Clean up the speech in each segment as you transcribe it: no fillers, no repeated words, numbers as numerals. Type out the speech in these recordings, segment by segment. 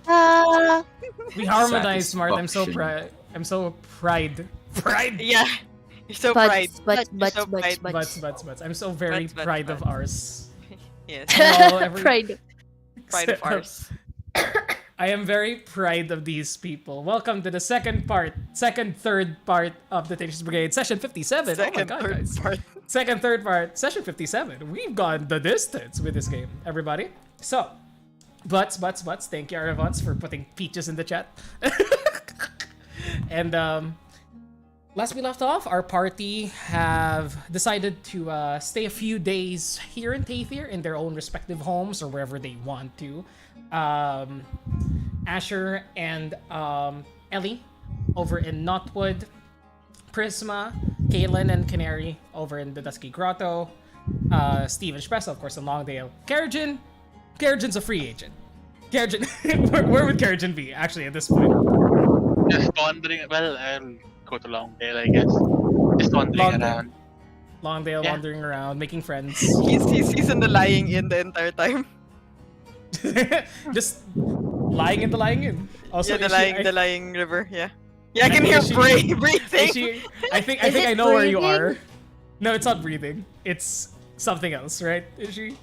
Ah. We harmonized, Smart. I'm so Satisfaction. proud. I'm so pride. Pride. Yeah. You're so pride. Butts. You're so pride. Butts. I'm so very Butts, pride of butts. ours. Yes. Hello, every- Pride. Pride of ours. I am very proud of these people. Welcome to the third part of the Tenacious Brigade, session 57. Second, oh my god, third guys. part. Second, third part, session 57. We've gone the distance with this game, everybody. So, butts. Thank you, Aravons, for putting peaches in the chat. And last we left off, our party have decided to stay a few days here in Tathier in their own respective homes or wherever they want to. Asher and Ellie over in Knotwood, Prisma, Kaylin and Canary over in the Dusky Grotto, Steve and Espresso, of course, in Longdale. Karajan's a free agent. Karajan, where would Karajan be actually at this point? Just wandering. Well, I'll go to Longdale, I guess. Just wandering Longdale. around. Longdale, Yeah. wandering around, making friends. He's in the lying in the entire time. Just lying in. Also, Yeah, is the lying river. Yeah. Yeah, I can hear is she- breathing. is she- I think Is I it know where you breathing? are. No, it's not breathing. It's something else, right? Is she?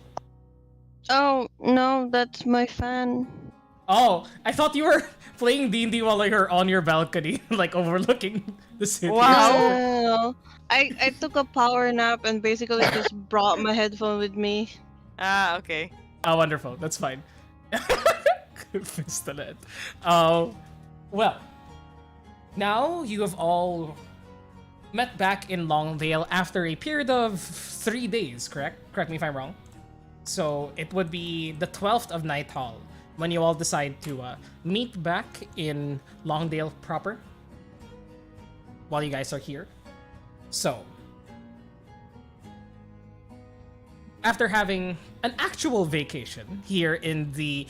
Oh, no, that's my fan. Oh, I thought you were playing D&D while you're on your balcony, like overlooking the city. Wow. No. I took a power nap and basically just brought my headphone with me. Ah, okay. Oh, wonderful. That's fine. Pistolet. Well, now you have all met back in Longdale after a period of 3 days, correct? Correct me if I'm wrong. So it would be the 12th of Nighthall when you all decide to meet back in Longdale proper while you guys are here. So, after having an actual vacation here in the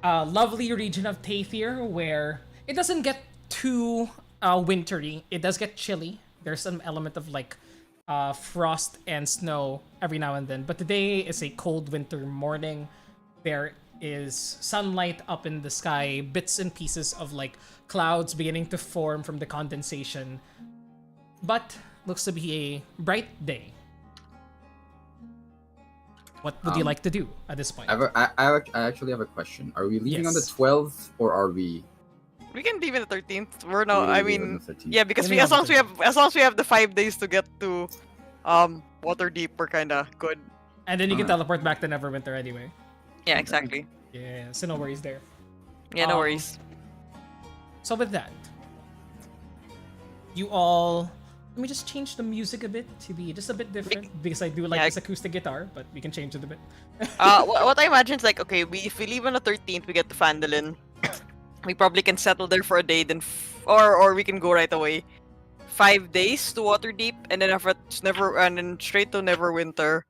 lovely region of Tathier, where it doesn't get too wintry, it does get chilly. There's some element of like frost and snow every now and then, but today is a cold winter morning. There is sunlight up in the sky, bits and pieces of like clouds beginning to form from the condensation, but looks to be a bright day. What would you like to do at this point? I actually have a question. Are we leaving on the Yes. 12th or are we? We can leave it the 13th. We're no. We'll I leave on mean, the 13th? yeah, because Maybe as on long the as we have the 5 days to get to Waterdeep, we're kinda good. And then you can Alright. teleport back to Neverwinter anyway. Yeah, exactly. Yeah, so no worries there. Yeah, no Um, worries. So with that, you all... Let me just change the music a bit to be just a bit different because I do like Yeah, this acoustic guitar, but we can change it a bit. What I imagine is like, okay, if we leave on the 13th, we get to Phandalin. We probably can settle there for a day, then or we can go right away. 5 days to Waterdeep, and then after it's and then straight to Neverwinter,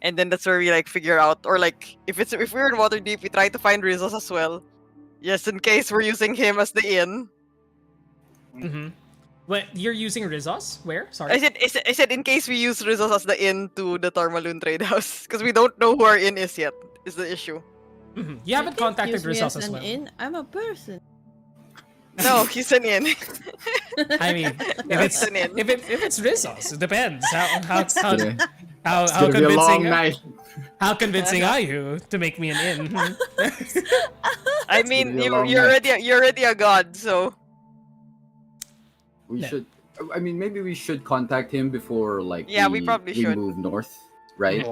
and then that's where we like figure out, or like if we're in Waterdeep, we try to find Rizos as well. Yes, in case we're using him as the inn. Mm-hmm. What, you're using Rizos? Where? Sorry. I said in case we use Rizos as the inn to the Tormaloon Trade House, because we don't know who our inn is yet. Is the issue? Mhm. You haven't contacted Rizos as well. I'm a person. No, he's an inn. I mean, No, if it's an inn. it's Rizos, it depends. How It's gonna how be a long convincing night. how convincing are you to make me an inn? I gonna mean, be a long you're night. already a god, so We Yeah. should. I mean, maybe we should contact him before, like, Yeah, we probably should. move north, right?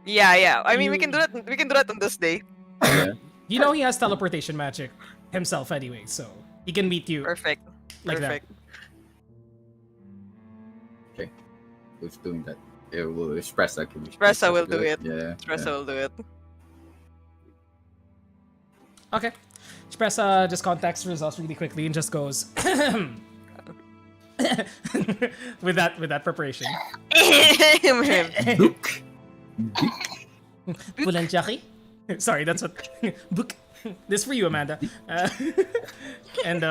Yeah. yeah. I mean, we You- can do that. We can do that on this day. Yeah. You know he has teleportation magic himself anyway, so he can meet you Perfect. like Perfect. Who's doing that? Yeah, well, Espresso can. Espresso will do it. Yeah. Espresso will do it. that. Okay. Express just contacts Rizos really quickly and just goes with that preparation. Book. Bulanjaki? Sorry, that's what book. This for you, Amanda. And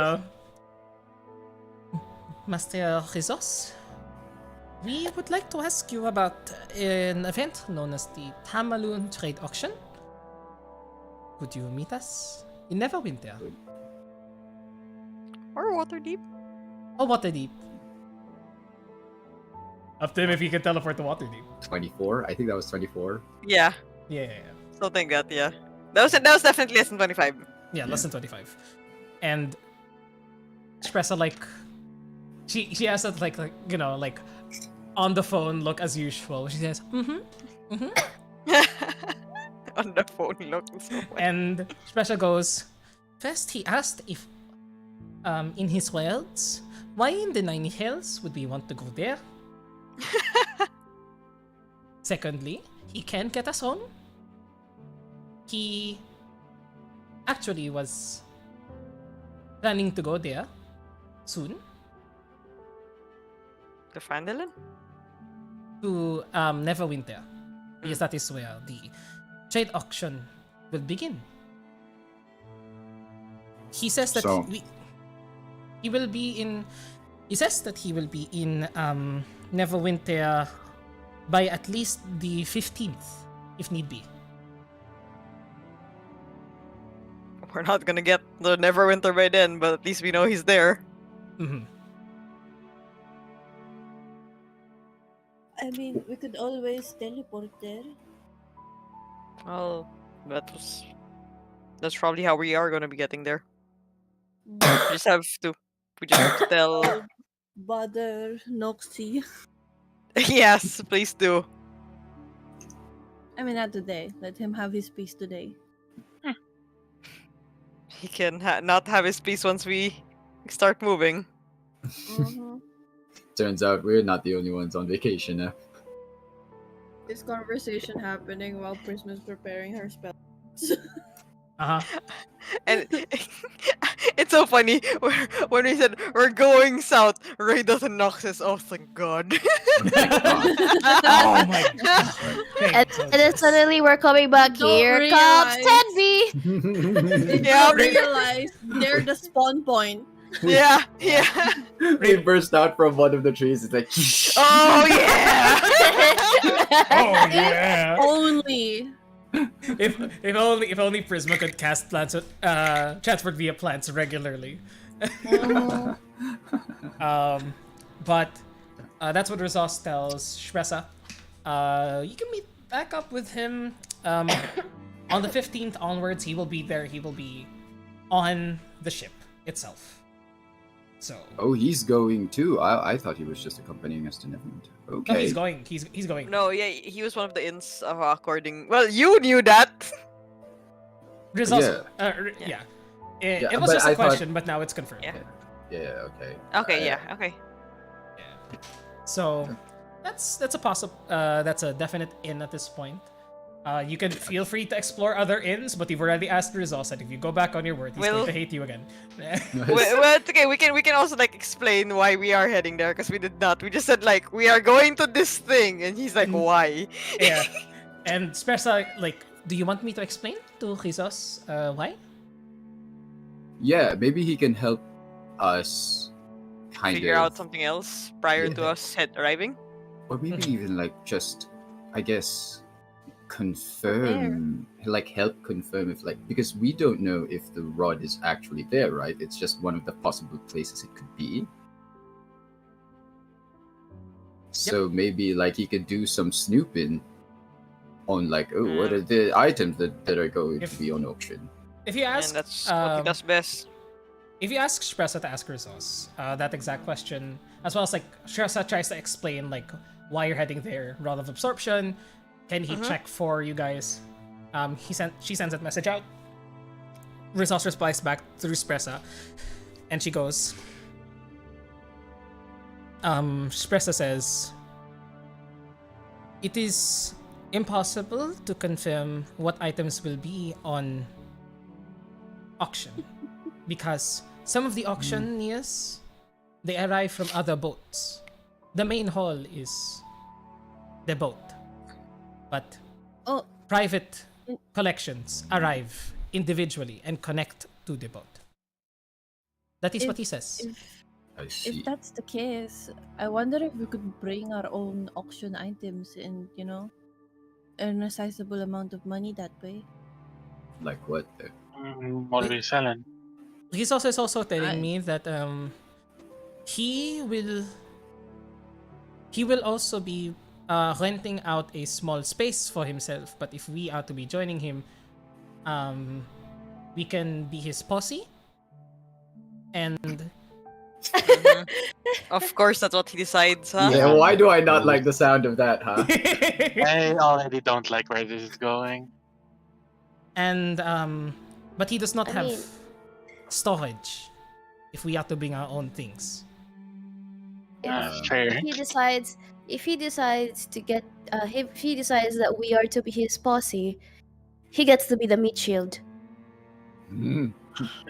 Master Rizos, we would like to ask you about an event known as the Tamaloon Trade Auction. Could you meet us in Neverwinter? Or Waterdeep. Oh, Waterdeep. Up to him if he can teleport to Waterdeep. 24. I think that was 24. Yeah, Yeah. something like that. Yeah, that was definitely less than 25. Yeah, less than 25. And Espresso, like, she has that, like, you know, like, on the phone look as usual. She says, On the phone, look. So funny. And Espresso goes, first he asked if, in his words, why in the Nine Hills would we want to go there? Secondly, he can get us home. He actually was planning to go there soon The Fandolin? to Neverwinter, because that is where the trade auction will begin. He says that So- he will be in. He says that he will be in Neverwinter by at least the 15th, if need be. We're not gonna get the Neverwinter by then, but at least we know he's there. Mhm. I mean, we could always teleport there. Well, that's probably how we are gonna be getting there. Mm. We just have to tell. Bother Noxie. Yes, please do. I mean, not today. Let him have his peace today. He can not have his peace once we start moving. Mhm. Turns out we're not the only ones on vacation now. This conversation happening while Prisma's preparing her spell. Uh-huh. And it's so funny when we said we're going south, Ray doesn't knock says, "Oh, thank God." Oh my god. And then suddenly we're coming back. Don't Here comes realize. Tenby. They Yeah, don't realize they're the spawn point. Yeah. They burst out from one of the trees. It's like, Oh yeah. Oh yeah. Only. If only Prisma could cast plants transport via plants regularly. But that's what Rizos tells Shpresa. You can meet back up with him on the 15th onwards. He will be there. He will be on the ship itself. So oh, he's going too. I thought he was just accompanying us to Neverwinter. Okay. no, he's going. He's going. No, yeah, he was one of the inns according. Well, you knew that. Rizos, Yeah. yeah. Yeah, It was but just I a thought- question, but now it's confirmed. Yeah. Yeah. Okay. Okay, yeah, okay. Yeah. So that's a possible that's a definite in at this point. You can feel free to explore other inns, but you've already asked Rizos, and if you go back on your word, he's going Well- to hate you again. Well, it's okay. We can also like explain why we are heading there because we did not. We just said like we are going to this thing, and he's like, why? Yeah. And Spersa, like, do you want me to explain to Rizos why? Yeah, maybe he can help us kind Figure of out something else prior to Yeah. us arriving. or maybe even like just I guess confirm like help confirm if like because we don't know if the rod is actually there, right? It's just one of the possible places it could be. So maybe like he could do some snooping on like, oh, what are the items that are going to be on auction? If you ask, And that's what he does best. if you ask Spersa to ask Rizos that exact question, as well as like Spersa tries to explain like why you're heading there, rod of absorption. Can he check for you guys? She sends that message out. Rizos replies back through Spersa, and she goes. Spersa says, it is impossible to confirm what items will be on auction because some of the auctioneers they arrive from other boats. The main hall is the boat, but Oh, private collections arrive individually and connect to the boat. That is what he says. I see. if that's the case, I wonder if we could bring our own auction items and, earn a sizable amount of money that way. Like what? What are we selling? He's also telling me that he will also be renting out a small space for himself. But if we are to be joining him, we can be his posse. And Of course, that's what he decides, huh? Yeah, why do I not like the sound of that, huh? I already don't like where this is going. and but he does not I have mean- storage if we are to bring our own things. Fair. If he decides to get, if he decides that we are to be his posse, he gets to be the meat shield. Mm.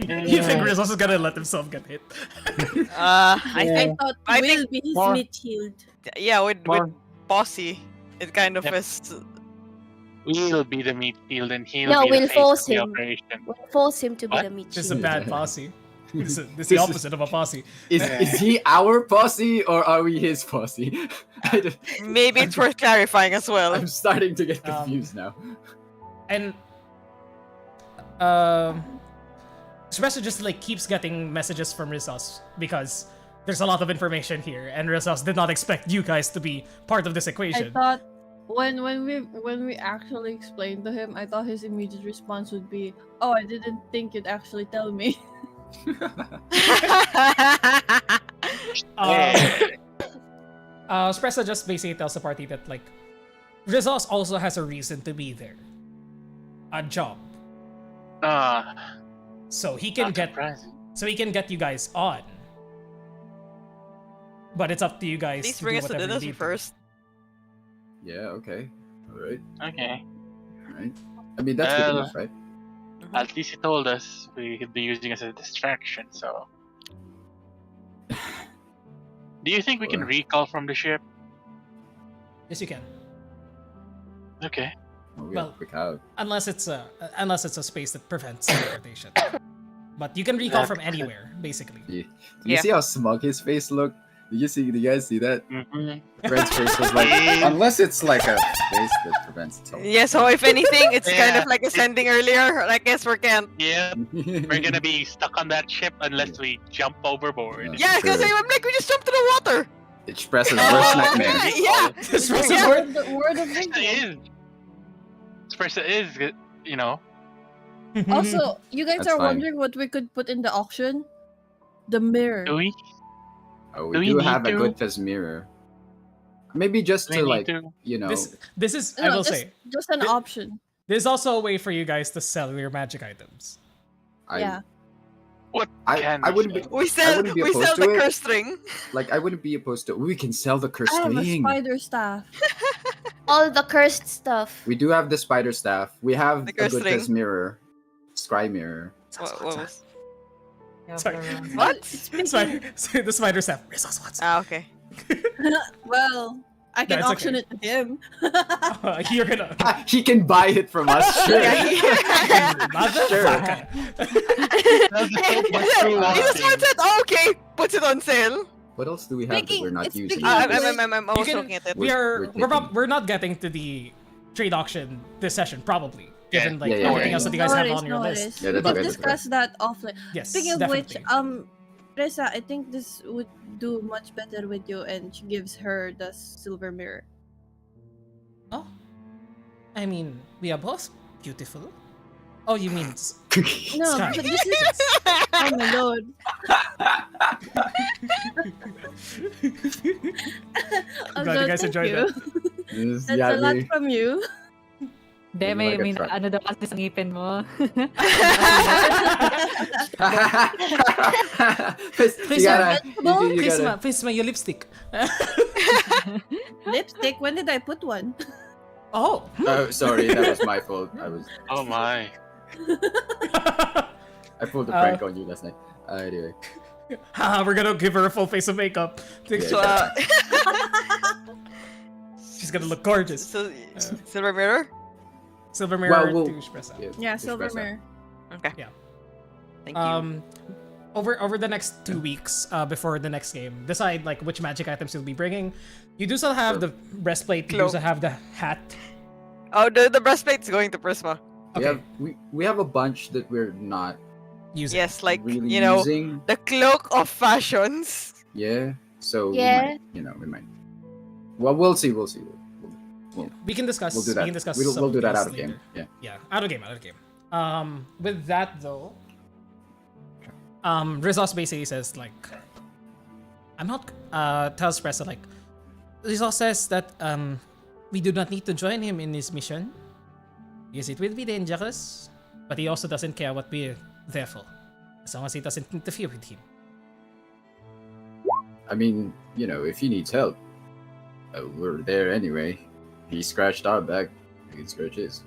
You think Rizos is gonna let himself get hit? I I think, thought I will think be his more- meat shield. yeah, with More- Posse, it kind of Yep. is. We'll be the meat field and he'll No, be we'll the face force of the him. operation. We'll force him to be What? the meat This is a shield. bad posse. This is This the is- opposite of a posse. Is he our posse or are we his posse? Maybe it's worth clarifying as well. I'm starting to get Um, confused now. And Espresso just like keeps getting messages from Rizos because there's a lot of information here, and Rizos did not expect you guys to be part of this I equation. thought when we actually explained to him, I thought his immediate response would be, "Oh, I didn't think you'd actually tell me." Espresso just basically tells the party that like Rizos also has a reason to be there, a job, so he can not get surprising. you guys on. But it's up to you guys Please to bring do us to whatever you dinner need to. first. Yeah, okay. Alright. Okay. Alright. I mean, that's good Well- enough, right? At least he told us he'd be using us as a distraction, so. Do you think we can Sure. recall from the ship? Yes, you can. Okay. Oh, we Well- have to pick out. Unless it's a space that prevents teleportation. But you can recall from anywhere, basically. Do you Yeah. see how smug his face looked? Do you guys see that? Mm-hmm. Fred's face was like, unless it's like a face that prevents itself. Yeah, so if anything, it's kind Yeah. of like ascending earlier. I guess we can't. Yeah, we're gonna be stuck on that ship unless we jump overboard. Yeah, because Sure. I'm like, we just jumped to the water. Expresses worst nightmare. Yeah. This was Yeah. Word of Espresso wisdom. is, you know. Also, you guys That's are fine. wondering what we could put in the auction? The mirror. Do we? Oh, Do we we do need have a to? good fizz mirror. Maybe just Do to we like, need to? you know, this is I No, will just, say just an Thi- option. there's also a way for you guys to sell your magic items. Yeah. I wouldn't be We sell wouldn't be we opposed sell to the it. cursed ring. like I wouldn't be opposed to. We can sell the cursed I have a ring. spider staff. All the cursed stuff. We do have the spider staff. We have The a cursed good ring. fizz mirror, scry mirror. What was? Sorry. What? The spider staff. Rizos wants. Ah, okay. Well, I can it's auction okay. it to him. You're gonna. He can buy it from us. Sure. Motherfucker. He just wants it. Oh, okay, puts it on sale. What else do we have that Speaking- we're not it's using? speaking I'm, of I'm, I'm, I'm also can- looking at it. We're not getting to the trade auction this session probably, given like Yeah, everything yeah. else that you guys No have worries, on your no list. worries. Yeah, We that's can okay, discuss that offline. Yes, Speaking of definitely. which, Reza, I think this would do much better with you, and she gives her the silver mirror. Oh, I mean, we are both beautiful. Oh, you mean No, Sky. but this is. Oh my lord. Glad you guys thank enjoyed you. Yes, That's yeah, a lot me. from you. Hindi, Maybe may, like a may truck. ano daw kasi sa ngipin mo. Fizz, you gotta, you Prisma, gotta. Prisma, your lipstick. Lipstick? When did I put one? Oh. Oh, sorry, that was my fault. Oh my. I pulled a prank on you last night. Anyway. Haha, we're gonna give her a full face of makeup. So, She's gonna look gorgeous. so silver mirror. Silver mirror Well, to espresso. Yeah, silver espresso. mirror. Okay. Yeah. Thank you. Over the next 2 weeks before the next game, decide like which magic items you'll be bringing. You do still have Sure. the breastplate. You do Cloak. still have the hat. Oh, the breastplate's going to Prisma. Okay. We have a bunch that we're not Using. Yes, like really you know, using. the cloak of fashions. Yeah. So Yeah. we might. Well, we'll see. We'll see. We can discuss. We'll do We that. can discuss. We'll some do that these out of later. game. Yeah. Yeah, out of game. With that though, Rizos basically says like, I'm not. Tells Pressa like, Rizos says that we do not need to join him in his mission, because it will be dangerous. But he also doesn't care what we're there for, as long as it doesn't interfere with him. I mean, if he needs help, we're there anyway. He scratched our back. We can scratch his.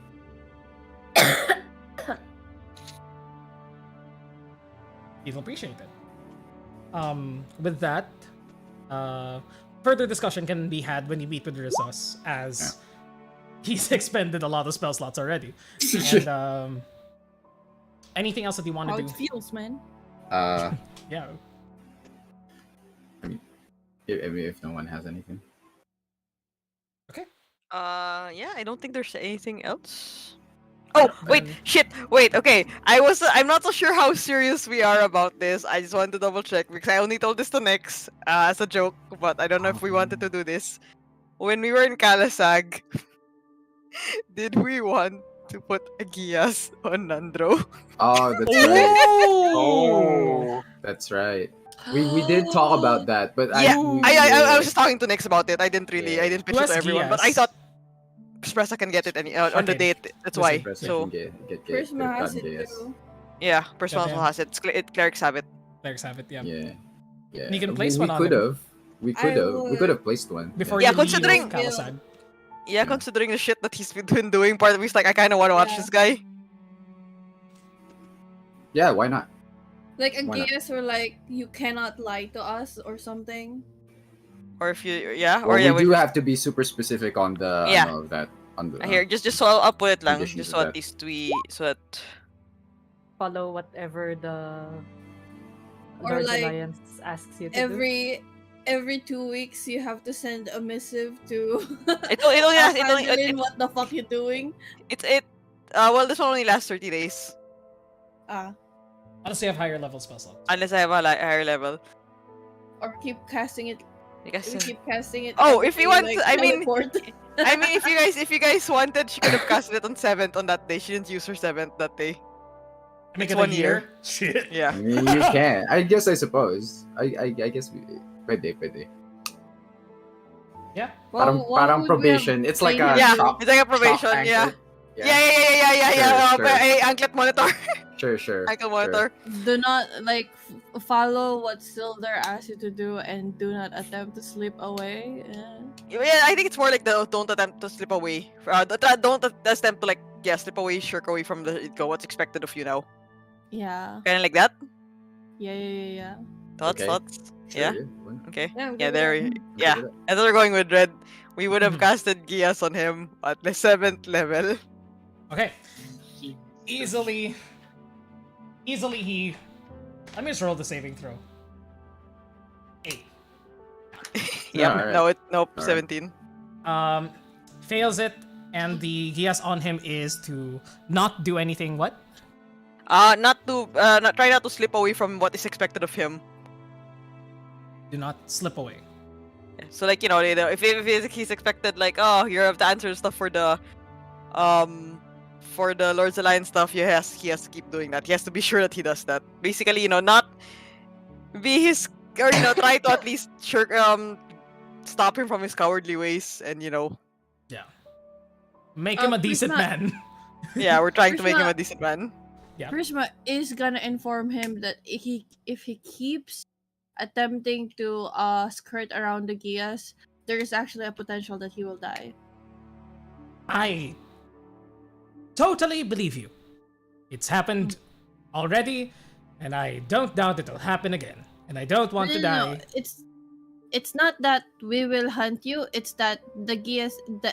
He'll appreciate it. With that, further discussion can be had when you meet with Rizos, as he's expended a lot of spell slots already. And anything else that you want How to it do? feels, man. Yeah. If no one has anything. Yeah, I don't think there's anything else. Oh, wait, Then- shit, wait, okay. I'm not so sure how serious we are about this. I just wanted to double check because I only told this to Nix as a joke, but I don't know if we wanted to do this. When we were in Kalasag, did we want to put a Gias on Nandro? Oh, that's right. Oh! That's right. We did talk about that, but Yeah, we- I was just talking to Nix about it. I didn't Yeah. pitch Who it to has everyone, but I Gias? thought Espressa can get it on the Okay. date. That's Listen, why. Press So can get Prisma has it gotten too. yeah, Persona Goddamn. also has it. Clerics have it. Clerics have it, yeah. Yeah. Yeah. You can place we one on could him. have. We I could have. We would. could have placed one. Before Yeah, you considering- leave Kalasag. Yeah, considering the shit that he's been doing, part of me's like, I kind of want to watch Yeah. this guy. Yeah, why not? Like a Why not? guess or like you cannot lie to us or something. Or if you, yeah, Well, or yeah, we do have to be super specific on the Yeah. of that on the here, just so I'll put it lang, conditions just of so that. at least so that Follow whatever the Or Lord's like, Alliance asks you to do. every 2 weeks you have to send a missive to it'll yeah, it'll Fandolin, what the fuck you doing? well, this will only last 30 days Unless you have higher level spell slots. unless I have a higher level. Or keep casting it. Because We keep casting it. Oh, every if you day, want like, to- I mean- teleport. if you guys wanted, she could have casted it on 7th on that day. She didn't use her 7th that day. Make It's it a 1 year? year. Shit. Yeah. I mean, you can. I suppose. I guess we. Pwede. Yeah. Parang why would we have probation. It's like a trained Yeah, you? shock. it's like a probation, shock yeah. anklet. Yeah. Sure, sure. Hey, anklet monitor. Sure. Ankle monitor. Do not like follow what Sildar asks you to do and do not attempt to slip away. Yeah, I think it's more like the don't attempt to slip away. Don't attempt to slip away, shirk away from the what's expected of you now. Yeah. Kind of like that. Yeah. Thoughts. Okay. Sure, Yeah. why not? Okay. Yeah, Yeah, good there. with Yeah. Look at that. As we're going with Red, we would have Mhm. casted Gias on him at the 7th level. Okay. Easily he... Let me just roll the saving throw. 8. Yeah. alright. Nope. Alright. 17. Fails it, and the Gias on him is to not do anything, what? Try not to slip away from what is expected of him. Do not slip away. Yeah, so if he's expected you have to answer stuff for the Lord's Alliance stuff, he has to keep doing that. He has to be sure that he does that. Basically, not be his or try to at least stop him from his cowardly ways and Make him a decent Prisma- man. yeah, we're trying to make him Prisma- a decent man. Yeah. Prisma is gonna inform him that if he keeps attempting to skirt around the Gias, there is actually a potential that he will die. I totally believe you. It's happened already, and I don't doubt it'll happen again. And I don't want to die. It's not that we will hunt you, it's that the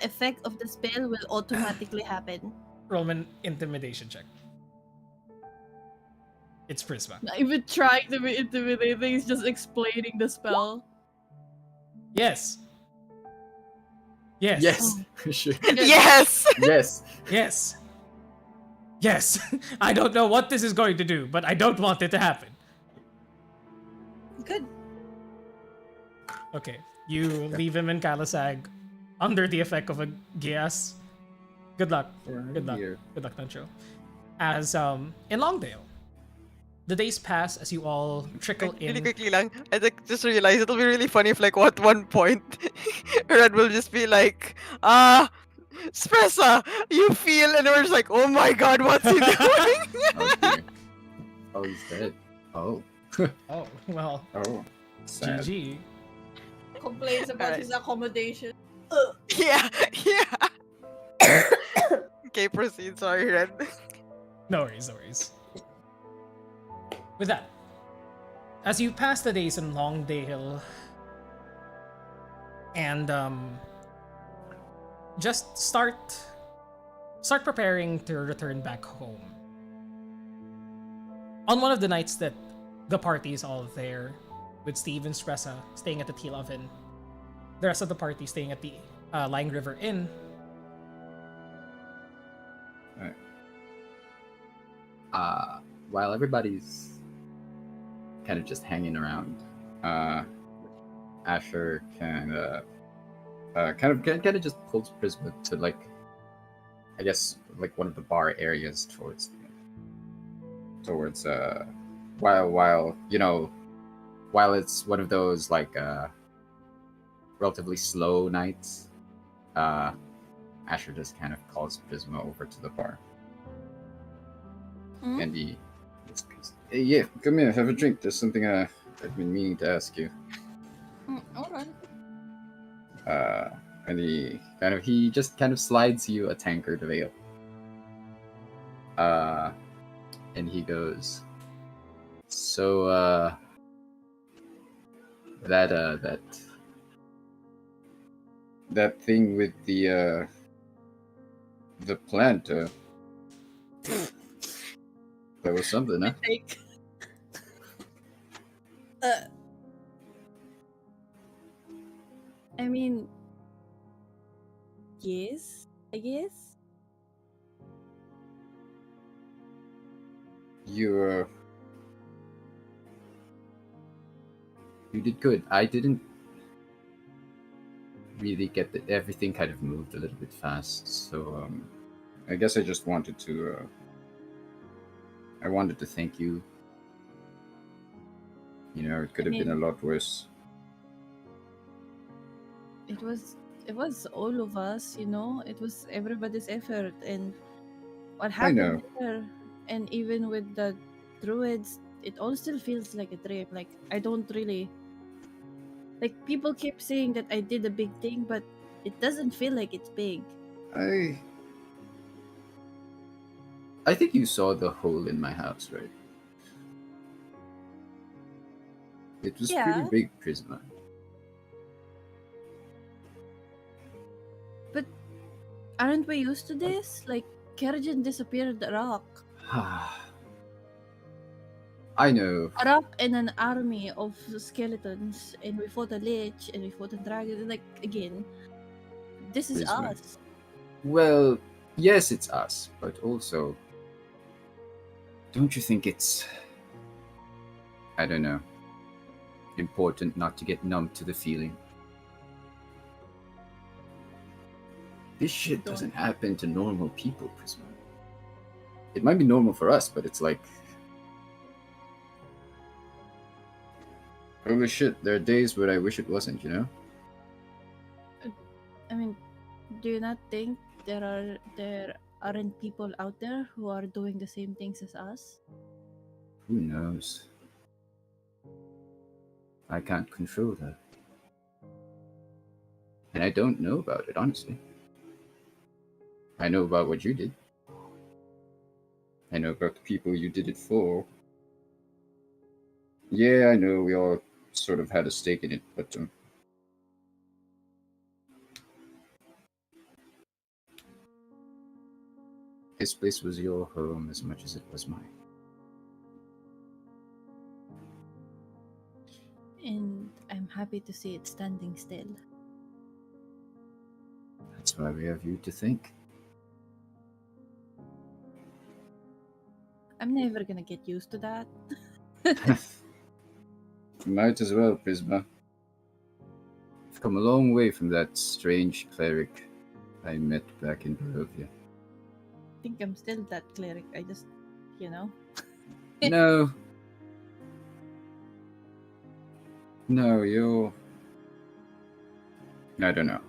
effect of the spell will automatically happen. Roll an intimidation check. It's Prisma. Not even trying to be intimidating, it's just explaining the spell. Yes. Yes. Yes. Sure. Yes. Yes. Yes. Yes, I don't know what this is going to do, but I don't want it to happen. Good. Okay, you leave him in Kalasag under the effect of a gas. Good luck. Good luck. Here. Good luck, Tancho. As in Longdale, the days pass as you all trickle Really in. quickly lang, I like just realized it'll be really funny if like at one point Red will just be like, Spressa, you feel, and we're just like, oh my god, what's he doing? Oh dear. Oh, he's dead. Oh. Oh, well, Oh. Sad. GG. Complains about Alright. his accommodation. Yeah, yeah. Okay, proceed. Sorry, Red. No worries, no worries. With that, as you pass the days in Longdale, and just start preparing to return back home. On one of the nights that the party is all there, with Steve and Spressa staying at the Tea Oven, the rest of the party staying at the Lying River Inn. While everybody's kind of just hanging around, Asher kind of just pulls Prisma to like, I guess like one of the bar areas towards while you know, while it's one of those like relatively slow nights, Asher just kind of calls Prisma over to the bar. Hmm? And he goes, "Hey, yeah, come here, have a drink. There's something I've been meaning to ask you." Alright. And he just kind of slides you a tankard of ale. And he goes, "So, that thing with the plant, that was something, huh?" Take. I mean, yes, I guess. You did good. I didn't really get that. Everything kind of moved a little bit fast, so I guess I just wanted to thank you. You know, it could have been a lot worse. It was all of us, you know. It was everybody's effort, and what I know. happened there, and even with the druids, it all still feels like a dream. Like I don't really like people keep saying that I did a big thing, but it doesn't feel like it's big. I think you saw the hole in my house, right? It was pretty Yeah. big, Prisma. But aren't we used to this? Like Kerrigan disappeared the rock. I know. A rock and an army of skeletons, and we fought a lich and we fought a dragon. And like again, this is Prisma. us. Well, yes, it's us, but also, don't you think it's, I don't know, important not to get numb to the feeling? This shit doesn't happen to normal people, Prisma. It might be normal for us, but it's like, holy shit, there are days where I wish it wasn't, you know? I mean, do you not think there aren't people out there who are doing the same things as us? Who knows? I can't control that. And I don't know about it, honestly. I know about what you did. I know about the people you did it for. Yeah, I know we all sort of had a stake in it, but this place was your home as much as it was mine. And I'm happy to see it standing still. That's why we have you to thank. I'm never gonna get used to that. Might as well, Prisma. I've come a long way from that strange cleric I met back in Barovia. I think I'm still that cleric. I just, you know. No. No, you're... I don't know.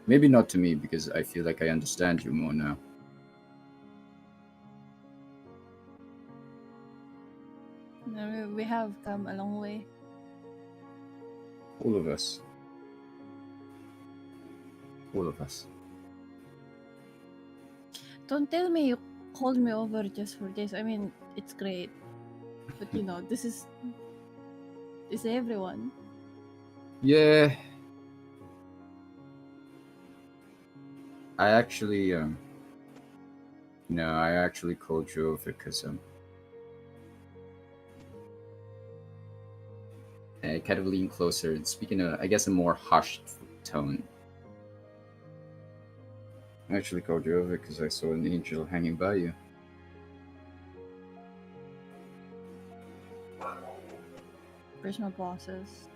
Maybe not to me, because I feel like I understand you more now. No, we have come a long way. All of us. All of us. Don't tell me you called me over just for this. I mean, it's great. But you know, this is everyone. Yeah. I actually, no, I actually called you over because, I kind of leaned closer and speaking in, I guess, a more hushed tone. I actually called you over because I saw an angel hanging by you. Personal bosses.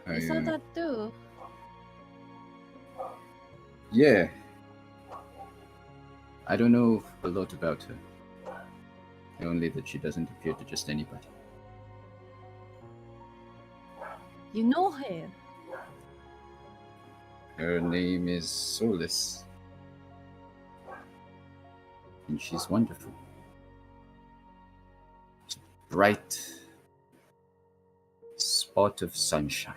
I saw that too. Yeah. I don't know a lot about her. Only that she doesn't appear to just anybody. You know her. Her name is Solace. And she's wonderful. She's a bright spot of sunshine.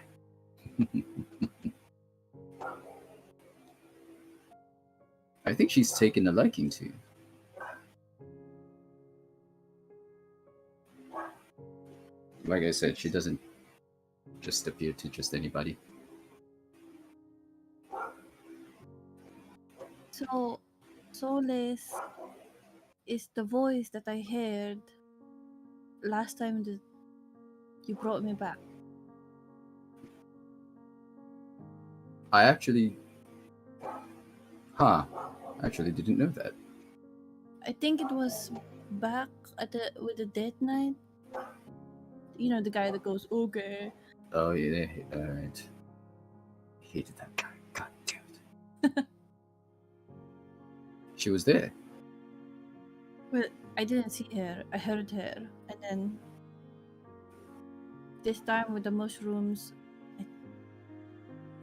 I think she's taken a liking to you. Like I said, she doesn't just appear to just anybody. So, Solace is the voice that I heard last time that you brought me back. I actually... actually didn't know that. I think it was back at with the Death Knight. You know, the guy that goes, okay. Oh, yeah, alright. Hated that guy. God damn it. She was there. Well, I didn't see her. I heard her. And then this time with the mushrooms,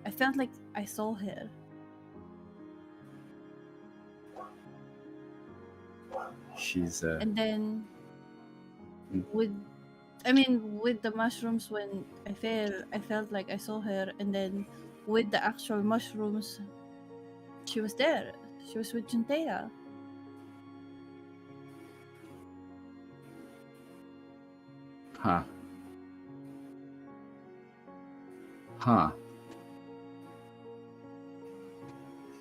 I felt like I saw her. She's, And then Mm. with the mushrooms, when I felt like I saw her. And then with the actual mushrooms, she was there. She was with Juntea. Huh. Huh.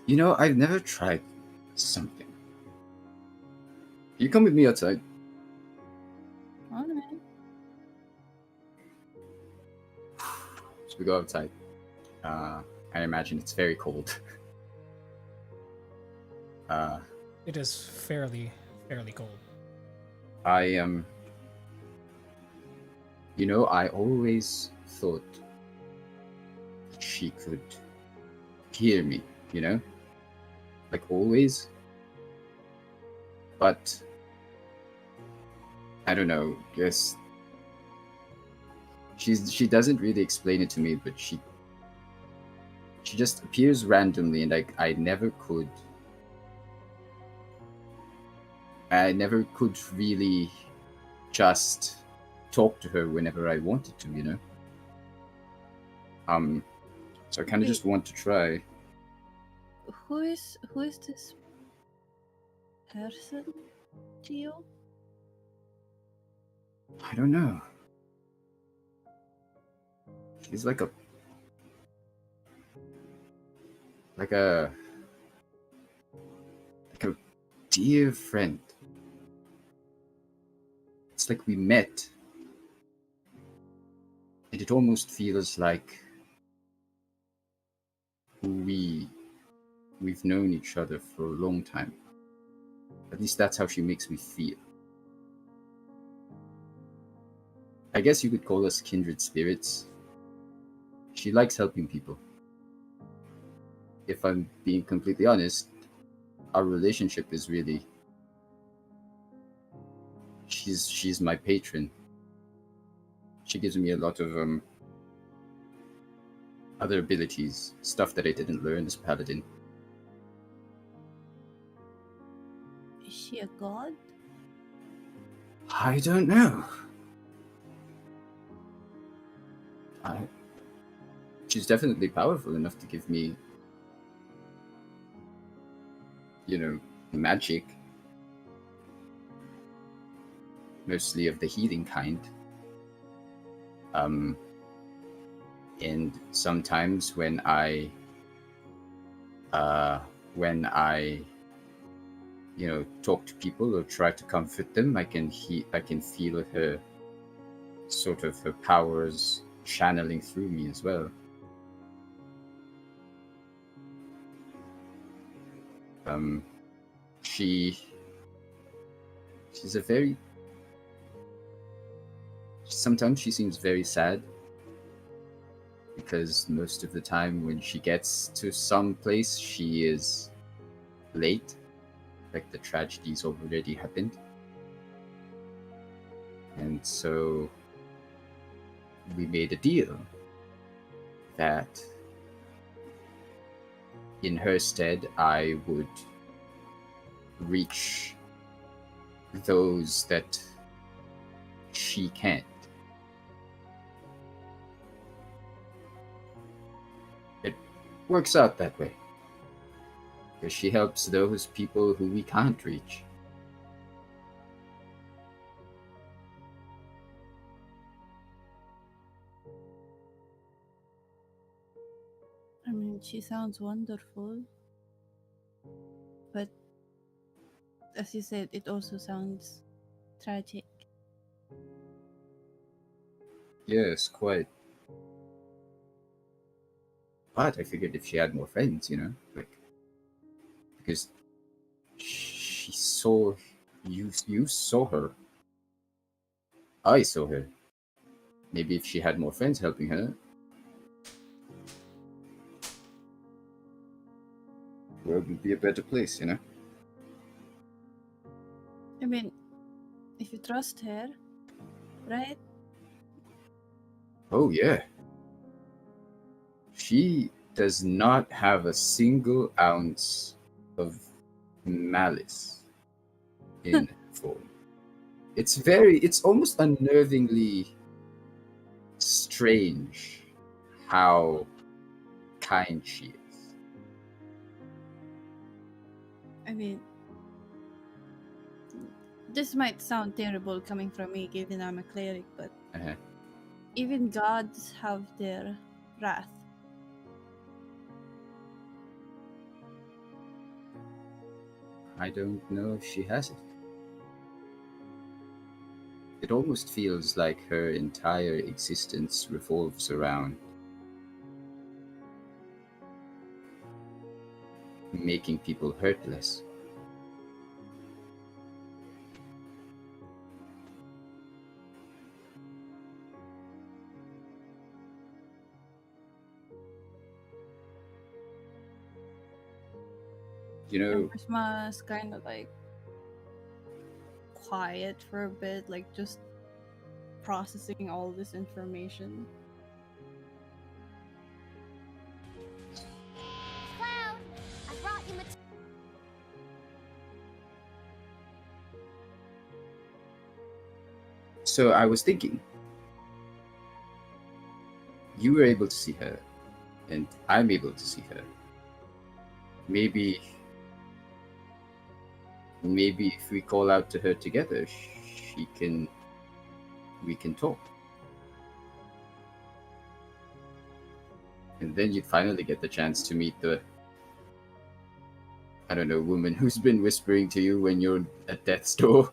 You know, I've never tried something. You come with me outside. Alright. So we go outside. I imagine it's very cold. It is fairly cold. I you know, I always thought she could hear me, you know? Like always. But I don't know, guess she doesn't really explain it to me, but she just appears randomly, and I never could really just talk to her whenever I wanted to, you know? So I kind of just want to try. Who is this person to you? I don't know. She's like a dear friend. It's like we met, and it almost feels like who we we've known each other for a long time. At least that's how she makes me feel. I guess you could call us kindred spirits. She likes helping people. If I'm being completely honest, our relationship is really... She's my patron. She gives me a lot of other abilities, stuff that I didn't learn as paladin. Is she a god? I don't know. She's definitely powerful enough to give me, magic. Mostly of the healing kind. And sometimes when I talk to people or try to comfort them, I can feel her sort of her powers channeling through me as well. She's a very... Sometimes she seems very sad, because most of the time when she gets to some place, she is late. Like, the tragedy's already happened. And so we made a deal that in her stead, I would reach those that she can't. It works out that way, because she helps those people who we can't reach. I mean, she sounds wonderful. But as you said, it also sounds tragic. Yes, quite. But I figured if she had more friends, because she saw... You saw her. I saw her. Maybe if she had more friends helping her, the world would be a better place, I mean, if you trust her, right? Oh, yeah. She does not have a single ounce of malice in her form. It's almost unnervingly strange how kind she is. I mean, this might sound terrible coming from me, given I'm a cleric, but Uh-huh. even gods have their wrath. I don't know if she has it. It almost feels like her entire existence revolves around making people hurt less. Empress must kind of like quiet for a bit, like just processing all this information. Cloud, I brought you So I was thinking, you were able to see her, and I'm able to see her. Maybe if we call out to her together, we can talk. And then you'd finally get the chance to meet the, I don't know, woman who's been whispering to you when you're at death's door.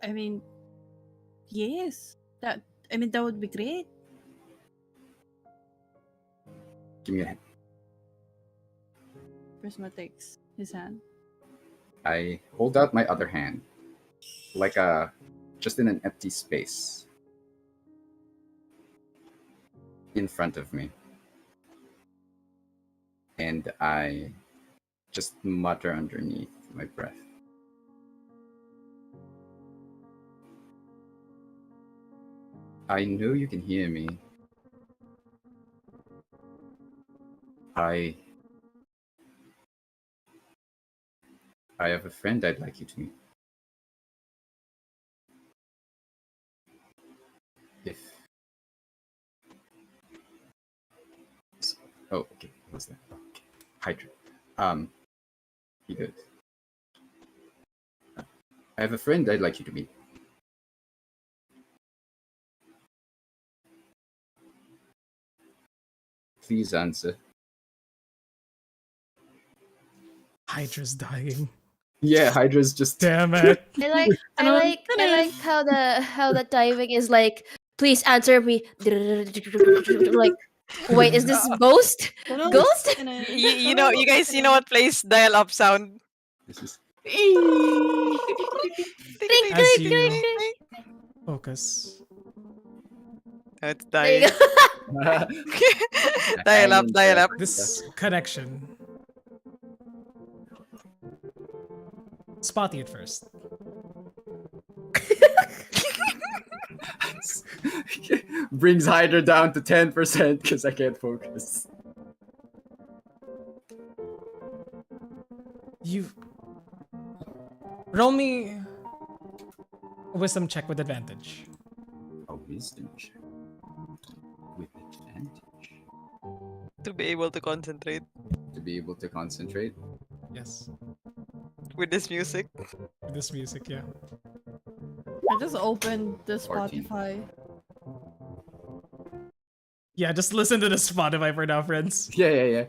I mean, yes, that would be great. Give me a hand. Prisma takes his hand. I hold out my other hand, like just in an empty space in front of me, and I just mutter underneath my breath. I know you can hear me. I have a friend I'd like you to meet. If oh, okay, what's that? Okay. Hydra. He goes. I have a friend I'd like you to meet. Please answer. Hydra's dying. Yeah, Hydra's just. Damn it. I like how the timing is like, please answer me. Like, wait, is this Ghost? Ghost? You guys, you know what plays dial-up sound? This is. Clink, As clink, you clink, clink. focus, It's There you dying. go. Dial up, dial up. this connection. Spotty at first. Brings Hydra down to 10% because I can't focus. You roll me a wisdom check with advantage. A wisdom check. With advantage. To be able to concentrate To be able to concentrate. Yes. with this music. With this music, yeah. I just opened the 14. Spotify. Yeah, just listen to the Spotify for now, friends. Yeah.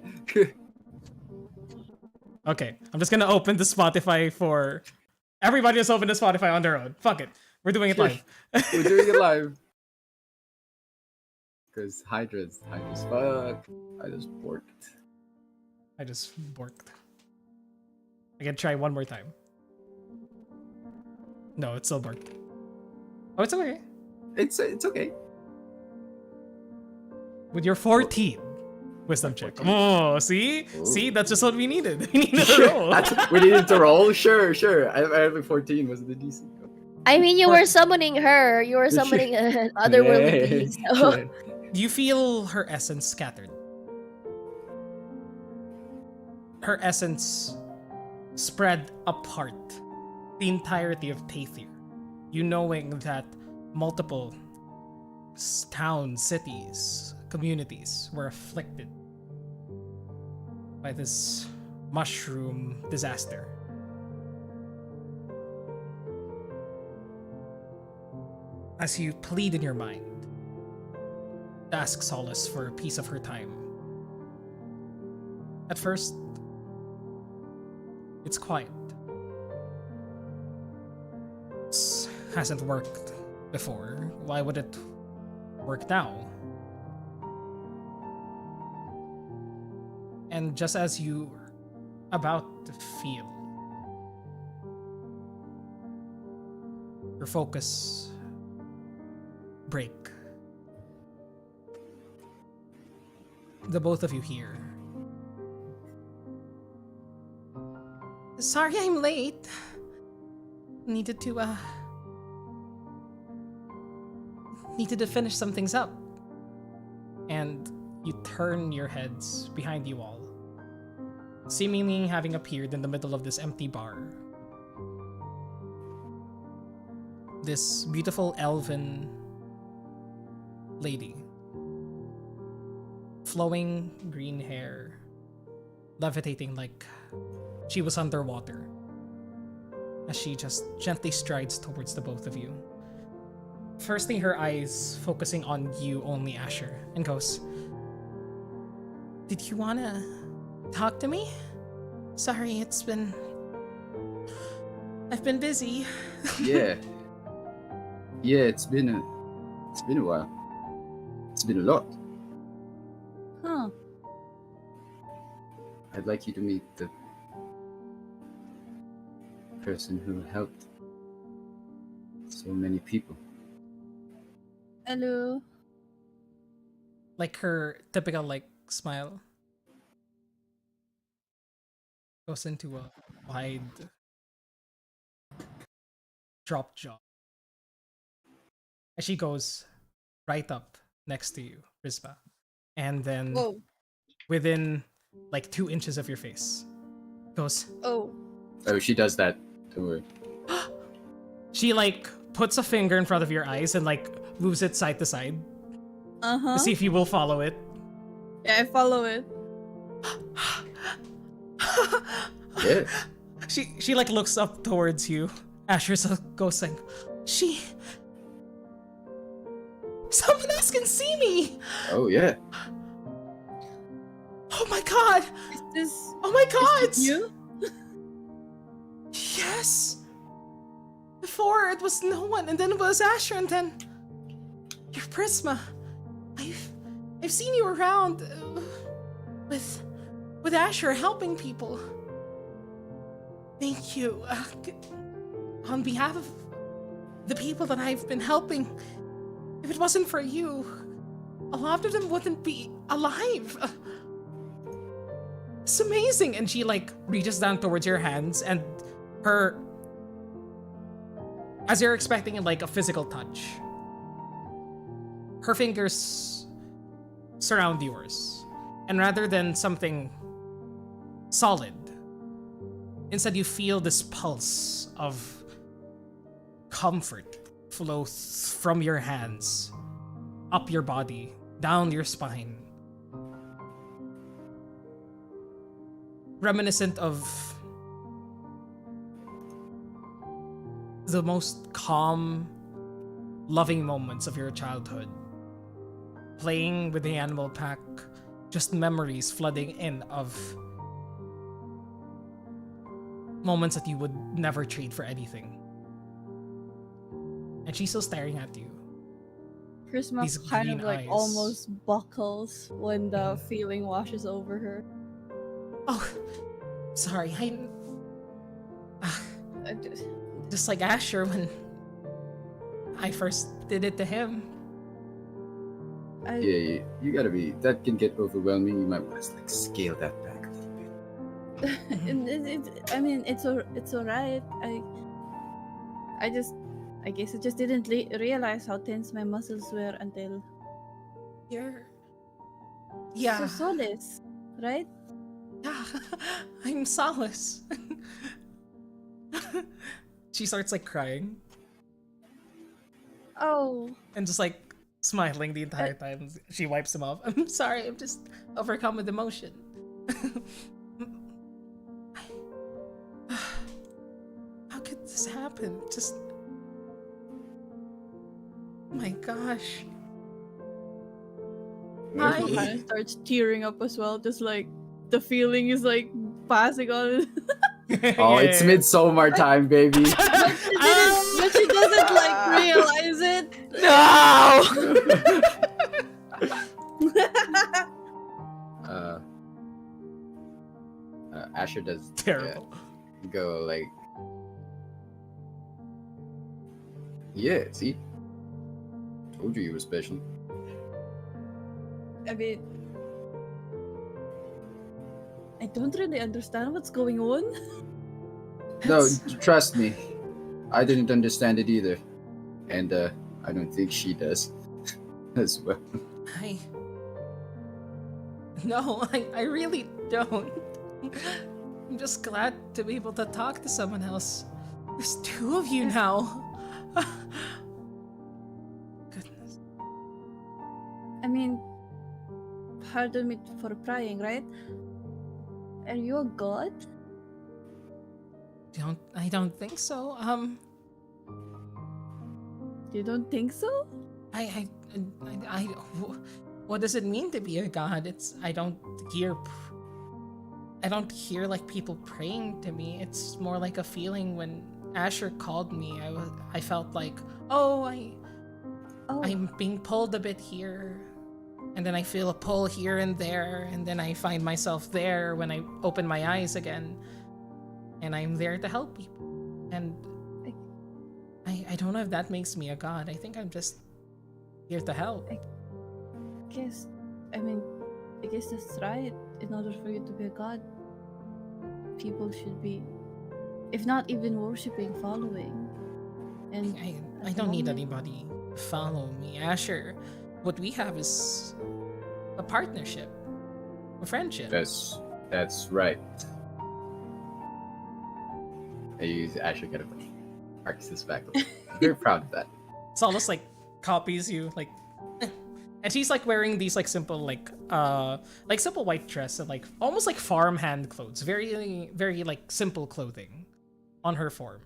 Okay, I'm just gonna open the Spotify for everybody. Just open the Spotify on their own. Fuck it, we're doing it live. We're doing it live. Because Hydra's fuck. I just borked. I just borked. I can try one more time. No, it's still borked. Oh, it's okay. It's okay. With your 14 wisdom check. Oh, see? Oh. See? That's just what we needed. We needed a roll. We needed to roll? Sure. I have a 14. Was the DC? Okay. I mean, you were summoning her. You were summoning an otherworldly being. So. Yeah. Do you feel her essence scattered? Her essence spread apart the entirety of Tathir. You knowing that multiple towns, cities, communities were afflicted by this mushroom disaster. As you plead in your mind, ask solace for a piece of her time. At first, it's quiet. This hasn't worked before. Why would it work now? And just as you're about to feel your focus break, the both of you hear, "Sorry I'm late. Needed to finish some things up." And you turn your heads behind you all, seemingly having appeared in the middle of this empty bar. This beautiful elven lady, flowing green hair, levitating like she was underwater, as she just gently strides towards the both of you. Firstly, her eyes focusing on you only, Asher, and goes, "Did you wanna talk to me? Sorry, I've been busy." Yeah. Yeah, it's been a while. It's been a lot. Huh. I'd like you to meet the person who helped so many people. Hello. Like her typical like smile goes into a wide drop jaw as she goes right up next to you, Prisma, and then Oh. within like 2 inches of your face goes. Oh. Oh, she does that. Don't worry. She like puts a finger in front of your eyes and like moves it side to side Uh-huh. to see if you will follow it. Yeah, I follow it. Yeah. She like looks up towards you. Asher's goes like, someone else can see me. Oh yeah. Oh my god. Is this Oh my god. is this you? Yes. Before it was no one, and then it was Asher, and then you're Prisma. I've seen you around with Asher helping people. Thank you. On behalf of the people that I've been helping, if it wasn't for you, a lot of them wouldn't be alive. It's amazing. And she like reaches down towards your hands, and her, as you're expecting like a physical touch, her fingers surround yours, and rather than something solid, instead you feel this pulse of comfort flow from your hands up your body, down your spine, reminiscent of the most calm, loving moments of your childhood. Playing with the animal pack, just memories flooding in of moments that you would never trade for anything. And she's still staring at you. Prisma These kind of green like eyes. almost buckles when the feeling washes over her. Oh, sorry. Just like Asher when I first did it to him. Yeah, you gotta be. That can get overwhelming. You might want to like scale that back a little bit. I mean, it's alright. I guess I just didn't realize how tense my muscles were until Yeah. so Solace, right? Yeah, I'm Solace. She starts like crying Oh, and just like smiling the entire time. She wipes him off. I'm sorry, I'm just overcome with emotion. How could this happen? Just, my gosh. Prisma kind of starts tearing up as well. Just like the feeling is like passing on. Oh, it's midsummer time, baby. But she doesn't like realize it. No! Asher does Terrible. go like, yeah. See, told you were special. I mean, I don't really understand what's going on. No, trust me, I didn't understand it either, and I don't think she does as well. I really don't. I'm just glad to be able to talk to someone else. There's 2 of you now. Goodness. I mean, pardon me for prying, right? Are you a god? I don't think so. You don't think so? What does it mean to be a god? I don't hear like people praying to me. It's more like a feeling when Asher called me. I felt like, I'm being pulled a bit here. And then I feel a pull here and there, and then I find myself there when I open my eyes again. And I'm there to help people. And I don't know if that makes me a god. I think I'm just here to help. guess, I mean, I guess that's right. In order for you to be a god, people should be, if not even worshipping, following. And I don't need anybody to follow me. Asher, what we have is a partnership, a friendship. That's right. I use Asher kind of arcs his back. I'm very proud of that. It's almost like copies you like. And she's like wearing these like simple like simple white dress and like almost like farmhand clothes, very like simple clothing on her form.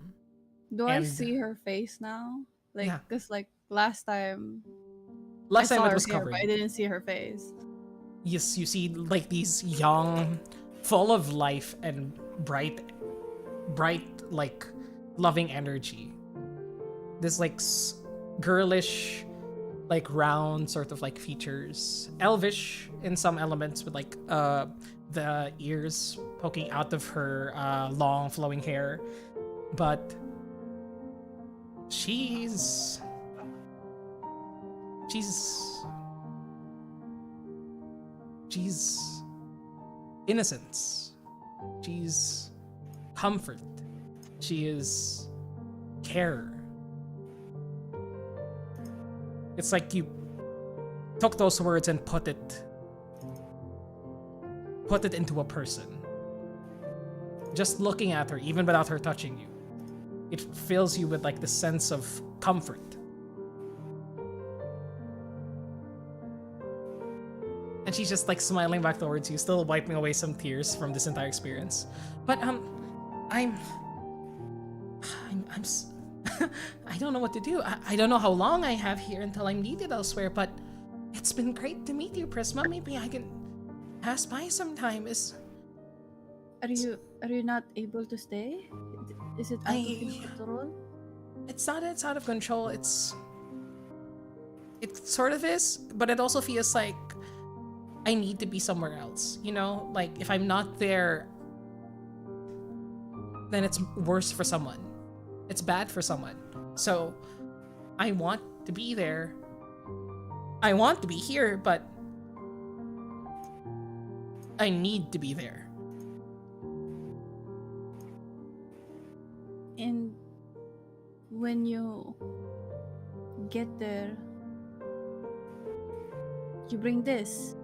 do I and- see her face now? Like, Yeah. because like last time Last I time saw it her was hair, covered. but I didn't see her face. Yes, you see like these young, full of life and bright like loving energy. This like girlish, like round sort of like features, elvish in some elements with like the ears poking out of her long flowing hair, but she's innocence. She's comfort. She is care. It's like you took those words and put it into a person. Just looking at her, even without her touching you, it fills you with like the sense of comfort. And she's just like smiling back towards you, still wiping away some tears from this entire experience. But I don't know what to do. I don't know how long I have here until I'm needed elsewhere, but it's been great to meet you, Prisma. Maybe I can pass by sometime. Are you not able to stay? Is it out of your control? It's not it's out of control. It sort of is, but it also feels like I need to be somewhere else. You know, like if I'm not there, then it's worse for someone. It's bad for someone. So I want to be there. I want to be here, but I need to be there. And when you get there, you bring this.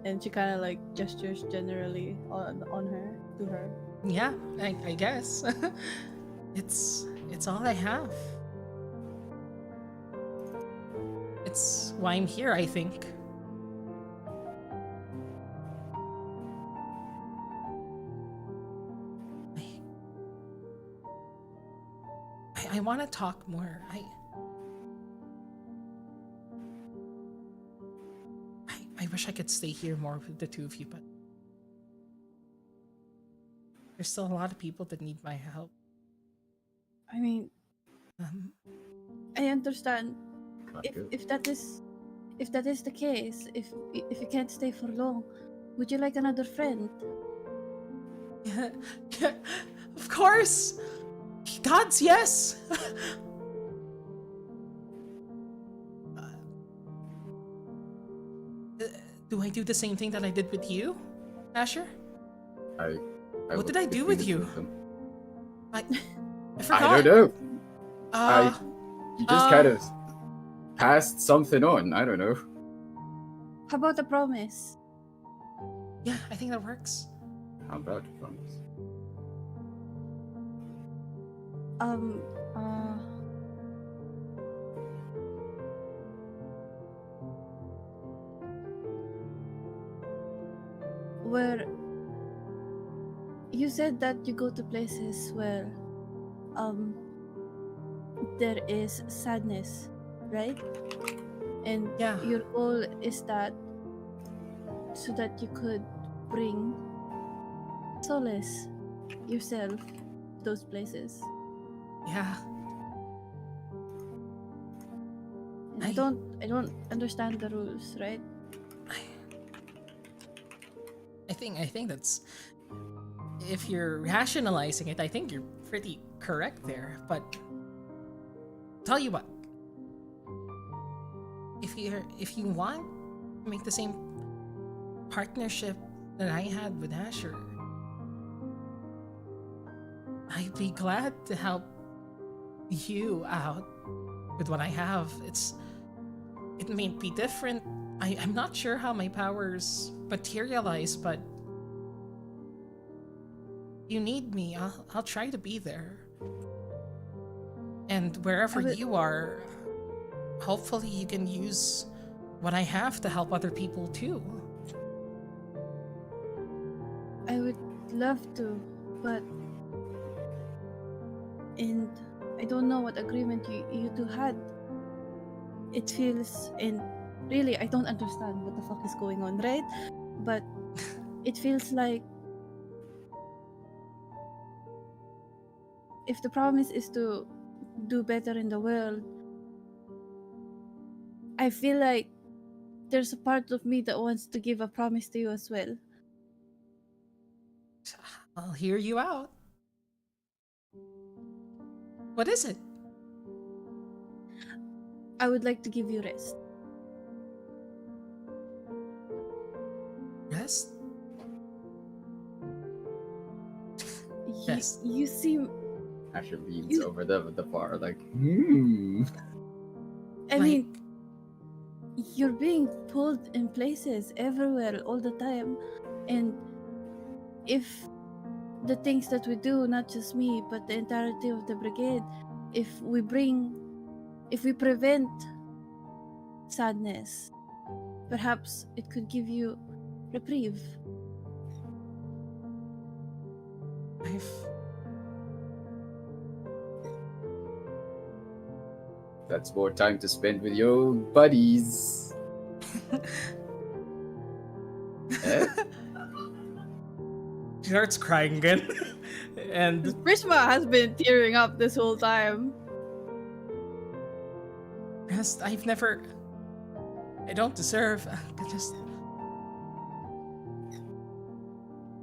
And she kind of like gestures generally on her, to her. Yeah, I guess. It's all I have. It's why I'm here, I think. I want to talk more. I wish I could stay here more with the two of you, but there's still a lot of people that need my help. I mean, I understand Not good. if that is the case. If you can't stay for long, would you like another friend? Of course! Gods, yes! Do I do the same thing that I did with you, Asher? What did I do with you? I forgot. I don't know. Uh, You just kind of passed something on. I don't know. How about a promise? Yeah, I think that works. How about promise? Where you said that you go to places where there is sadness, right? And Yeah. your goal is that so that you could bring solace yourself to those places. Yeah. And I don't understand the rules, right? I think that's, if you're rationalizing it, I think you're pretty correct there. But tell you what, if you want to make the same partnership that I had with Asher, I'd be glad to help you out with what I have. It may be different. I'm not sure how my powers materialize, but you need me. I'll try to be there. And wherever you are, hopefully you can use what I have to help other people too. I would love to, but and I don't know what agreement you two had. It feels, and really I don't understand what the fuck is going on, right? But it feels like if the promise is to do better in the world, I feel like there's a part of me that wants to give a promise to you as well. I'll hear you out. What is it? I would like to give you rest. Rest? You seem. Asher leans You- over the bar like, I mean, you're being pulled in places everywhere all the time, and if the things that we do, not just me but the entirety of the brigade, if we prevent sadness, perhaps it could give you reprieve. that's more time to spend with your buddies. Eh? She starts crying again. And Prisma has been tearing up this whole time. rest, I don't deserve.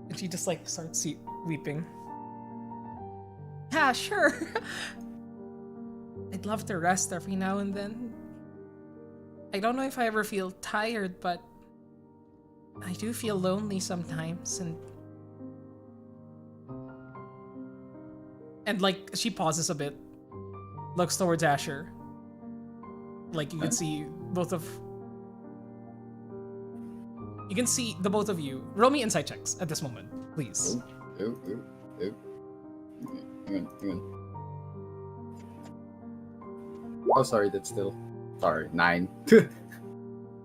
And she just like starts weeping. Yeah, sure. I'd love to rest every now and then. I don't know if I ever feel tired, but I do feel lonely sometimes, and like she pauses a bit, looks towards Asher. Like you can see the both of you. Roll me insight checks at this moment, please. Oh. Hang on. Oh, sorry, that's still. Sorry, 9.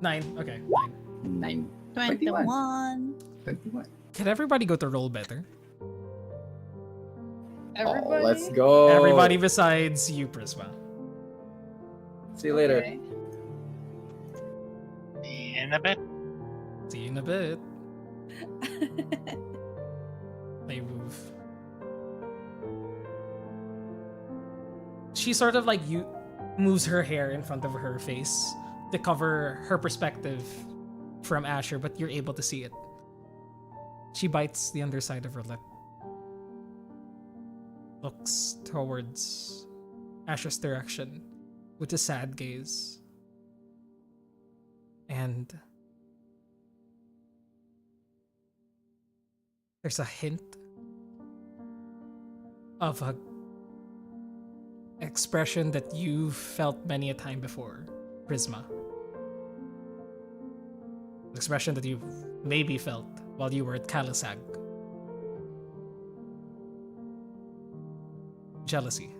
9. Okay, 9. 9. 21. 21. Can everybody go to roll better? Everybody. Oh, let's go. Everybody besides you, Prisma. See you later. Okay. In a bit. See you in a bit. They move. She sort of like moves her hair in front of her face to cover her perspective from Asher, but you're able to see it. She bites the underside of her lip. Looks towards Asher's direction with a sad gaze. And there's a hint of a expression that you've felt many a time before, Prisma. Expression that you've maybe felt while you were at Kalasag. Jealousy.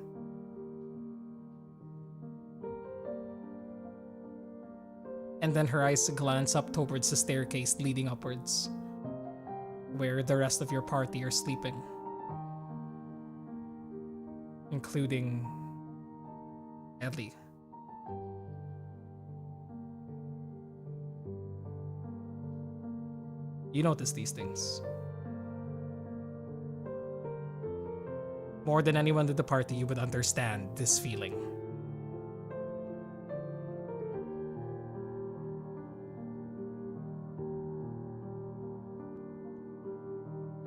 And then her eyes glance up towards the staircase leading upwards, where the rest of your party are sleeping, including Ellie. You notice these things. More than anyone in the party, you would understand this feeling.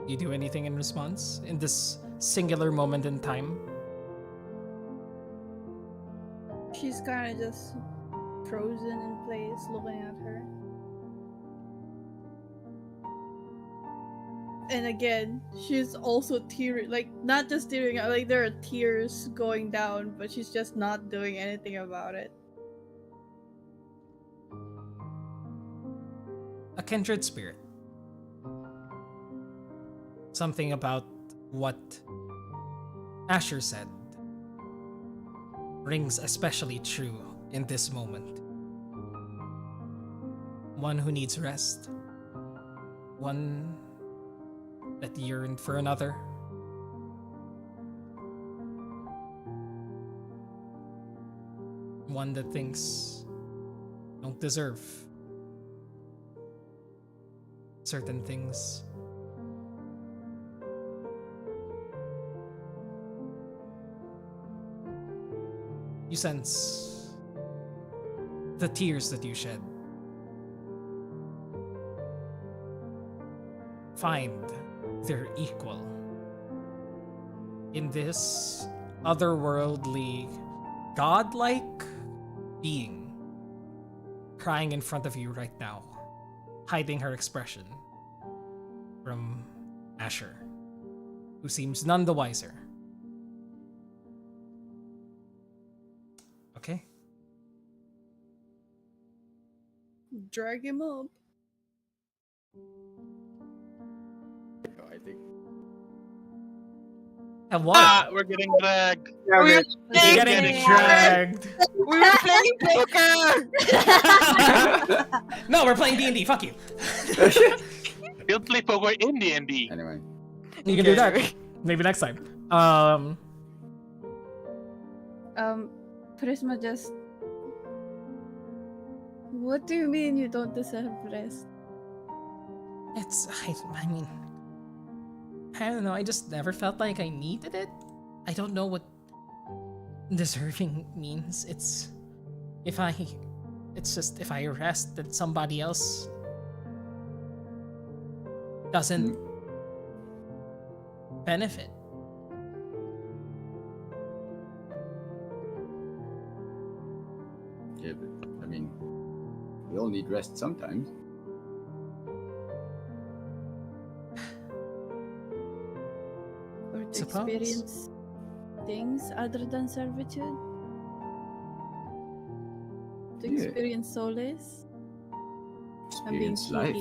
You do anything in response in this singular moment in time? She's kind of just frozen in place, looking at her. And again, she's also tearing, like not just tearing, like there are tears going down, but she's just not doing anything about it. A kindred spirit. Something about what Asher said rings especially true in this moment. One who needs rest. One that yearned for another. One that thinks don't deserve certain things. You sense the tears that you shed. Find their equal in this otherworldly, godlike being crying in front of you right now, hiding her expression from Asher, who seems none the wiser. Okay. Drag him up. I think. And what? Ah, we're getting dragged. We're You're playing, getting dragged. we were playing poker! No, we're playing D&D. Fuck you. We'll play poker in D&D. Anyway, You can do that. Maybe next time. Prisma just. What do you mean you don't deserve rest? I mean, I don't know. I just never felt like I needed it. I don't know what deserving means. It's just if I rest, that somebody else doesn't benefit. yeah, but I mean, we all need rest sometimes. Or to Suppose. experience things other than servitude? To Yeah. experience solace? I'm being Experience life.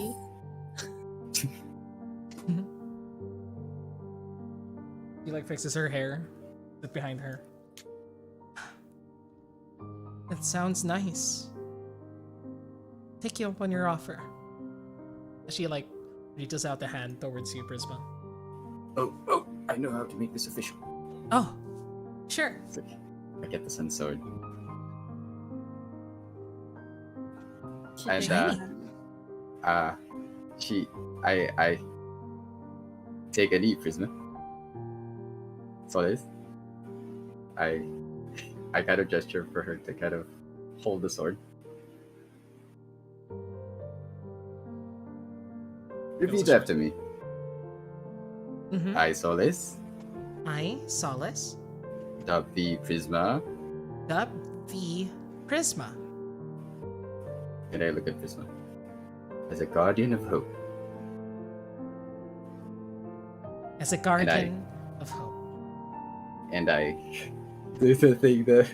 cheeky. He like fixes her hair, sit behind her. That sounds nice. Take you up on your offer. She like reaches out the hand towards you, Prisma. Oh, I know how to make this official. Oh, sure. It's like, I get the sun sword. She And, takes Shiny. that. I take a knee, Prisma. Solace. I kind of gesture for her to kind of hold the sword. Repeat after me. Mm-hmm. I, Solace, I, Solace, dub the Prisma, dub the Prisma. and I look at Prisma as a guardian of hope. As a guardian of hope. And I do the thing, the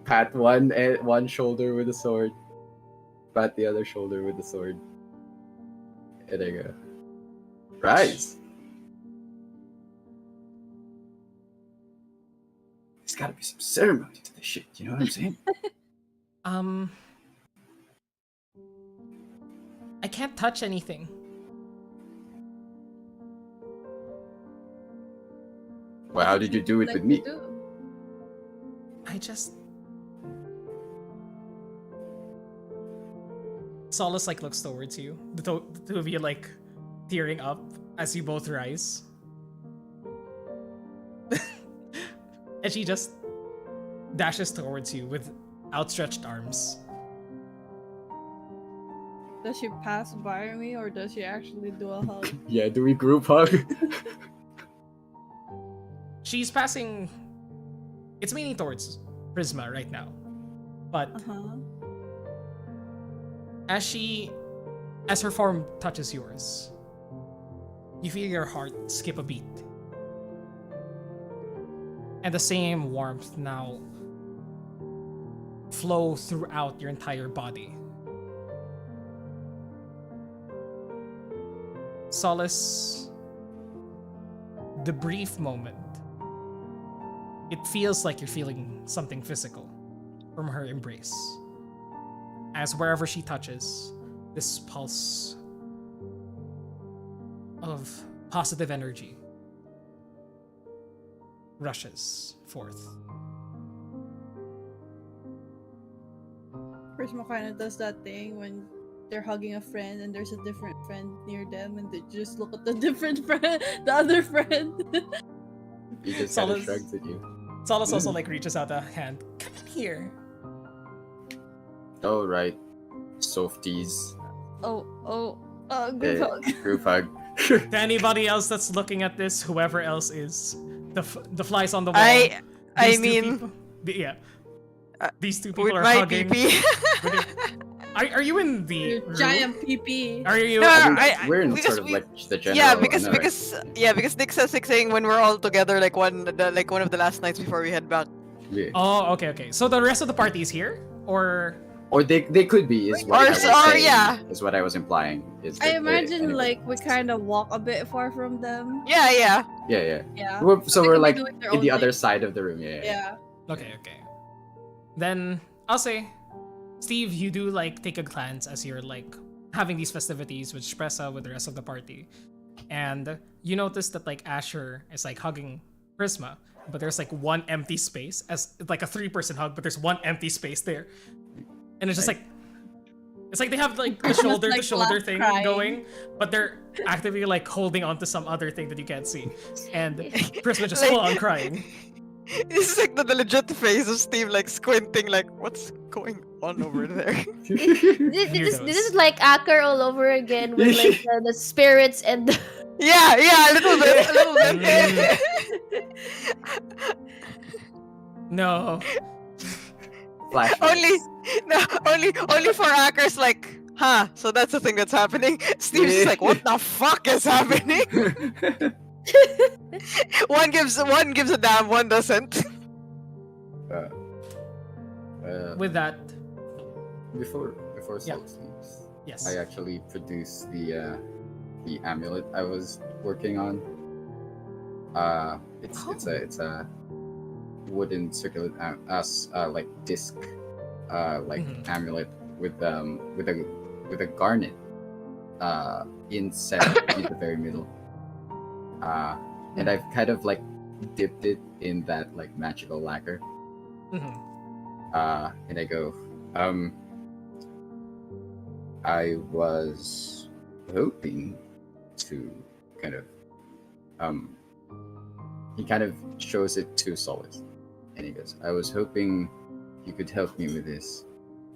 pat one shoulder with the sword, pat the other shoulder with the sword, and I go, rise. There's gotta be some ceremony to this shit, you know what I'm saying? I can't touch anything. Well, how did you do it Like with you me? do. I just... Solace like looks towards you. The two of you like tearing up as you both rise. And she just dashes towards you with outstretched arms. Does she pass by me or does she actually do a hug? Yeah, do we group hug? She's passing. It's leaning towards Prisma right now, but as her form touches yours, you feel your heart skip a beat, and the same warmth now flow throughout your entire body. Solace, the brief moment, it feels like you're feeling something physical from her embrace. As wherever she touches, this pulse of positive energy rushes forth. Prisma kind of does that thing when they're hugging a friend and there's a different friend near them and they just look at the different friend, the other friend. He just kind of Solace- shrugs at you. Solace also like reaches out a hand. Come in here. Oh, right. Softies. Group hug. Group hug. To anybody else that's looking at this, whoever else is, the flies on the wall. I these two mean, people- yeah. These two with people are my hugging. PP. Are you in the Your room? giant PP. Are you? No, We're in because sort of we- like the general. Yeah, because I know, right? because Nick says like saying when we're all together like one of the last nights before we head back. Yeah. Oh, okay. So the rest of the party is here, or Or they could be is what Or I was so- or saying. yeah. Is what I was implying. Is I that imagine anyway. like we kind of walk a bit far from them. Yeah. Yeah. Yeah. So They we're could be like doing their in own the other thing. side of the room. Yeah. Yeah. okay. Then I'll say, Steve, you do like take a glance as you're like having these festivities with Spressa with the rest of the party, and you notice that like Asher is like hugging Prisma, but there's like one empty space as like a 3-person hug, but there's one empty space there, and it's just like. It's like they have like the shoulder to like shoulder laugh thing crying. going, but they're actively like holding on to some other thing that you can't see. And Prisma just Like- full on crying. This is like the legit face of Steve like squinting like what's going on over there. This is like Acker all over again with like the spirits and the... Yeah, a little bit. No. Flashbacks. only for hackers like, huh? So that's the thing that's happening. Steve's just like, what the fuck is happening? one gives a damn, one doesn't. With that, Before Yeah. Soul sleeps, yes. I actually produced the amulet I was working on. It's a wooden circular like disc amulet with a garnet inset in the very middle. And I've kind of like dipped it in that like magical lacquer. And I go, I was hoping to kind of he kind of shows it to Solace and he goes, I was hoping you could help me with this.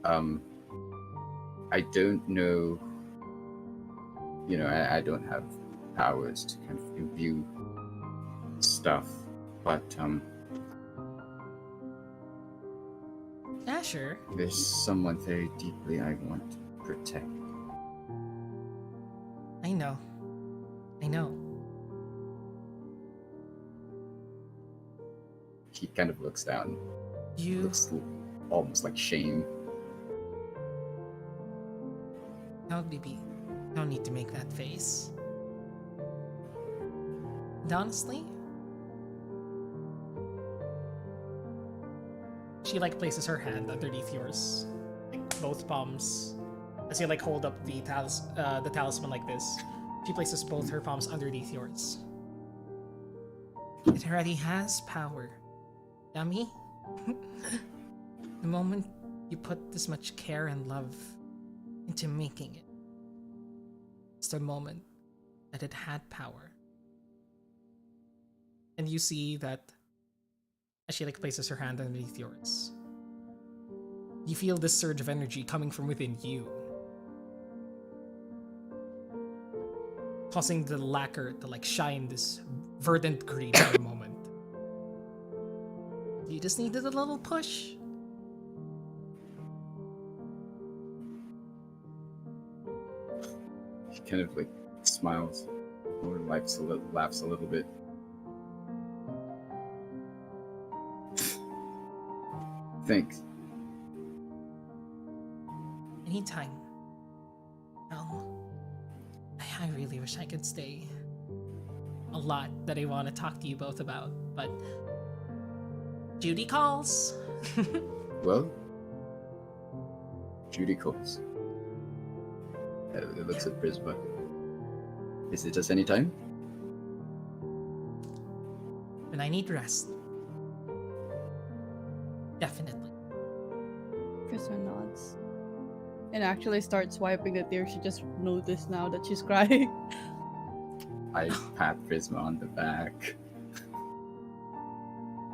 I don't know, I don't have powers to kind of imbue stuff, but Asher. there's someone very deeply I want to protect. I know. He kind of looks down. You Looks almost like shame. no, baby. No need to make that face. And honestly, she like places her hand underneath yours, like both palms, as you like hold up the talisman like this. She places both her palms underneath yours. It already has power, dummy. The moment you put this much care and love into making it, it's the moment that it had power. And you see that as she like places her hand underneath yours, you feel this surge of energy coming from within you. causing the lacquer to like shine this verdant green for a moment. You just needed a little push. She kind of like smiles or laughs a little bit. Thanks. Anytime. I really wish I could stay. A lot that I want to talk to you both about, but Judy calls. Well, Judy calls. It looks at Prisma. Is it just any time? When I need rest. Definitely. Prisma nods. And actually starts wiping the tears. She just noticed now that she's crying. I pat Prisma on the back.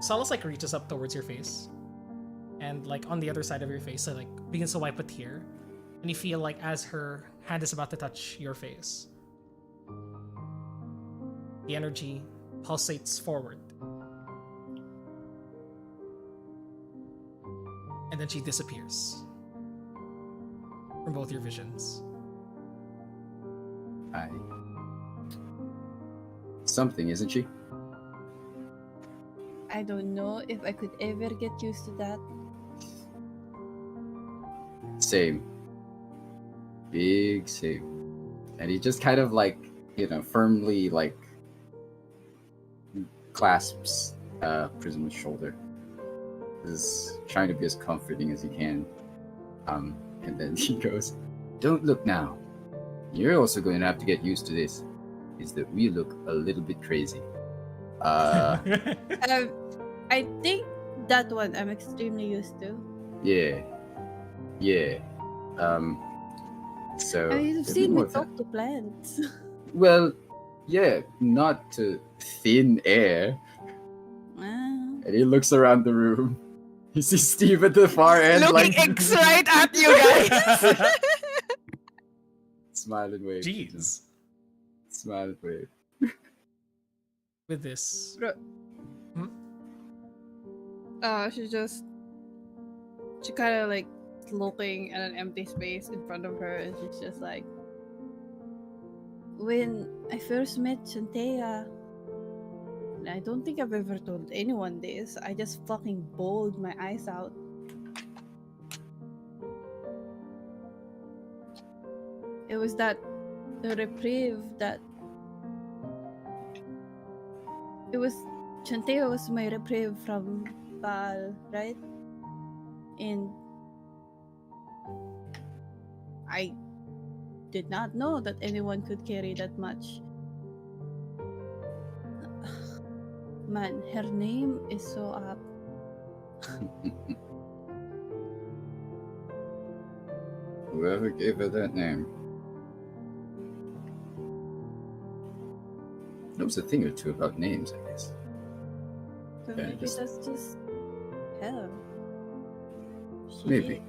Solace like reaches up towards your face, and like on the other side of your face, so like begins to wipe a tear, and you feel like as her hand is about to touch your face, the energy pulsates forward, and then she disappears from both your visions. Something, isn't she? I don't know if I could ever get used to that. Same. Big same. And he just kind of like, firmly like clasps Prisma's shoulder. Is trying to be as comforting as he can. And then he goes, "Don't look now. You're also going to have to get used to this. Is that we look a little bit crazy." I think that one I'm extremely used to. Yeah. So I mean, you've there'll be seen me more of talk that. to plants. Well, yeah, not to thin air. Ah. And he looks around the room. He sees Steve at the far end, Looking like right at you guys. smile and wave. Jeez. Smile and wave. With this. She kind of like looking at an empty space in front of her, and she's just like, when I first met Shantea, and I don't think I've ever told anyone this, I just fucking bawled my eyes out. It was the reprieve that Shantea was my reprieve from Baal, right? And I did not know that anyone could carry that much. Man, her name is so up. Whoever gave her that name knows a thing or two about names, I guess. So Yeah, maybe just- that's just her. Maybe. Shit.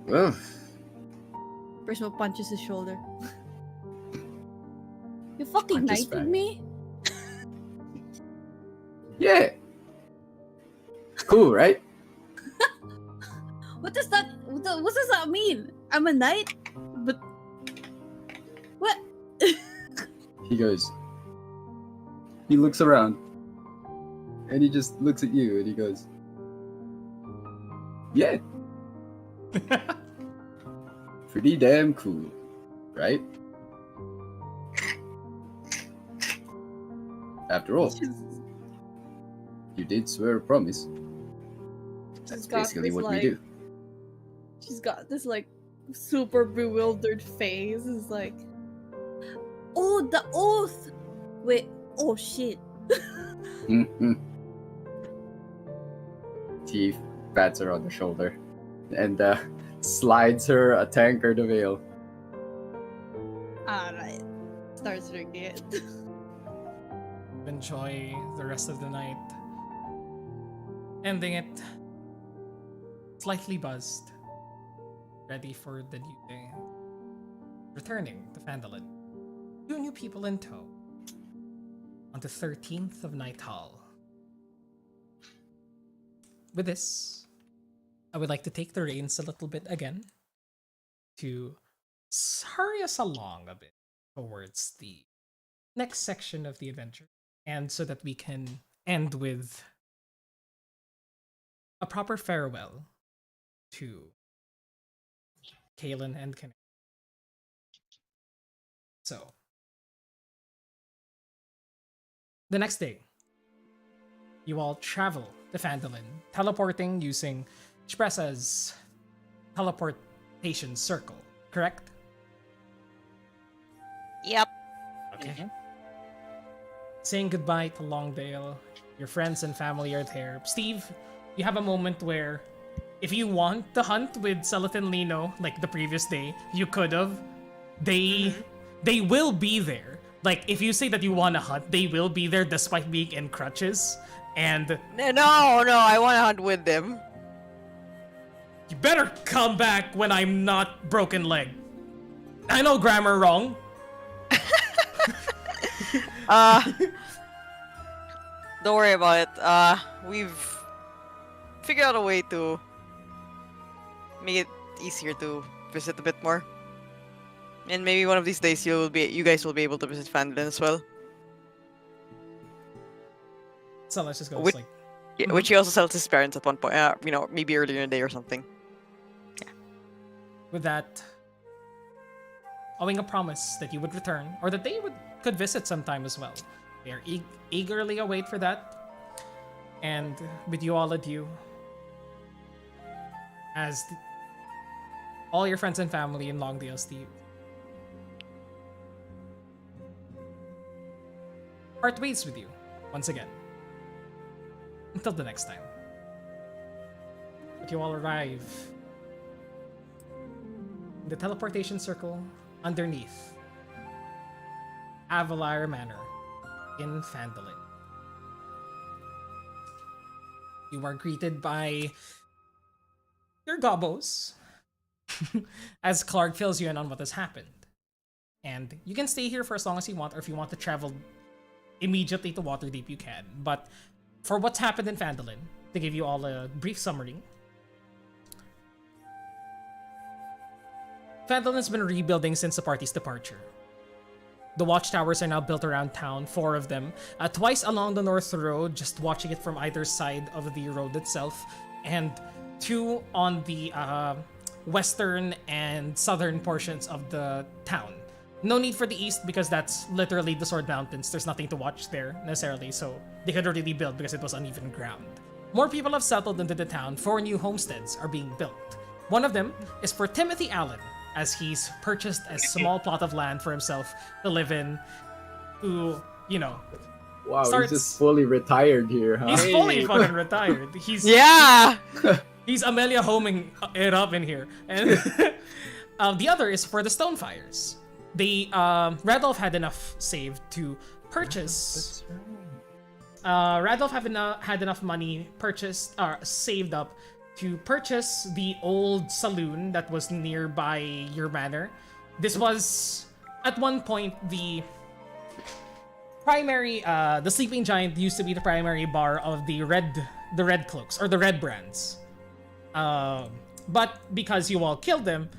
Well, Prisma punches his shoulder. You fucking Punches knighted back. me? yeah. Cool, right? What does that mean? I'm a knight? But what? He goes. He looks around. And he just looks at you and he goes, "Yeah, pretty damn cool, right? After all, you did swear a promise. That's got basically this, what we like- do." She's got this like super bewildered face. It's like, oh, the oath. Wait, oh shit. Teeth pats her on the shoulder and slides her a tankard of ale. Alright. Starts drinking it. Enjoy the rest of the night. Ending it slightly buzzed. ready for the new day. Returning to Phandalin. 2 new people in tow. On the 13th of Night Hall. With this, I would like to take the reins a little bit again to hurry us along a bit towards the next section of the adventure, and so that we can end with a proper farewell to Kaelin and Kenneth. So, the next day, you all travel to Phandalin, teleporting using Expressa's teleportation circle, correct? Yep. Okay. Saying goodbye to Longdale, your friends and family are there. Steve, you have a moment where if you want to hunt with Celoth and Lino, like the previous day, you could have. They will be there. Like, if you say that you want to hunt, they will be there despite being in crutches. And No, I want to hunt with them. you better come back when I'm not broken leg. I know grammar wrong. Don't worry about it. We've figured out a way to make it easier to visit a bit more. And maybe one of these days you guys will be able to visit Phandalin as well. So let's just go. Which- Like, Yeah, which he also tells his parents at one point. Maybe earlier in the day or something. with that, owing a promise that you would return, or that they could visit sometime as well. They are eagerly await for that. And bid you all adieu. As all your friends and family in Longdale, Steve, part ways with you once again. Until the next time. But you all arrive in the teleportation circle underneath Avalar Manor in Phandalin. You are greeted by your gobbos as Clark fills you in on what has happened. And you can stay here for as long as you want, or if you want to travel immediately to Waterdeep, you can. But for what's happened in Phandalin, to give you all a brief summary, Phandalin's been rebuilding since the party's departure. The watchtowers are now built around town, 4 of them, twice along the North Road, just watching it from either side of the road itself, and 2 on the western and southern portions of the town. No need for the east because that's literally the Sword Mountains. There's nothing to watch there necessarily, so they couldn't really build because it was uneven ground. More people have settled into the town. 4 new homesteads are being built. One of them is for Timothy Allen, as he's purchased a small plot of land for himself to live in, who, you know, Wow, starts- he's just fully retired here, huh? he's fully fucking retired. He's Yeah! He's Amelia homing it up in here. And the other is for the Stonefires. They Radolf had enough saved to purchase. Radolf had enough money saved up to purchase the old saloon that was nearby your manor. This was at one point the primary. The Sleeping Giant used to be the primary bar of the Red Cloaks, or the Red Brands. But because you all killed them,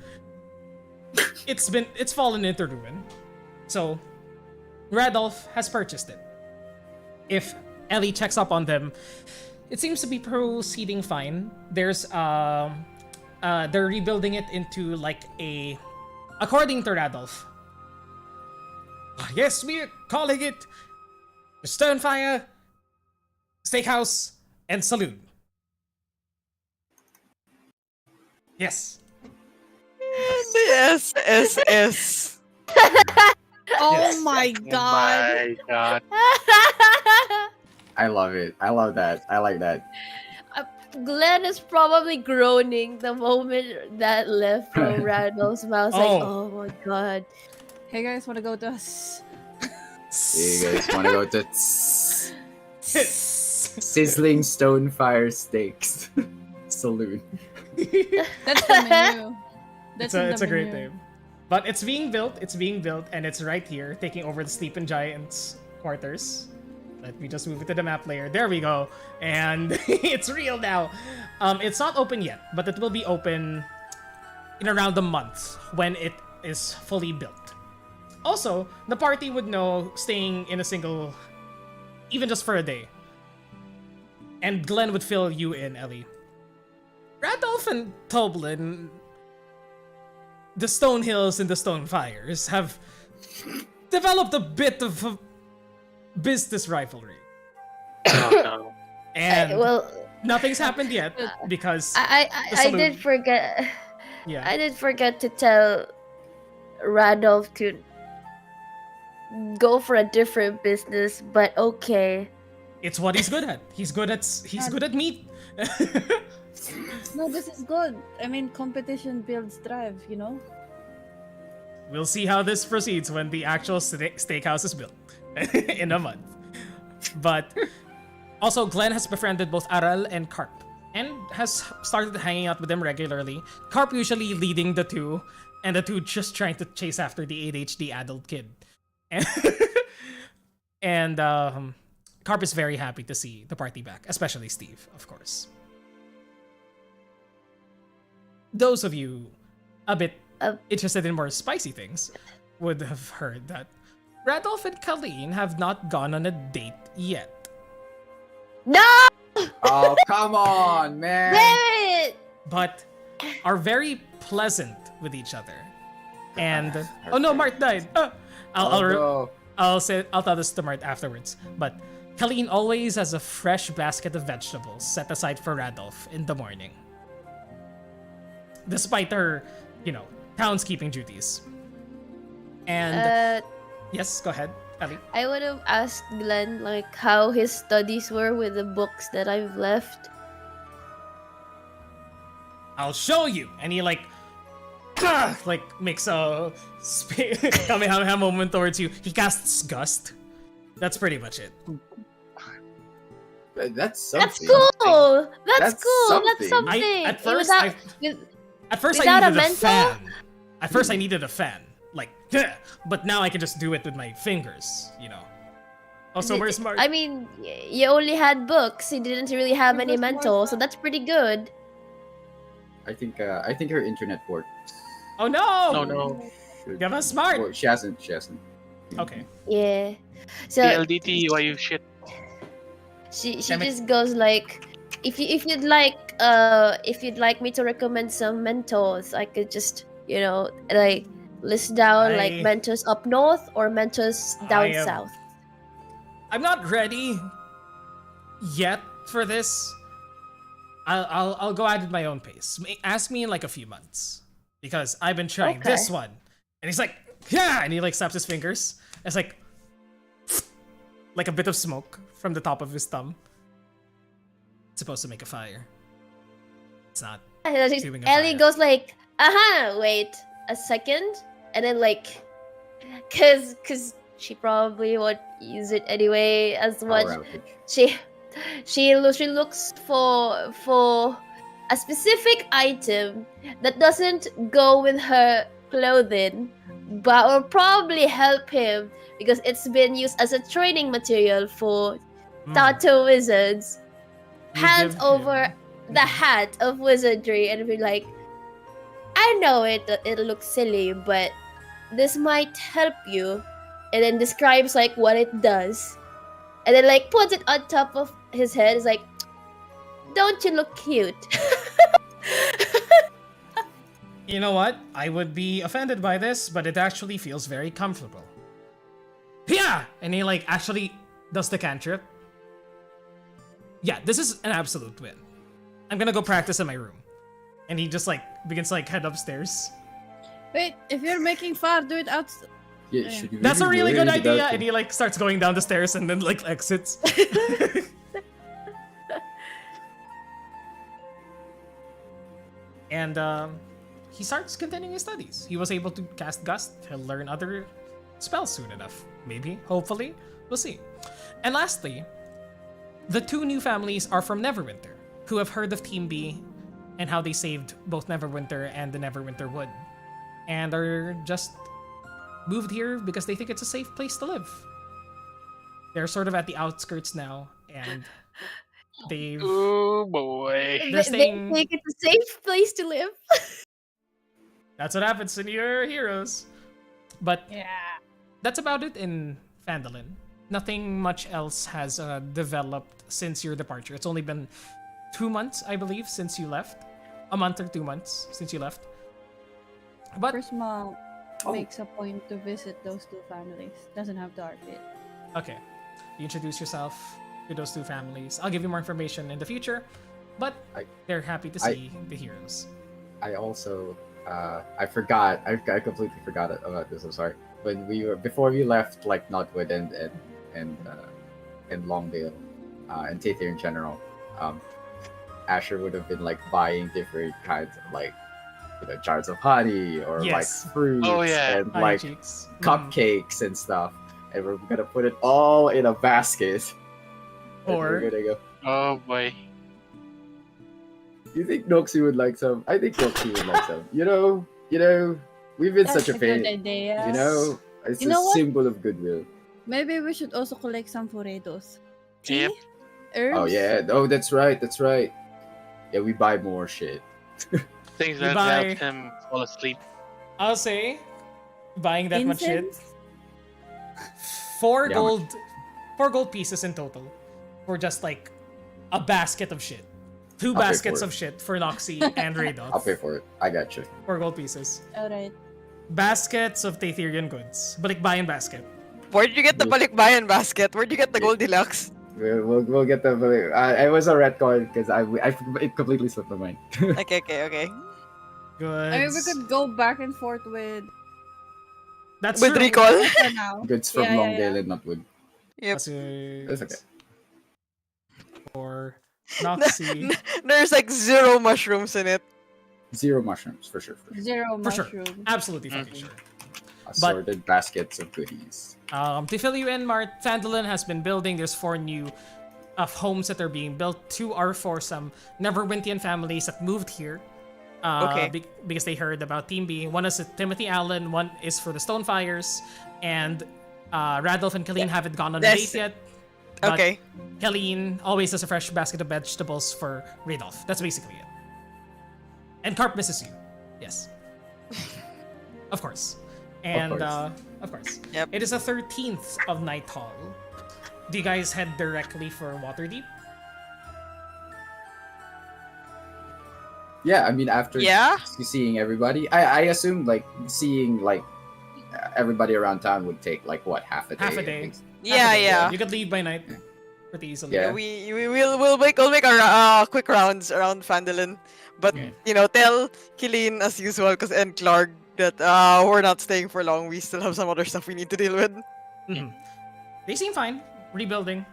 it's fallen into ruin. So Radolf has purchased it. If Ellie checks up on them, it seems to be proceeding fine. There's they're rebuilding it into like a, according to Radolf. Yes, we're calling it the Stonefire Steakhouse and Saloon. Yes. Yes. Oh Yes. my Oh god. my god. I love it. I love that. I like that. Glenn is probably groaning the moment that left from Randall's mouth. Like, Oh. oh my god. Hey guys, wanna go to us? You guys want to go to Sizzling Stonefire Steaks Saloon? That's the menu. That's It's a great menu. name. But it's being built, and it's right here, taking over the Sleeping Giants quarters. Let me just move it to the map layer. There we go. And it's real now. It's not open yet, but it will be open in around a month when it is fully built. Also, the party would know staying in a single, even just for a day. And Glenn would fill you in, Ellie. Radolf and Toblin, the Stone Hills and the Stone Fires, have developed a bit of a business rivalry. Oh no. And well, nothing's happened yet because the I did saloon- forget. Yeah. I did forget to tell Radolf to go for a different business, but okay. It's what he's good at. He's good at meat. No, this is good. I mean, competition builds drive, you know? We'll see how this proceeds when the actual steakhouse is built in a month. But also, Glenn has befriended both Aral and Carp and has started hanging out with them regularly. Carp usually leading the two, and the two just trying to chase after the ADHD adult kid. And Carp is very happy to see the party back, especially Steve, of course. Those of you a bit interested in more spicy things would have heard that Radolf and Colleen have not gone on a date yet. No! Oh, come on, man. Damn it! But are very pleasant with each other. And oh no, Mart died. I'll tell this to Mart afterwards. But Colleen always has a fresh basket of vegetables set aside for Radolf in the morning. Despite her, townskeeping duties. And yes, go ahead, Ali. I would have asked Glenn like how his studies were with the books that I've left. I'll show you. And he makes a Kamehameha moment towards you. He casts Gust. That's pretty much it. That's something. That's cool. That's cool. something. That's something. At first, without I a needed a mental? fan. At first, I needed a fan. But now I can just do it with my fingers, Also, where's Mark? I mean, you only had books. You didn't really have any mental, so that's pretty good. I think her internet works. Oh no! No, no. Give us Smart. Or she hasn't. Okay. Yeah. So PLDT, why you shit? she Damn it. just goes like, if you'd like me to recommend some Mentos, I could just list down like Mentos up north or Mentos down south. I'm not ready yet for this. I'll go at it my own pace. Ask me in like a few months because I've been trying this one, and he's like, yeah, and he snaps his fingers. It's like a bit of smoke from the top of his thumb. It's supposed to make a fire. It's not. doing a Ellie fire. goes like, wait a second, and then cause she probably won't use it anyway as much. Power outage. She looks for a specific item that doesn't go with her clothing, but will probably help him because it's been used as a training material for tattoo wizards. You Hands give over him- the hat of wizardry and be like, I know it'll look silly, but this might help you. And then describes what it does. And then puts it on top of his head. It's like, don't you look cute? You know what? I would be offended by this, but it actually feels very comfortable. Yeah! And he actually does the cantrip. Yeah, this is an absolute win. I'm gonna go practice in my room. And he just begins to head upstairs. Wait, if you're making fire, do it out. Yeah, should you That's a really do it good in the idea. bathroom? And he starts going down the stairs and then exits. And he starts continuing his studies. He was able to cast Gust. He'll learn other spells soon enough. Maybe, hopefully, we'll see. And lastly, the two new families are from Neverwinter, who have heard of Team B and how they saved both Neverwinter and the Neverwinter Wood, and are just moved here because they think it's a safe place to live. They're sort of at the outskirts now, and they've Oh boy. They're They staying- think it's a safe place to live. that's what happens when you're heroes. But Yeah. that's about it in Phandalin. Nothing much else has developed since your departure. It's only been 2 months, I believe, since you left. A month or 2 months since you left. But Prisma makes a point to visit those two families. Doesn't have to RP it. okay, you introduce yourself to those two families. I'll give you more information in the future, but they're happy to see the heroes. I also I forgot. I completely forgot about this. I'm sorry. When we were before we left, like Notwood and Longdale, and Tather in general, Asher would have been like buying different kinds of like, jars of honey or Yes. like fruits Oh, yeah. and Hi, like cheeks. cupcakes and stuff, and we're gonna put it all in a basket. And Or- we're gonna go. Oh boy. You think Noxie would like some? I think Noxie would like some. We've been That's such a a good pain. idea. It's You a know what? symbol of goodwill. Maybe we should also collect some Furedos. Yep. Herbs? Oh yeah, oh that's right. Yeah, we buy more shit. Things You that buy- help him fall asleep. I'll say, buying that much shit, Incense? four Yeah, gold pieces in total, for just like a basket of shit. Two I'll pay baskets for it. of shit for Noxie and Radolf. I'll pay for it. I got you. 4 gold pieces. Alright. Baskets of Tatherian goods. Balikbayan basket. Where did you get the balikbayan basket? Where did you get the Goldilocks? We'll get the. I was a retcon because it completely slipped my mind. Okay. Goods. I mean, we could go back and forth with That's With true. recall. for now. Goods from Yeah, yeah, Longdale yeah. and Notwood. Yep. That's okay. For Noxie. There's like 0 mushrooms in it. 0 mushrooms for sure. Zero For sure. mushroom. Absolutely fucking sure. Assorted baskets of goodies. To fill you in, Mart, Phandalin has been building. There's 4 new homes that are being built. 2 are for some Neverwintian families that moved here. Okay. Because they heard about Team B. One is Timothy Allen, one is for the Stonefires, and Radolf and Colleen haven't gone on a That's- date yet. But Okay. Colleen always has a fresh basket of vegetables for Radolf. That's basically it. And Carp misses you. Yes. Of course. And, of course. Yep. It is the 13th of Night Hall. Do you guys head directly for Waterdeep? Yeah, I mean after Yeah? seeing everybody, I assume like seeing like everybody around town would take like what half a day. Half a I day. think. Yeah. You could leave by night pretty easily. Yeah. We'll make our quick rounds around Phandalin, but Okay. tell Killeen as usual and Clark that we're not staying for long. We still have some other stuff we need to deal with. Mhm. They seem fine, rebuilding,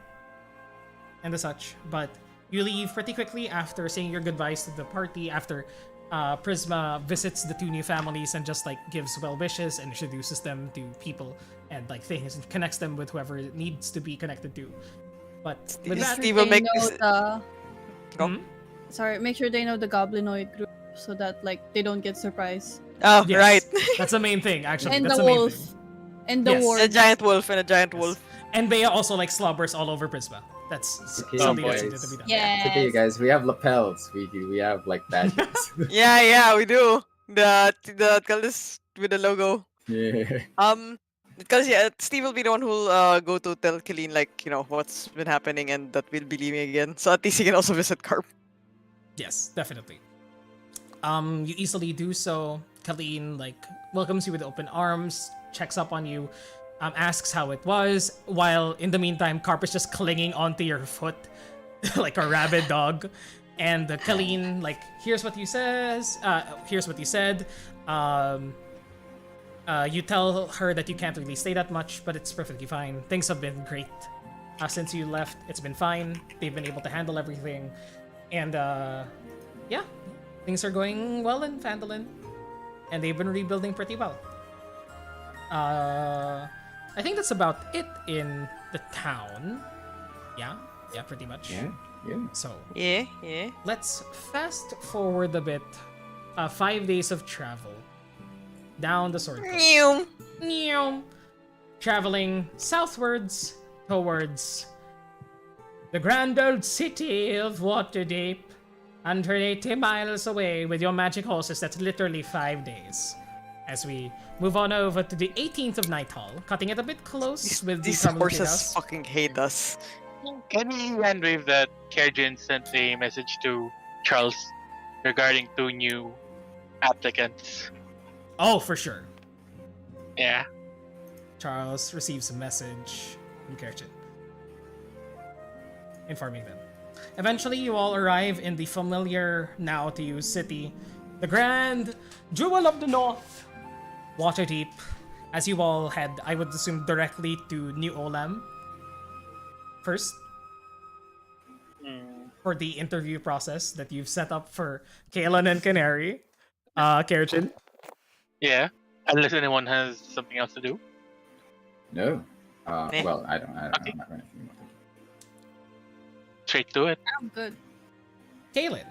and the such. But you leave pretty quickly after saying your goodbyes to the party. After Prisma visits the 2 new families and just like gives well wishes and introduces them to people and like things and connects them with whoever it needs to be connected to. But with that, Steve will They make know this. Mhm. Sorry, make sure they know the goblinoid group so that like they don't get surprised. Oh, Yes, right. that's the main thing. Actually, And that's the the main wolf. thing. And the Yes. war. A giant wolf and a giant wolf. And Bea also like slobbers all over Prisma. That's Okay, something guys. that needed to be done. Yes. Okay, guys, we have lapels. We have like badges. Yeah, we do. The colors with the logo. Yeah. Because Steve will be the one who'll go to tell Killeen what's been happening and that we'll be leaving again. So at least he can also visit Carp. Yes, definitely. You easily do so. Colleen welcomes you with open arms, checks up on you, asks how it was, while in the meantime Carp is just clinging onto your foot like a rabid dog. And Colleen here's what you said. You tell her that you can't really stay that much, but it's perfectly fine. Things have been great. Since you left, it's been fine. They've been able to handle everything. And yeah, things are going well in Phandalin. And they've been rebuilding pretty well. I think that's about it in the town. Yeah, pretty much. Yeah. Yeah. So Yeah, yeah. let's fast forward a bit. 5 days of travel down the Sword Coast. Meow. Meow. Traveling southwards towards the grand old city of Waterdeep. 180 miles away with your magic horses. That's literally 5 days. As we move on over to the 18th of Nighthall, cutting it a bit close with These the Carmelite horses Chaos. fucking hate us. Can we wave that Kerjin sent a message to Charles regarding 2 new applicants? Oh, for sure. Yeah. Charles receives a message from Kerchin, informing them. Eventually, you all arrive in the familiar now to you city, the grand Jewel of the North, Waterdeep, as you all head, I would assume, directly to New Olam first for the interview process that you've set up for Kaelan and Canary. Kerchin. Yeah. Unless anyone has something else to do. No. Eh. Well, I don't. Okay. I'm not going to think about it. Straight to it. I'm good. Kaelin.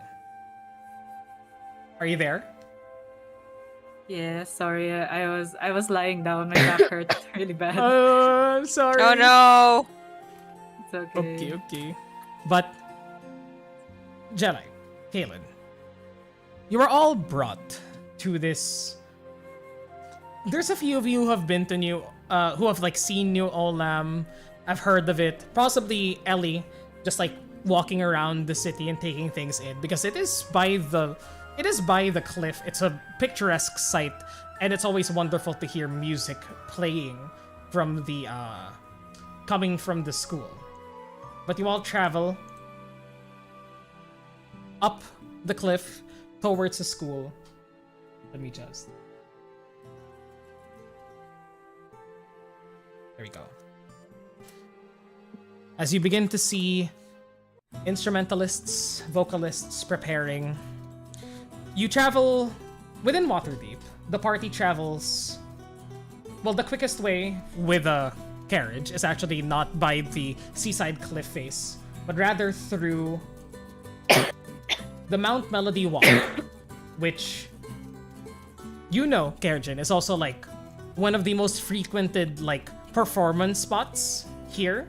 Are you there? Yeah, sorry. I was lying down. My back hurts really bad. I'm sorry. Oh no! It's okay. Okay. But, Jedi, Kaelin, you are all brought to this. There's a few of you who have been to who have like seen New Olam. I've heard of it. Possibly Ellie, just like walking around the city and taking things in because it is by the cliff. It's a picturesque sight, and it's always wonderful to hear music playing from the coming from the school. But you all travel up the cliff towards the school. Let me just. There we go. As you begin to see instrumentalists, vocalists preparing, you travel within Waterdeep. The party travels. Well, the quickest way with a carriage is actually not by the seaside cliff face, but rather through the Mount Melody Walk, which you know, Kerjin, is also like one of the most frequented like performance spots here.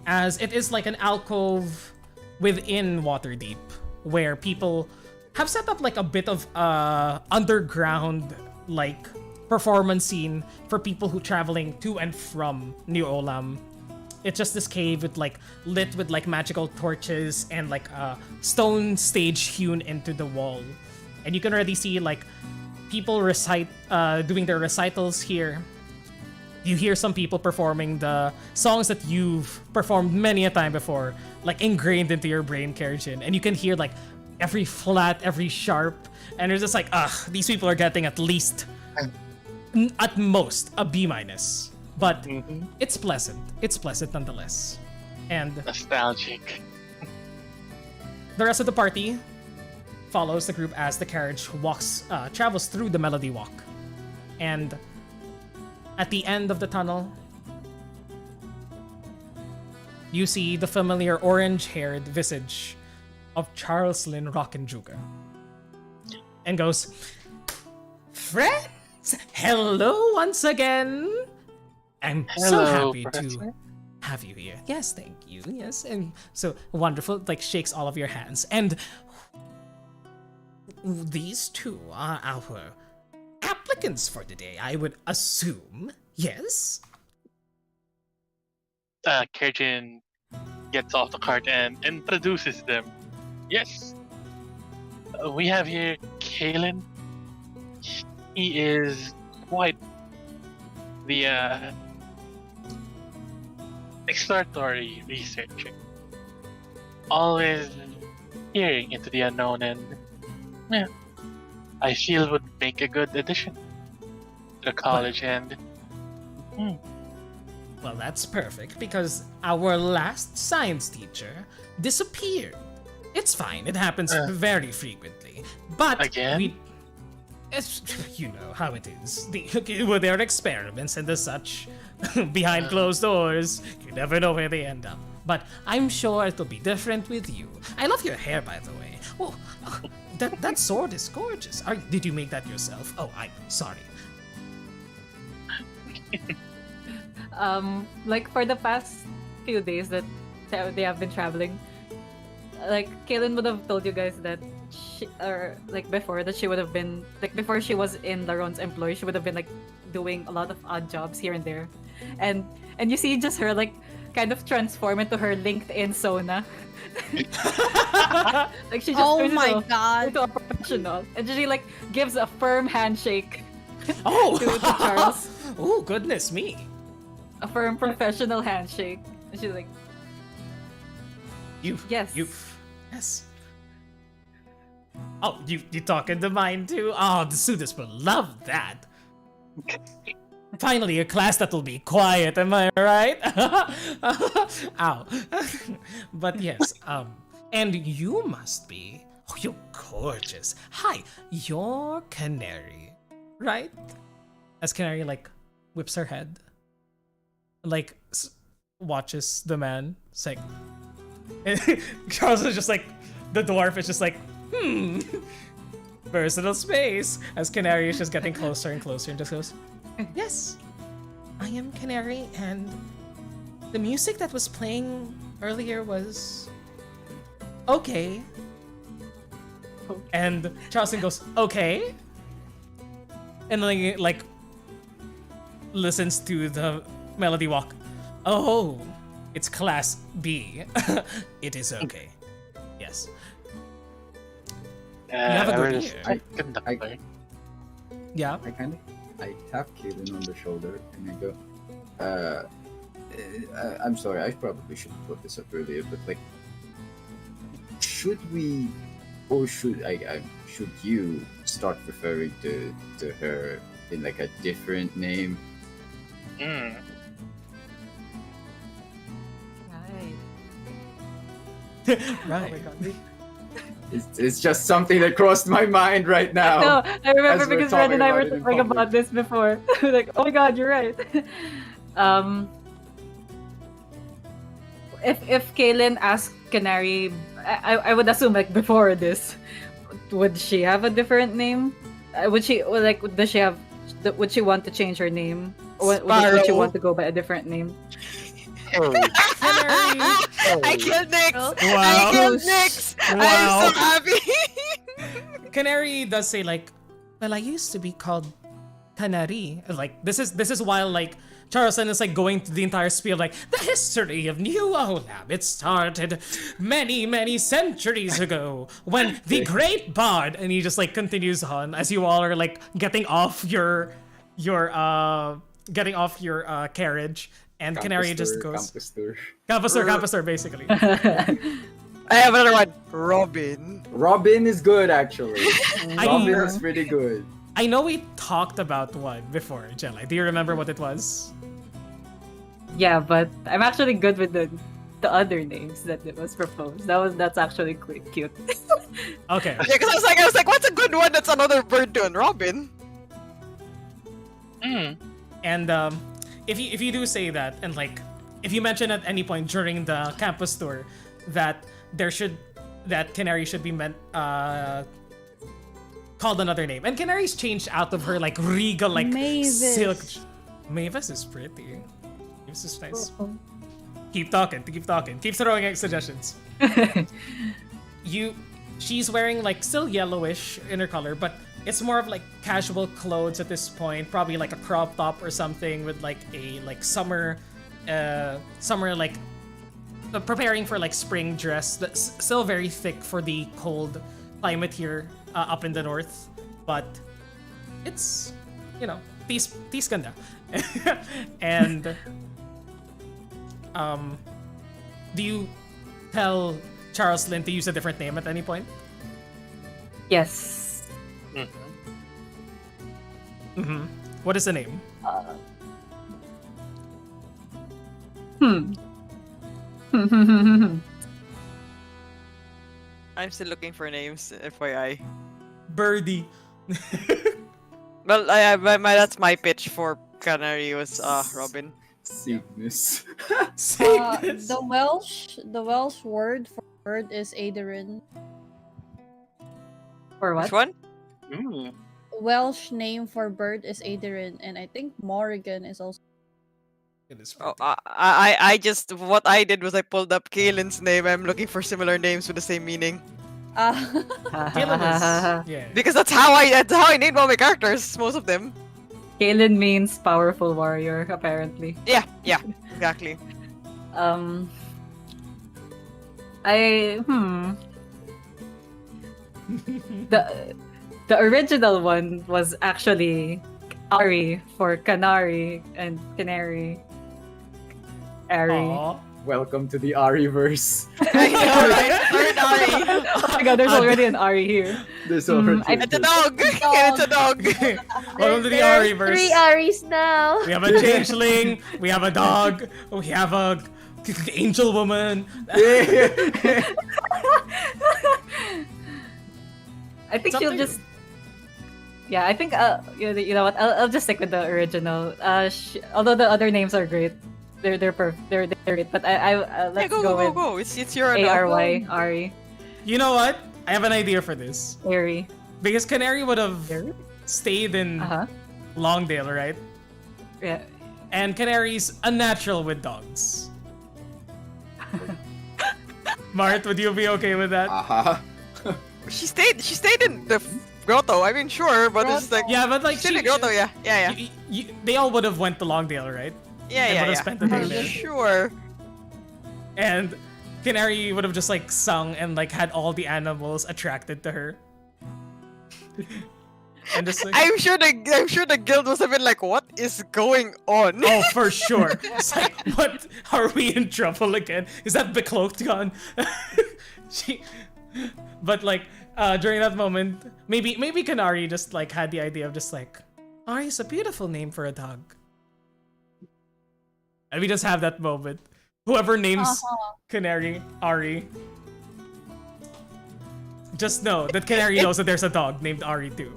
As it is like an alcove within Waterdeep where people have set up like a bit of underground like performance scene for people who traveling to and from New Olam. It's just this cave with like lit with like magical torches and like a stone stage hewn into the wall. And you can already see like people doing their recitals here. You hear some people performing the songs that you've performed many a time before, like ingrained into your brain, Kerjin. And you can hear like every flat, every sharp, and it's just like, these people are getting at least, at most, a B-. But it's pleasant. It's pleasant nonetheless. And Nostalgic. the rest of the party follows the group as the carriage travels through the Melody Walk. And at the end of the tunnel, you see the familiar orange-haired visage of Charles Lynn Rockenjuga. And goes, "Friends, hello once again. I'm so Hello, happy Professor. to have you here. Yes, thank you. Yes, and so wonderful. Like shakes all of your hands. And these two are our applicants for today, I would assume. Yes? Kerjin gets off the cart and introduces them. Yes. We have here Kaelin. He is quite the exploratory researcher. Always peering into the unknown, and yeah, I feel would make a good addition to the college. And Well, that's perfect because our last science teacher disappeared. It's fine. It happens very frequently. But Again? you know how it is. With their experiments and the such behind closed doors, you never know where they end up. but I'm sure it'll be different with you. I love your hair, by the way. Oh, that sword is gorgeous. Did you make that yourself? Oh, I'm sorry. Like for the past few days that they have been traveling, like Kaylin would have told you guys that before that she would have been like before she was in Laron's employ, she would have been like doing a lot of odd jobs here and there, and you see just her like kind of transform into her LinkedIn Sona. Like she just Oh turns my into, god. into a professional, and she like gives a firm handshake Oh, to Charles, oh goodness me. a firm professional handshake, and she's like, Yes. Yes. Oh, you talking to mine too? Oh, the students will love that. Finally, a class that will be quiet. Am I right? Ow. But yes. And you must be. Oh, you're gorgeous. Hi, you're Canary, right? As Canary like whips her head, like watches the man. It's like. Charles is just like, the dwarf is just like, personal space. As Canary is just getting closer and closer and just goes, yes, I am Canary, and the music that was playing earlier was okay. And Charleston goes, okay. And then like listens to the melody walk. Oh, it's class B. It is okay. Yes. have a good year. Yeah. I tap Kaylin on the shoulder and I go, I'm sorry, I probably should have put this up earlier, but like, should we, or should should you start referring to her in like a different name? Right. Oh my god. It's just something that crossed my mind right now. No, I remember as we're because Red and I were talking talking about about this before. Like, oh my god, you're right. If Kaylin asked Canary, I would assume like before this, would she have a different name? Would she does she have? Would she want to change her name? Or would she want to go by a different name? I killed Nyx! Wow. I killed Nyx! Wow. I'm so happy! Canary does say like, well, I used to be called Canary. Like this is while like Charleston is like going through the entire spiel like the history of New Olab. It started many centuries ago when the great bard, and he just like continues on as you all are like getting off your carriage. And Canary just goes Campus tour, basically. I have another one. Robin. Robin is good actually. Robin is pretty good. I know we talked about one before, Jelly. Do you remember what it was? Yeah, but I'm actually good with the other names that it was proposed. That's actually cute. Okay. Yeah, because I was like, what's a good one that's another bird doing? Robin. And if you do say that, and like if you mention at any point during the campus tour that Canary should be called another name, and Canary's changed out of her like regal like Mavis. silk. Mavis is pretty. Mavis is nice. Keep talking. Keep throwing out suggestions. She's wearing like still yellowish inner color, but it's more of like casual clothes at this point. Probably like a crop top or something with like a like summer like preparing for like spring dress. That's still very thick for the cold climate here up in the north, but it's tis ganda. And do you tell Charles Lynn to use a different name at any point? Yes. What is the name? I'm still looking for names, FYI. Birdie. Well, that's my pitch for Canary was Robin. Cygnus. Cygnus. The Welsh word for bird is Aderin. For Which what? one? Mm. Welsh name for bird is Aderin, and I think Morrigan is also. It is Oh, pretty. I just what I did was I pulled up Kaylin's name. I'm looking for similar names with the same meaning Kaelin is yeah. because that's how I named all my characters. Most of them. Kaelin means powerful warrior, apparently. Yeah, exactly. I the original one was actually Ari for canary and canary. Ari. Aw. Welcome to the Ariverse. I know, right? Third Ari. Oh my god, there's already an Ari here. There's already. It's a dog. It's a dog. Welcome to the There are Ariverse. 3 Aris now. We have a changeling. We have a dog. We have a angel woman. I think she'll Something- just. Yeah, I think you know what? I'll just stick with the original. Although the other names are great, they're great. But let's go. with It's your Ary Ari You know what? I have an idea for this. Ari. Because Canary would have stayed in Uh huh. Longdale, right? Yeah. And Canary's unnatural with dogs. Mart, would you be okay with that? She stayed in the grotto. I mean, sure, but it's like Yeah, but like she's in the grotto. Yeah. they all would have went to Longdale, right? They would have spent the day there. Sure. And Canary would have just like sung and like had all the animals attracted to her. And just like, I'm sure the guild must have been like, what is going on? oh, for sure. It's like, what? Are we in trouble again? Is that Becloaked gone? But like, during that moment, maybe Canary just like had the idea of just like, Ari's a beautiful name for a dog. And we just have that moment. Whoever names Canary Ari, just know that Canary knows that there's a dog named Ari too.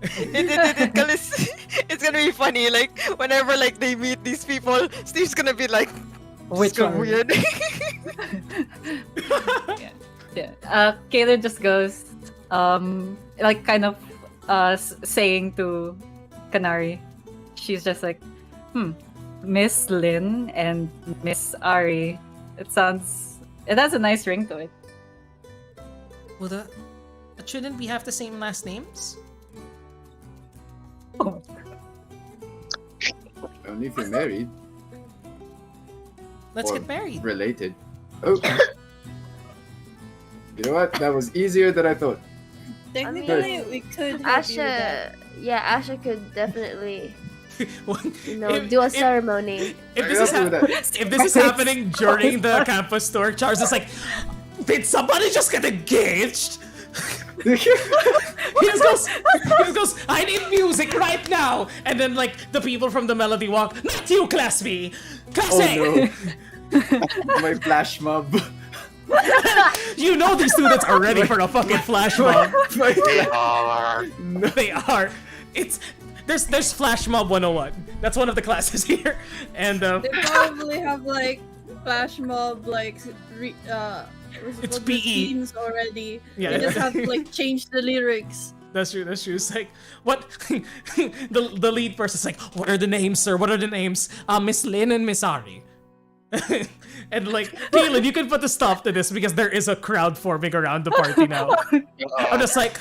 It's gonna be funny. Like whenever like they meet these people, Steve's gonna be like, Which "It's one? weird." Yeah. Kaylin just goes, like kind of, saying to Canary, she's just like, Miss Lynn and Miss Ari. It has a nice ring to it. Well, but shouldn't we have the same last names? Oh. Only if you're married. Let's Or get married. Related. Oh. You know what? That was easier than I thought. Technically, we could have you with that. Asha could definitely, If- do a if- ceremony. If Hurry this, up with that. if this is happening during the campus tour, Charles is like, did somebody just get engaged? he just goes, I need music right now! And then like the people from the Melody Walk, not you, Class B! Class A! Oh no. My flash mob. You know these students are ready for a fucking flash mob. They are. They are. There's Flash Mob 101. That's one of the classes here. And They probably have like flash mob like It's the PE. themes already. Yeah. They just have to like change the lyrics. That's true. It's like, what? the lead person's like, what are the names, sir? What are the names? Miss Lynn and Miss Ari. And like, Kaylin, you can put a stop to this because there is a crowd forming around the party now. I'm just like,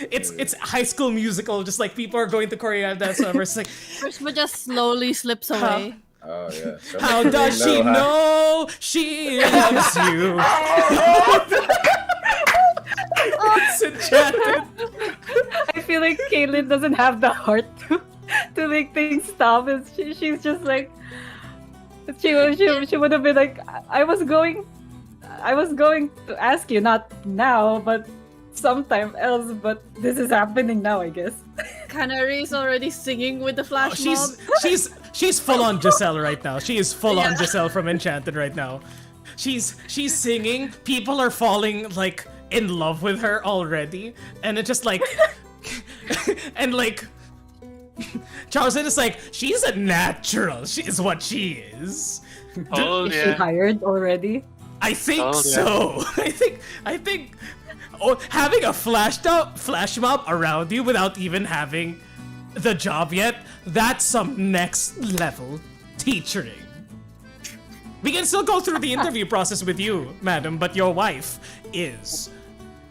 it's High School Musical. Just like people are going to choreograph that. So it's like, Christmas just slowly slips away. Oh yeah. how does she know she loves you? It's enchanted. I feel like Kaylin doesn't have the heart to make things stop. She's just like, she would have been like, I was going to ask you, not now, but sometime else, but this is happening now, I guess. Canary is already singing with the flash mob. She's full on Giselle right now. She is full on Giselle from Enchanted right now. She's singing. People are falling like in love with her already, and it's just like, and like, Charleston is like, she's a natural. She is what she is. Oh Is she yeah. hired already? I think Oh, yeah. so. I think having a flash mob around you without even having the job yet, that's some next level teachering. We can still go through the interview process with you, madam, but your wife is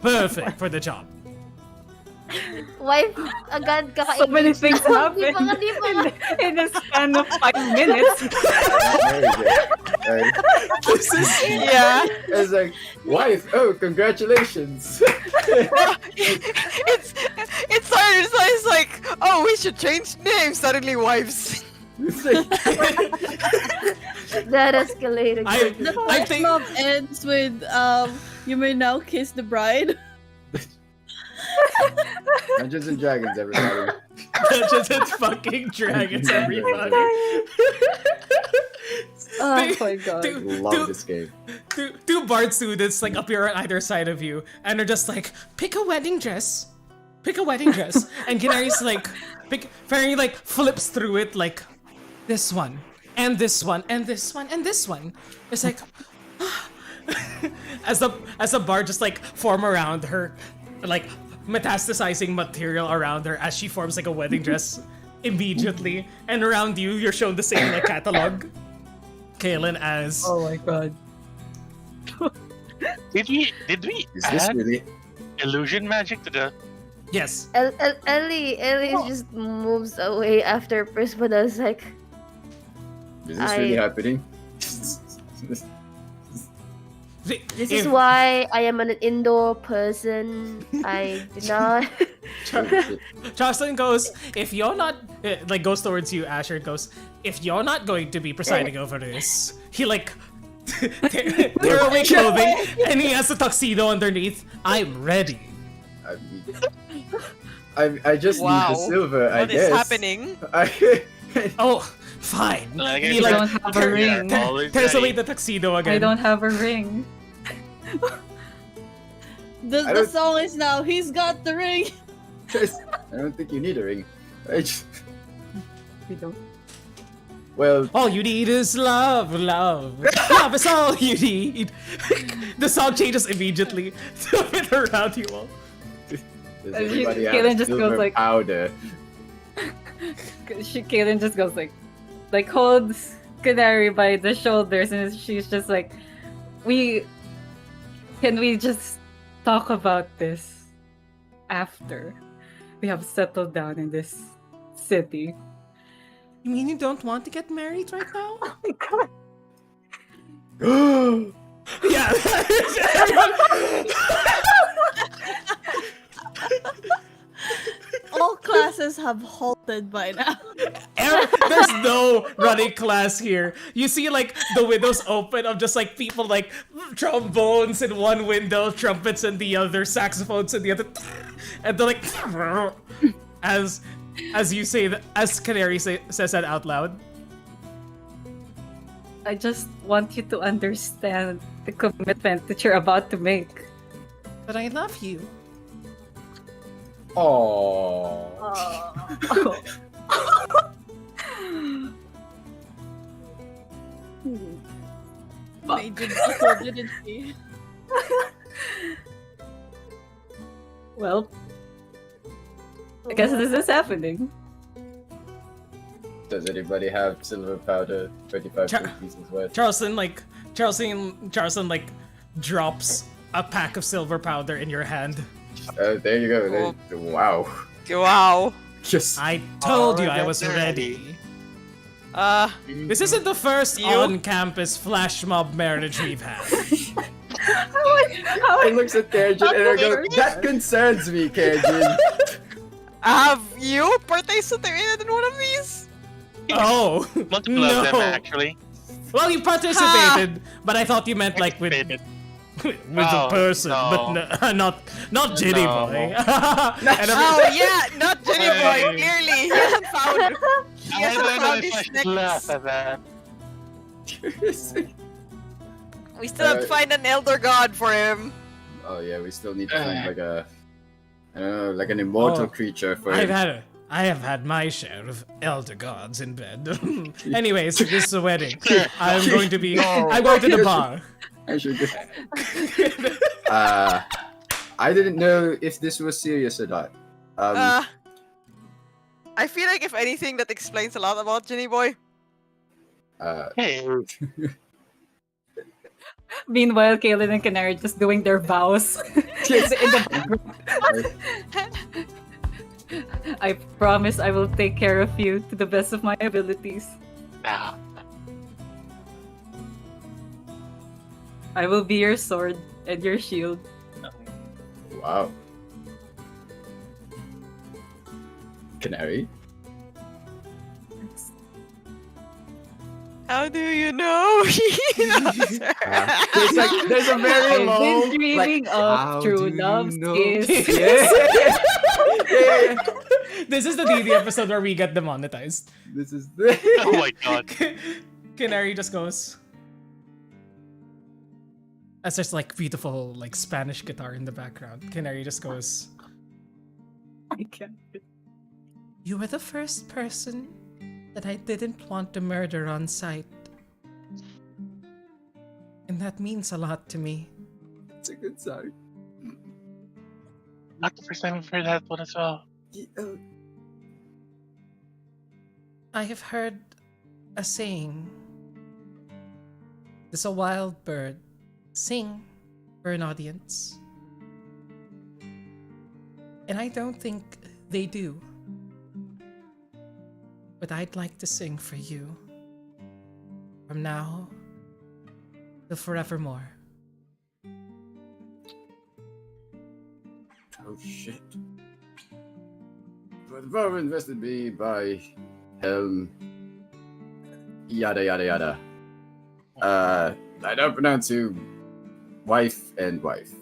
perfect for the job. Wife, agad kaka So many things happen Di pa nga. in a span of 5 minutes. There you go. Right. This is Yeah. It's like, wife, oh, congratulations. It started, so it's like, oh, we should change names. Suddenly, wives. It's like, That escalated. I Flash think mob ends with you may now kiss the bride. Dungeons and Dragons, everybody. Dungeons and fucking Dragons, everybody. Oh my god. Love this game. Two bard students like appear on either side of you and are just like, pick a wedding dress. Pick a wedding dress. And Canary's like, Fairy like flips through it like, this one, and this one, and this one, and this one. It's like, as the bard just like form around her, like metastasizing material around her as she forms like a wedding dress immediately. And around you, you're shown the same like catalog. Kaelin as Oh my god. Did we Is this add really? illusion magic to the? yes. Ellie just moves away after Prisma is like, Is this really happening? this is why I am an indoor person. I do not. Jocelyn goes, if you're not, like goes towards you, Asher goes, if you're not going to be presiding over this, he like, tear away clothing, and he has a tuxedo underneath. I'm ready. I just need the silver, I What is guess. happening? Oh, fine. Like, He I like don't have a ring. always tears away ready. the tuxedo again. I don't have a ring. The song is now, he's got the ring. I don't think you need a ring. I just, We don't. well, All you need is love, love. Love is all you need. The song changes immediately to fit around you all. does And anybody Kaelin have just goes silver like- powder? Kaelin just goes like holds Canary by the shoulders, and she's just like, can we just talk about this after we have settled down in this city? You mean you don't want to get married right now? Oh my god. Yeah. All classes have halted by now. There's no running class here. You see like the windows open of just like people like trombones in one window, trumpets in the other, saxophones in the other, and they're like as you say that, as Canary says that out loud. I just want you to understand the commitment that you're about to make. But I love you. Aww. Made you buckle, didn't she? Well, I guess this is happening. Does anybody have silver powder? 25 Char- pieces worth. Charleston like drops a pack of silver powder in your hand. There you go. Wow. Wow. Just I told you I Alright, was that's ready. ready. This isn't the first You? on-campus flash mob marriage we've had. I looks at Kajin and I go, that concerns me, Kajin. Have you participated in one of these? Oh, Multiple of them no. actually. Well, you participated, but I thought you meant like with Participated. with a Oh, person, no. but not Ginny No. Boy. Oh yeah, not Jenny Hey. Boy. Clearly, he hasn't found. He I hasn't don't know found if I his should laugh next. at that. We still have to find an elder god for him. Oh yeah, we still need to find like a, I don't know, like an immortal Oh, creature for I've him. I have had my share of elder gods in bed. Anyways, this is a wedding. I'm going to be. I'm going to the bar. I should. I didn't know if this was serious or not. I feel like if anything, that explains a lot about Ginny Boy. Hey, Meanwhile, Kaylin and Canary just doing their vows. Just in the background. I promise I will take care of you to the best of my abilities. nah. I will be your sword and your shield. Wow. Canary. How do you know? There's a very I've long. been dreaming how of true do you love's know? kiss. Yeah. This is the DD episode where we get demonetized. This is the. Oh my god. Canary just goes. As there's like beautiful like Spanish guitar in the background, Canary just goes. I can't. You were the first person that I didn't want to murder on sight. And that means a lot to me. It's a good song. Not the first time I've heard that one as well. I have heard a saying. Does a wild bird sing for an audience? And I don't think they do. But I'd like to sing for you. From now till forevermore. Oh shit. For the power invested me by Helm. Yada yada yada. I don't pronounce you wife and wife.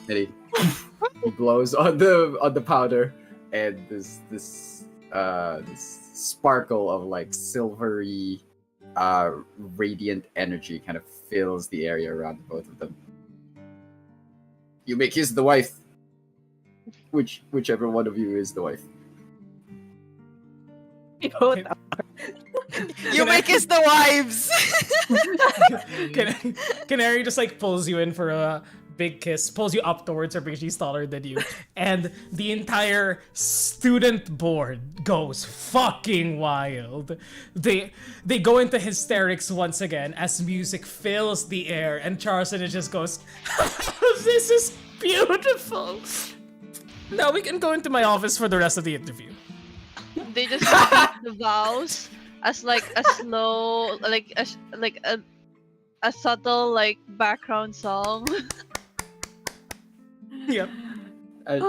And he blows on the powder, and this sparkle of like silvery radiant energy kind of fills the area around both of them. You may kiss the wife. Whichever one of you is the wife. You may kiss the wives. Canary just like pulls you in for a big kiss, pulls you up towards her because she's taller than you, and the entire student board goes fucking wild. They go into hysterics once again as music fills the air, and Charleston just goes, "This is beautiful. Now we can go into my office for the rest of the interview." They just repeat the vows as like a slow, like a subtle like background song. Yep. And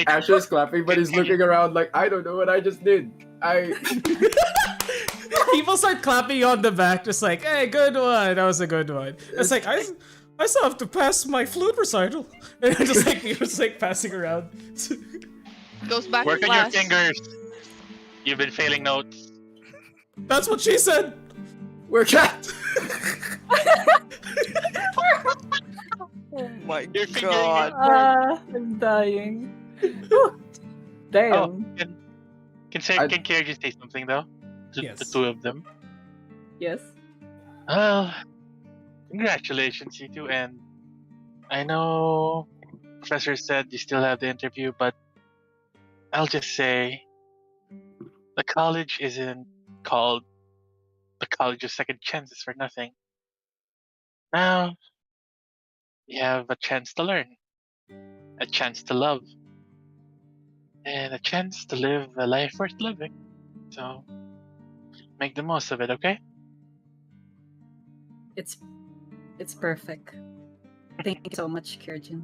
Asher's clapping, but he's looking around like, I don't know what I just did. People start clapping on the back, just like, "Hey, good one. That was a good one." It's like I still have to pass my flute recital, and just like people just like passing around. Goes back Work to on your class. fingers. You've been failing notes. That's what she said. We're cat. Oh my You're figuring god. it. I'm dying. Oh, Damn. can I- Kier just say something though? To Yes. the two of them. Yes. Well, congratulations, you two, and I know Professor said you still have the interview, but I'll just say the college isn't called the College of Second Chances for nothing. Now, you have a chance to learn, a chance to love, and a chance to live a life worth living. So, make the most of it, okay? It's perfect. Thank you so much, Kirjin.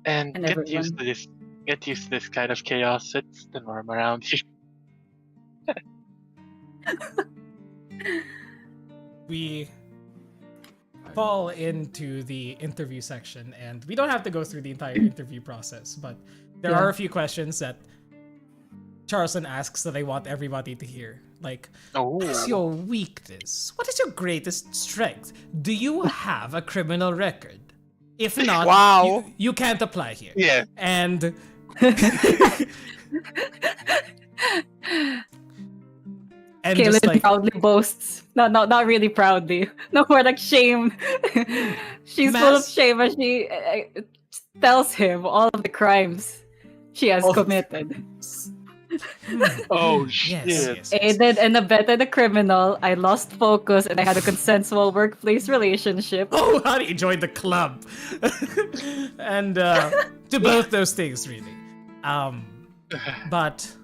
And And get everyone. used to this. Get used to this kind of chaos. It's the norm around here. We fall into the interview section, and we don't have to go through the entire interview process, but there are a few questions that Charleston asks that I want everybody to hear. Like, what is Oh, your weakness? What is your greatest strength? Do you have a criminal record? If not, Wow. you can't apply here. yeah. And And just Kaylin like, proudly boasts. No, not really proudly. No, more like shame. She's full of Mas- shame as she tells him all of the crimes she has Oh. committed. Oh yes, shit. yes, yes. Aided and abetted a criminal. I lost focus and I had a consensual workplace relationship. Oh, honey, joined the club. And to both those things, really. But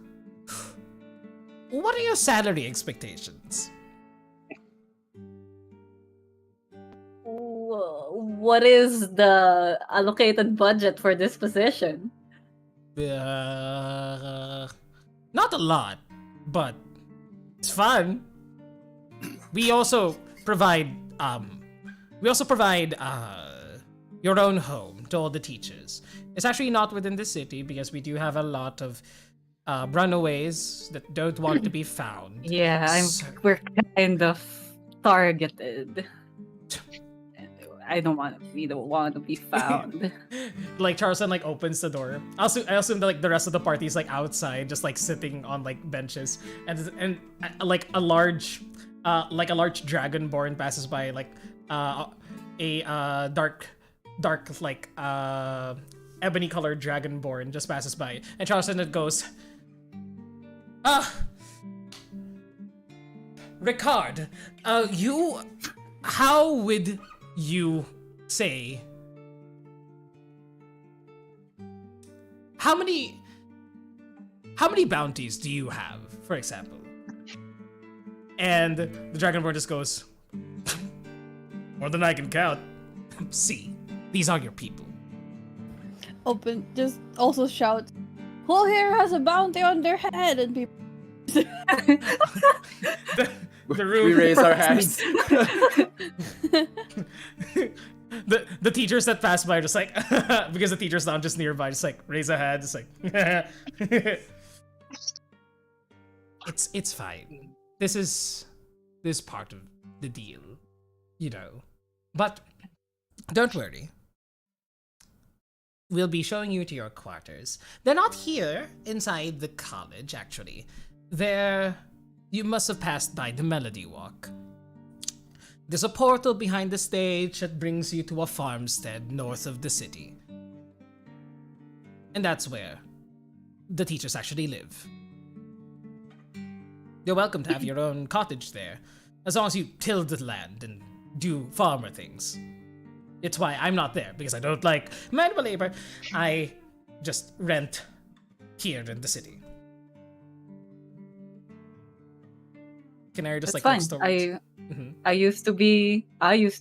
what are your salary expectations? What is the allocated budget for this position? Not a lot, but it's fun. We also provide your own home to all the teachers. It's actually not within the city because we do have a lot of runaways that don't want to be found. Yeah, we're kind of targeted. We don't want to be found. Like Charleston like opens the door. I assume that like the rest of the party is like outside, just like sitting on like benches, and like a large dragonborn passes by, like a dark like ebony colored dragonborn just passes by, and Charleston goes, Ricard, how would you say, how many bounties do you have, for example? And the Dragonborn just goes, more than I can count. See, these are your people. Open, just also shout, who here has a bounty on their head? And people. The room. We raise our hands. the teachers that pass by are just like, because the teacher's not just nearby, just like raise a hand, just like it's fine. This is part of the deal, you know. But don't worry. We'll be showing you to your quarters. They're not here inside the college, actually. You must have passed by the Melody Walk. There's a portal behind the stage that brings you to a farmstead north of the city. And that's where the teachers actually live. You're welcome to have your own cottage there, as long as you till the land and do farmer things. It's why I'm not there, because I don't like manual labor. I just rent here in the city. Canary just That's like fine. looks towards. I used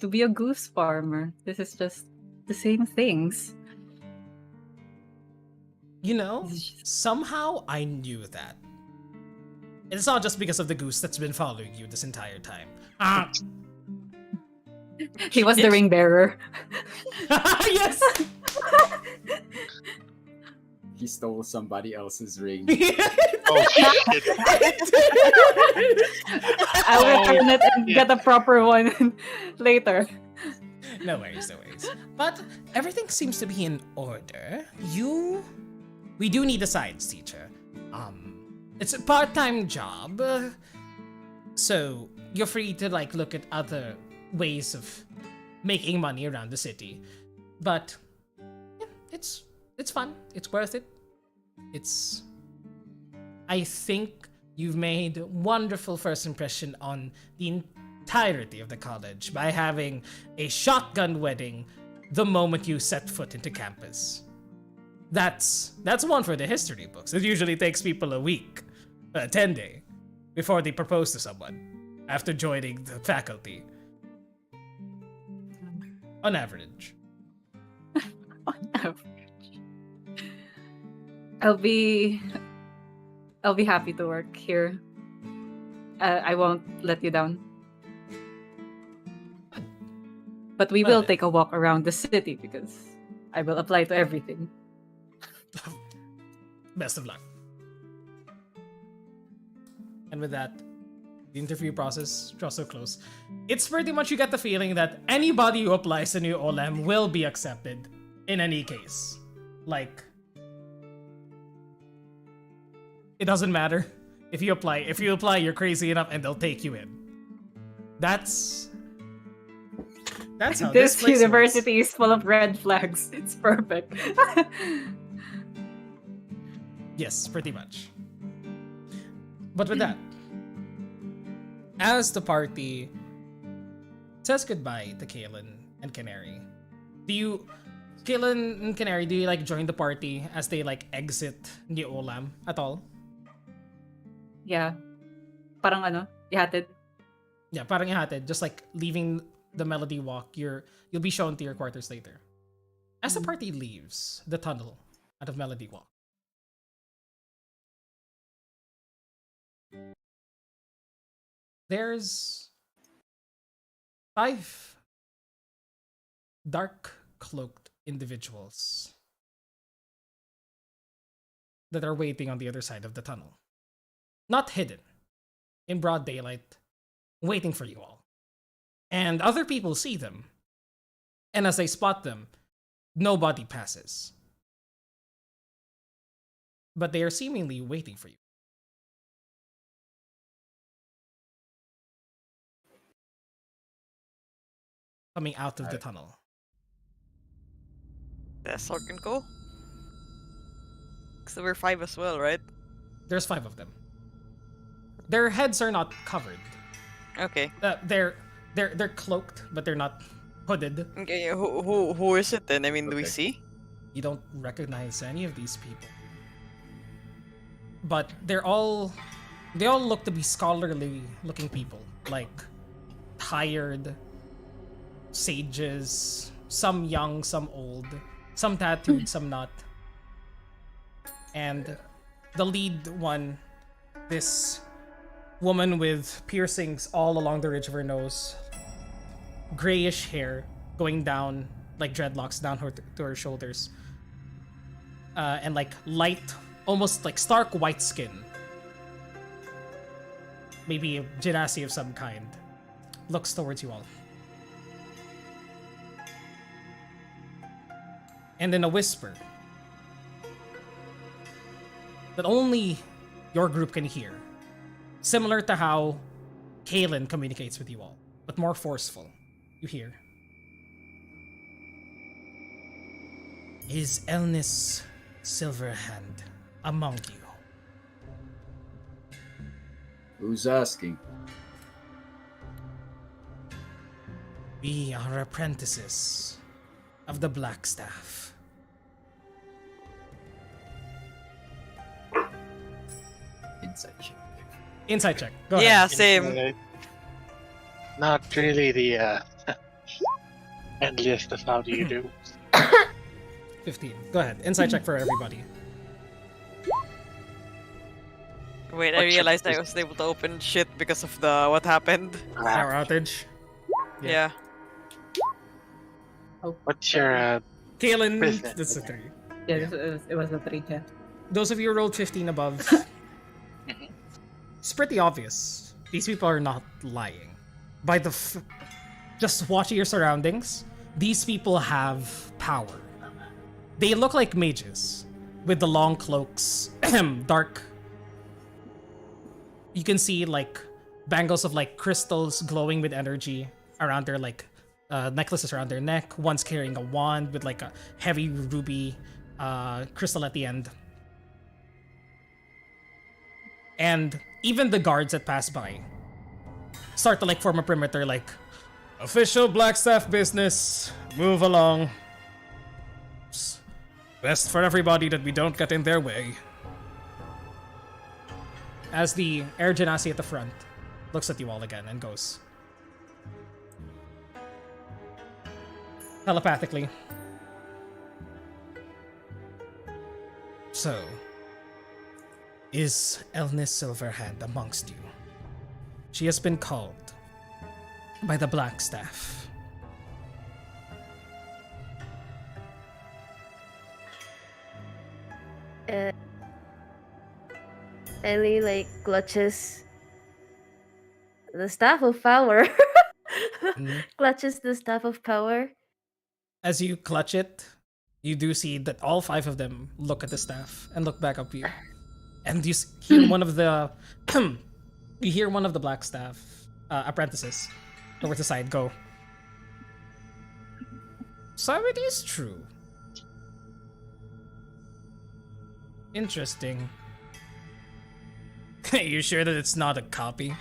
to be a goose farmer. This is just the same things. You know, somehow I knew that. It's not just because of the goose that's been following you this entire time. He was the ring bearer. Yes! He stole somebody else's ring. Oh shit. I'll return it and get a proper one later. No worries. But everything seems to be in order. We do need a science teacher. It's a part-time job, so you're free to like look at other ways of making money around the city. But yeah, it's fun. It's worth it. I think you've made wonderful first impression on the entirety of the college by having a shotgun wedding the moment you set foot into campus. That's one for the history books. It usually takes people a week, 10 days, before they propose to someone after joining the faculty. On average. On average. I'll be happy to work here. I won't let you down. But we will take a walk around the city because I will apply to everything. Best of luck. And with that, the interview process draws so close. It's pretty much you get the feeling that anybody who applies to New Olam will be accepted in any case. Like, It doesn't matter if you apply. If you apply, you're crazy enough, and they'll take you in. That's how this This place university works. is full of red flags. It's perfect. Yes, pretty much. But with that, as the party says goodbye to Kaelin and Canary, Kaelin and Canary, do you like join the party as they like exit New Olam at all? Yeah. Parang ano, ihatid. Yeah, parang ihatid, just like leaving the Melody Walk. You'll be shown to your quarters later. As the party leaves the tunnel out of Melody Walk, there's 5 dark cloaked individuals that are waiting on the other side of the tunnel. Not hidden, in broad daylight, waiting for you all. And other people see them. And as they spot them, nobody passes. But they are seemingly waiting for you. Coming out of the tunnel. That's all can go. So we're 5 as well, right? There's 5 of them. Their heads are not covered. Okay. They're cloaked, but they're not hooded. Okay, who is it then? I mean, do we Okay. see? You don't recognize any of these people. But they all look to be scholarly looking people, like tired sages, some young, some old, some tattooed, some not. And the lead one, this woman with piercings all along the ridge of her nose, grayish hair going down like dreadlocks down to her shoulders, and like light, almost like stark white skin, maybe a genasi of some kind, looks towards you all. And in a whisper that only your group can hear, similar to how Kaelin communicates with you all, but more forceful, you hear, "Is Elnis Silverhand among you?" Who's asking? "We are apprentices of the Black Staff." Inside check. Inside check. Go ahead. Yeah, same. Not really the endless of how do you do. 15. Go ahead. Inside check for everybody. Wait, I What realized should I was able to open shit because of the what happened. Power outage. Yeah. What's your Kaelin, Business. that's a 3. Yeah, it was a 3 10. Those of you who rolled 15 above, it's pretty obvious. These people are not lying. By the just watching your surroundings, these people have power. They look like mages with the long cloaks, dark. You can see like bangles of like crystals glowing with energy around their like necklaces around their neck. One's carrying a wand with like a heavy ruby crystal at the end. And even the guards that pass by start to like form a perimeter, like, "Official Blackstaff business, move along. It's best for everybody that we don't get in their way." As the Air Genasi at the front looks at you all again and goes, telepathically, "So, is Elnis Silverhand amongst you? She has been called by the Black Staff." Ellie like clutches the staff of power. Clutches the staff of power. As you clutch it, you do see that all 5 of them look at the staff and look back up you. And you hear one of the you hear one of the Blackstaff apprentices towards the side go. So it is true. Interesting. You sure that it's not a copy?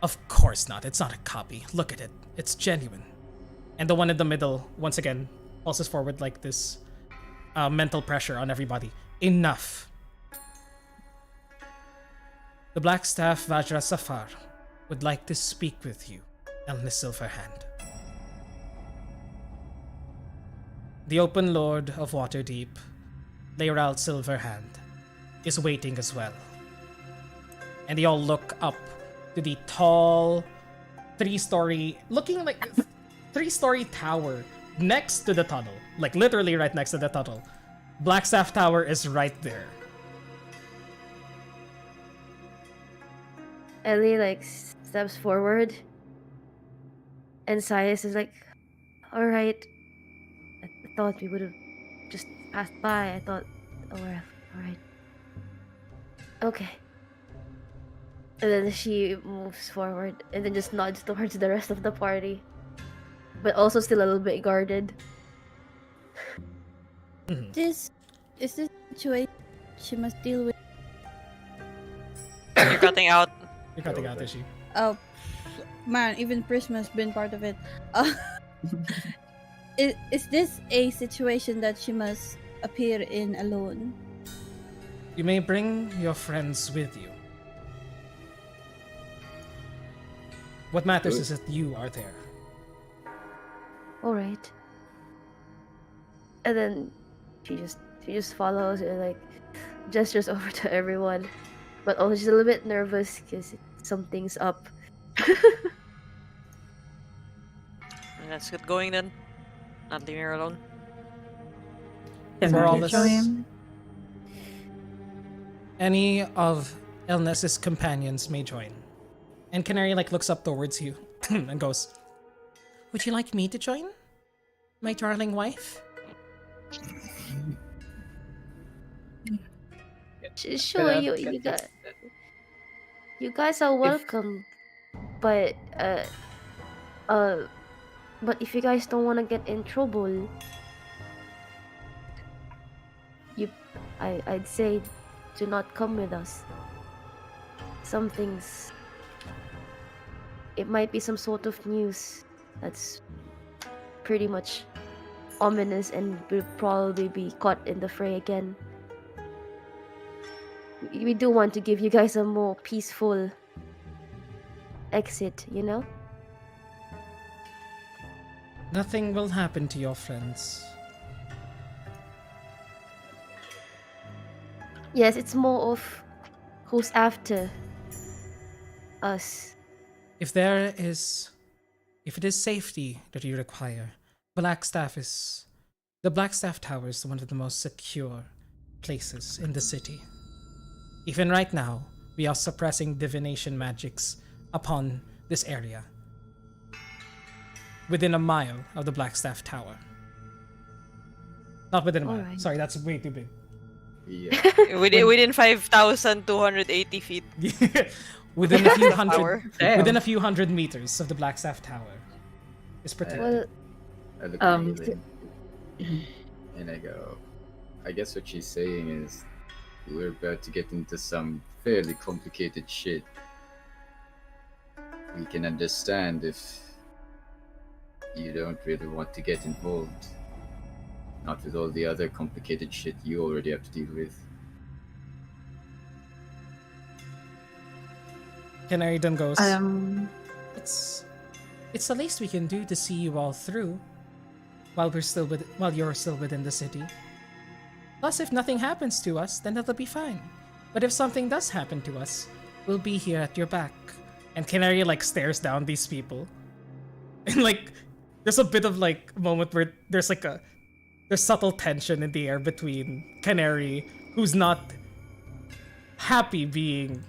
Of course not. It's not a copy. Look at it. It's genuine. And the one in the middle, once again, pulses forward like this mental pressure on everybody. Enough. The Blackstaff Vajra Safar would like to speak with you, Elnis Silverhand. The Open Lord of Waterdeep, Leiral Silverhand, is waiting as well. And they all look up to the tall, three-story tower next to the tunnel. Like literally right next to the tunnel. Blackstaff Tower is right there. Ellie like steps forward, and Silas is like, "All right. I thought we would have just passed by. I thought, oh, well, all right, okay." And then she moves forward and then just nods towards the rest of the party, but also still a little bit guarded. This is the situation she must deal with. You're cutting out. You're cutting out, is she? Oh, man, even Prisma's been part of it. Is this a situation that she must appear in alone? You may bring your friends with you. What matters is that you are there. All right. And then she just follows and like gestures over to everyone, but also she's a little bit nervous because something's up. Let's get going then. Not leaving her alone. For all Tenacious this, join? any of Elnes's companions may join. And Canary like looks up towards you and goes, "Would you like me to join, my darling wife?" Sure, you guys are welcome, but but if you guys don't want to get in trouble, I'd say do not come with us. It might be some sort of news that's pretty much ominous and will probably be caught in the fray again. We do want to give you guys a more peaceful exit, you know? Nothing will happen to your friends. Yes, it's more of who's after us. If it is safety that you require, the Blackstaff Tower is one of the most secure places in the city. Even right now, we are suppressing divination magics upon this area, within a mile of the Blackstaff Tower. Not within a mile. Alright. Sorry, that's way too big. Yeah. Within 5,280 feet. within a few Tower. hundred, Damn. within a few hundred meters of the Blackstaff Tower is protected. Well, I look Um, at Aileen, and I go, I guess what she's saying is we're about to get into some fairly complicated shit. We can understand if you don't really want to get involved. Not with all the other complicated shit you already have to deal with. Canary then goes, It's it's the least we can do to see you all through while you're still within the city. Plus, if nothing happens to us, then that'll be fine. But if something does happen to us, we'll be here at your back. And Canary like stares down these people. And like there's a bit of like moment where there's subtle tension in the air between Canary, who's not happy being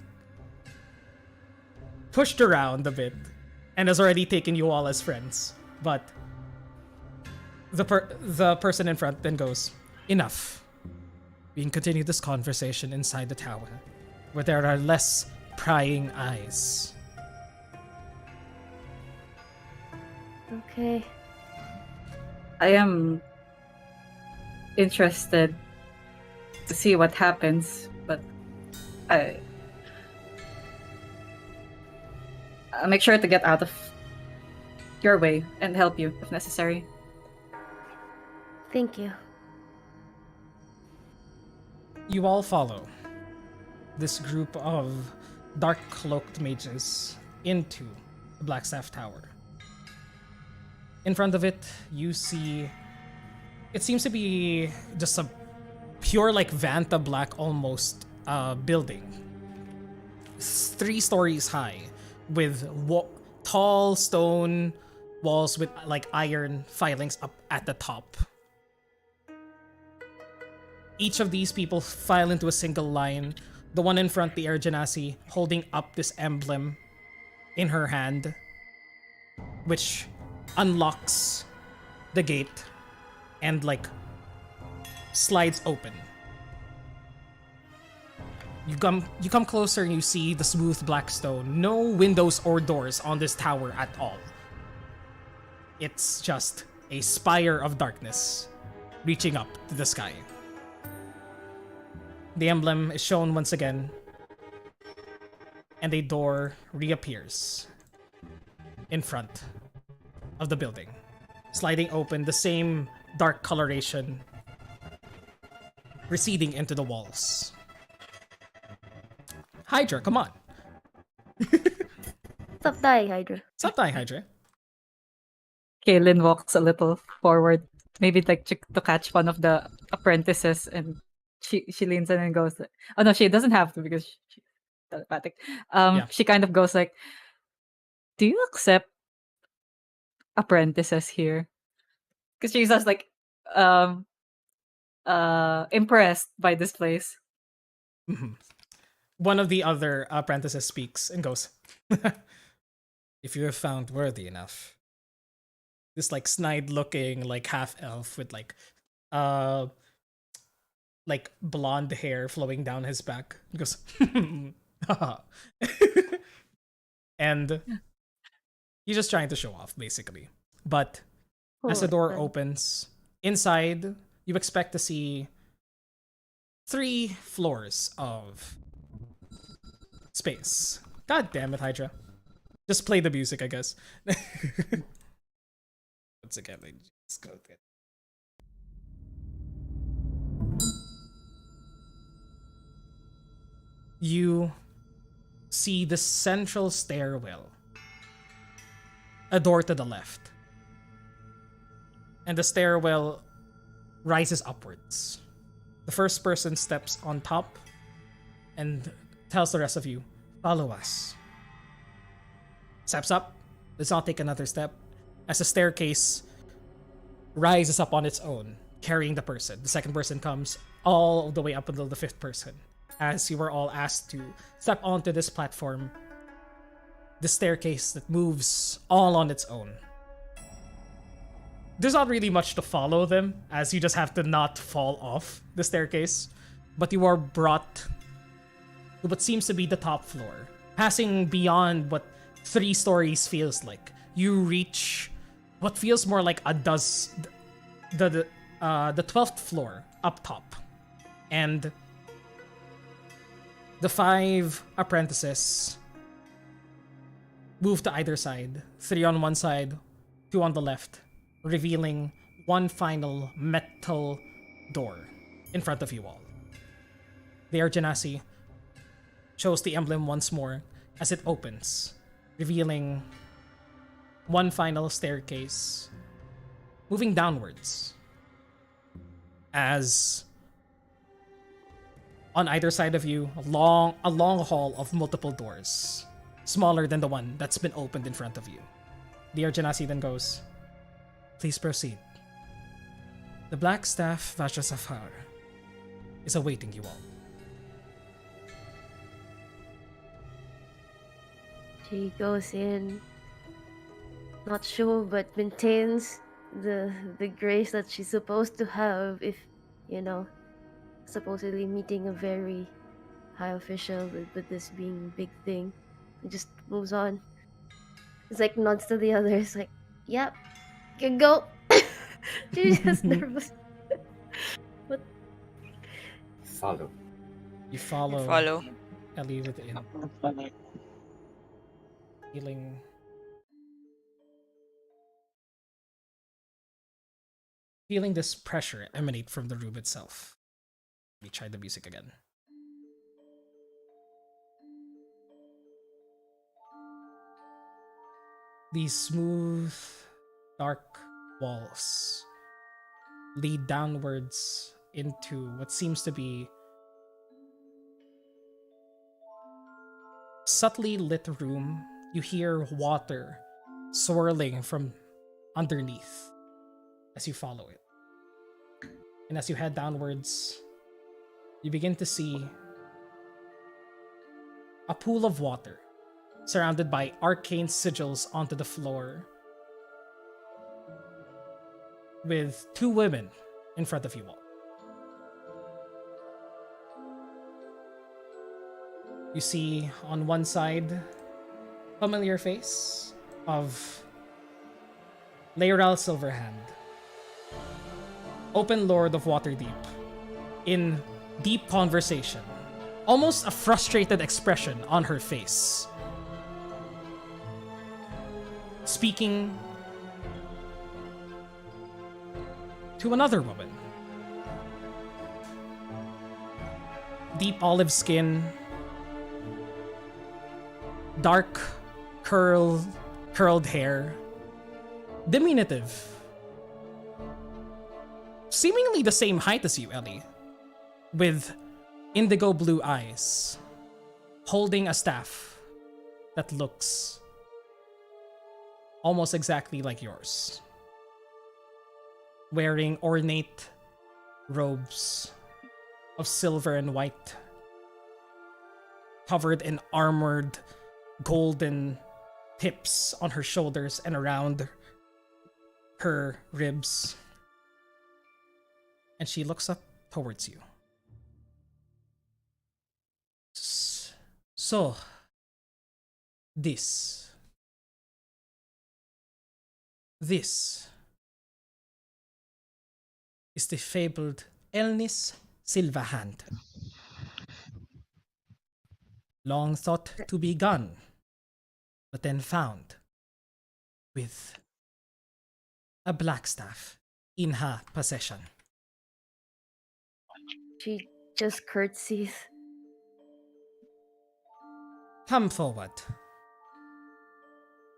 pushed around a bit and has already taken you all as friends. But the person in front then goes, "Enough. We can continue this conversation inside the tower, where there are less prying eyes. Okay. I am interested to see what happens, but I'll make sure to get out of your way and help you if necessary. Thank you. You all follow this group of dark cloaked mages into the Blackstaff Tower. In front of it, you see it seems to be just a pure like Vanta Black almost building. 3 stories high with tall stone walls with like iron filings up at the top. Each of these people file into a single line. The one in front, the Air Genasi, holding up this emblem in her hand, which unlocks the gate and like slides open. You come closer and you see the smooth black stone. No windows or doors on this tower at all. It's just a spire of darkness reaching up to the sky. The emblem is shown once again, and a door reappears in front of the building, sliding open, the same dark coloration receding into the walls. Hydra, come on. Stop dying, Hydra. Stop dying, Hydra. Kaylin walks a little forward, maybe like to catch one of the apprentices, and she leans in and goes, oh no, she doesn't have to because she's telepathic. Yeah. She kind of goes like, do you accept apprentices here? Because she's just like impressed by this place. Mhm. One of the other apprentices speaks and goes, if you are found worthy enough. This like snide looking like half elf with like blonde hair flowing down his back. He goes, and he's just trying to show off basically. But as the door opens, inside you expect to see 3 floors of space. God damn it, Hydra. Just play the music, I guess. Once again, like, just go get. You see the central stairwell, a door to the left, and the stairwell rises upwards. The first person steps on top and tells the rest of you, follow us. Steps up, does not take another step, as the staircase rises up on its own, carrying the person. The second person comes all the way up until the 5th person. As you were all asked to step onto this platform, the staircase that moves all on its own. There's not really much to follow them, as you just have to not fall off the staircase, but you are brought to what seems to be the top floor, passing beyond what 3 stories feels like. You reach what feels more like the 12th floor up top, and the 5 apprentices move to either side, 3 on one side, 2 on the left, revealing one final metal door in front of you all. The Air Genasi shows the emblem once more as it opens, revealing one final staircase moving downwards, as on either side of you, a long hall of multiple doors, smaller than the one that's been opened in front of you. The Air Genasi then goes, please proceed. The Black Staff Vajrasafar is awaiting you all. She goes in, not sure, but maintains the grace that she's supposed to have, if you know, supposedly meeting a very high official with this being big thing. It just moves on. It's like nods to the others, like, yep, can go. She's just nervous. But Follow. You You follow follow. Ellie within, feeling this pressure emanate from the room itself. We try the music again. These smooth, dark walls lead downwards into what seems to be subtly lit room. You hear water swirling from underneath as you follow it. And as you head downwards, you begin to see a pool of water surrounded by arcane sigils onto the floor, with two women in front of you all. You see on one side, familiar face of Leiral Silverhand, Open Lord of Waterdeep, in deep conversation, almost a frustrated expression on her face, speaking to another woman. Deep olive skin, dark curled hair, diminutive, seemingly the same height as you, Ellie, with indigo blue eyes, holding a staff that looks almost exactly like yours, wearing ornate robes of silver and white, covered in armored golden tips on her shoulders and around her ribs. And she looks up towards you. So, this is the fabled Elnis Silverhand. Long thought to be gone, but then found with a black staff in her possession. she just curtsies. Come forward.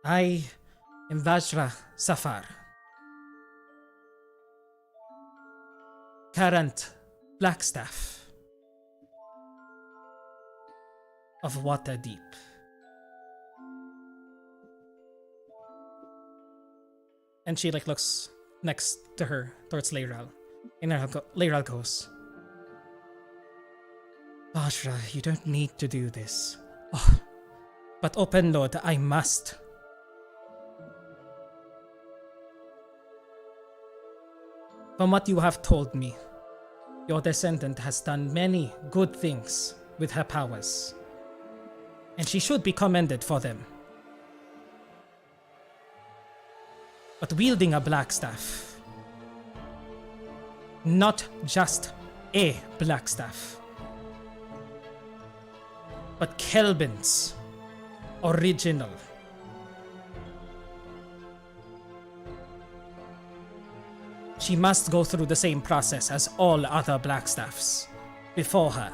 I am Vajra Safar, current Blackstaff of Waterdeep. And she looks next to her towards Leiral. And Leiral goes, Vajra, you don't need to do this. Oh, but Open Lord, I must. From what you have told me, your descendant has done many good things with her powers, and she should be commended for them. But wielding a black staff, not just a black staff, but Kelvin's original. She must go through the same process as all other Blackstaffs before her.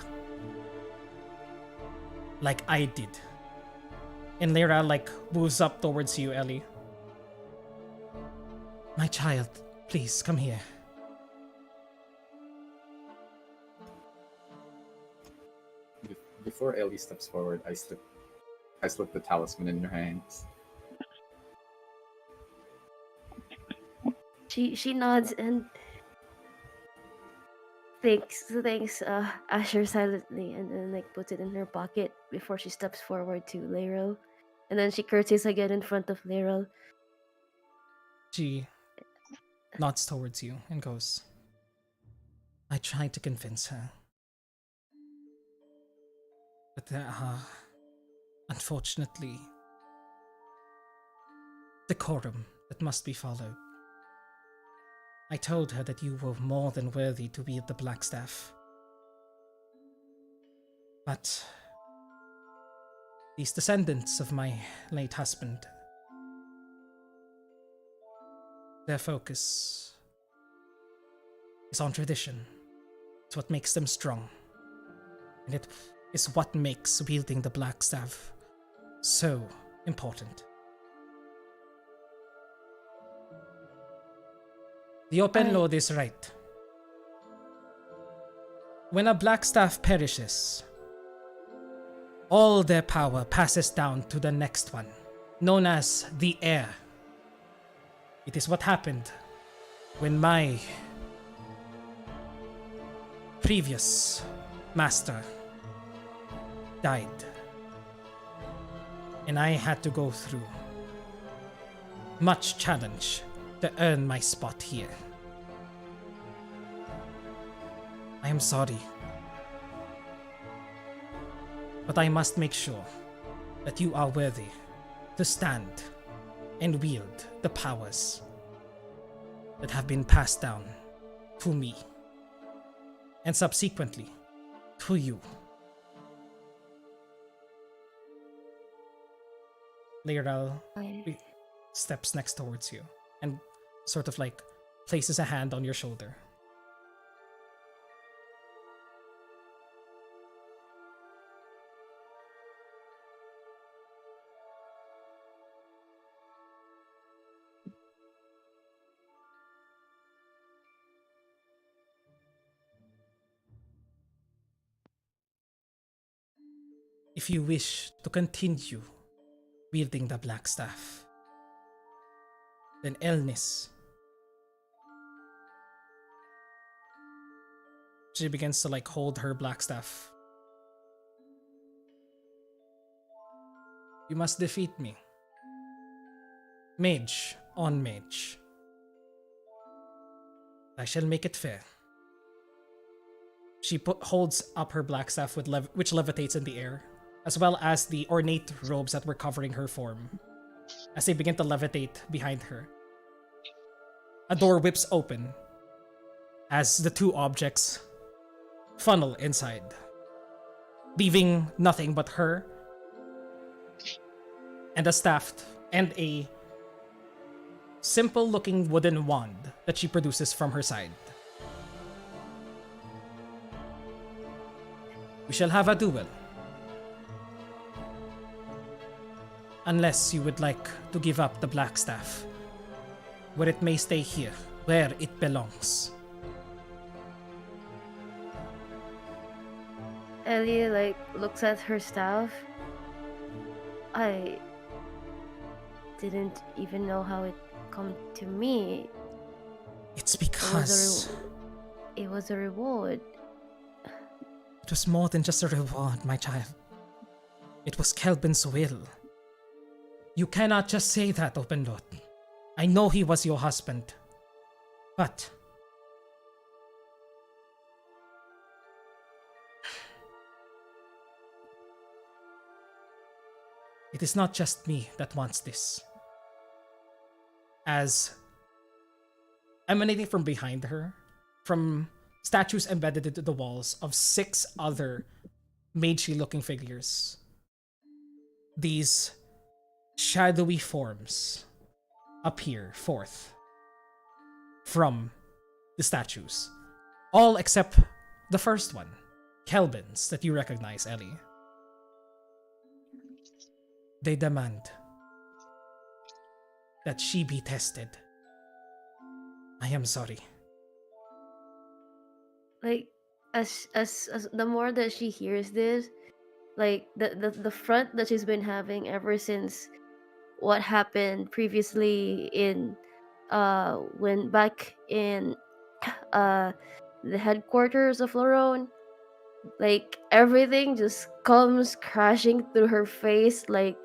Like I did. And Lyra moves up towards you, Ellie. My child, please come here. Before Ellie steps forward, I slip the talisman in her hands. She nods and thanks Asher silently, and then puts it in her pocket before she steps forward to Laeral. And then she curtsies again in front of Laeral. She nods towards you and goes, I tried to convince her But unfortunately, decorum that must be followed. I told her that you were more than worthy to wield the Black Staff. But these descendants of my late husband, their focus is on tradition. It's what makes them strong. And it is what makes wielding the Black Staff so important. The Open Lord is right. When a Black Staff perishes, all their power passes down to the next one, known as the Heir. It is what happened when my previous master died. And I had to go through much challenge to earn my spot here. I am sorry. But I must make sure that you are worthy to stand and wield the powers that have been passed down to me and subsequently to you. Lyral steps next towards you and sort of like places a hand on your shoulder. If you wish to continue wielding the Black Staff, then Elnis. She begins to like hold her Black Staff. You must defeat me. Mage on mage. I shall make it fair. She holds up her Black Staff with which levitates in the air, as well as the ornate robes that were covering her form. As they begin to levitate behind her, a door whips open as the two objects funnel inside, leaving nothing but her and a staff and a simple looking wooden wand that she produces from her side. We shall have a duel. Unless you would like to give up the Black Staff, where it may stay here, where it belongs. Ellie looks at her staff. I didn't even know how it come to me. It's because it was a reward. It was more than just a reward, my child. It was Kelvin's will. You cannot just say that, Open Lord. I know he was your husband. But it is not just me that wants this. As emanating from behind her, from statues embedded into the walls of 6 other magey-looking figures, these shadowy forms appear forth from the statues. All except the first one, Kelvin's, that you recognize, Ellie. They demand that she be tested. I am sorry. As the more that she hears this, the front that she's been having ever since what happened previously in when back in the headquarters of Lorone, everything just comes crashing through her face, the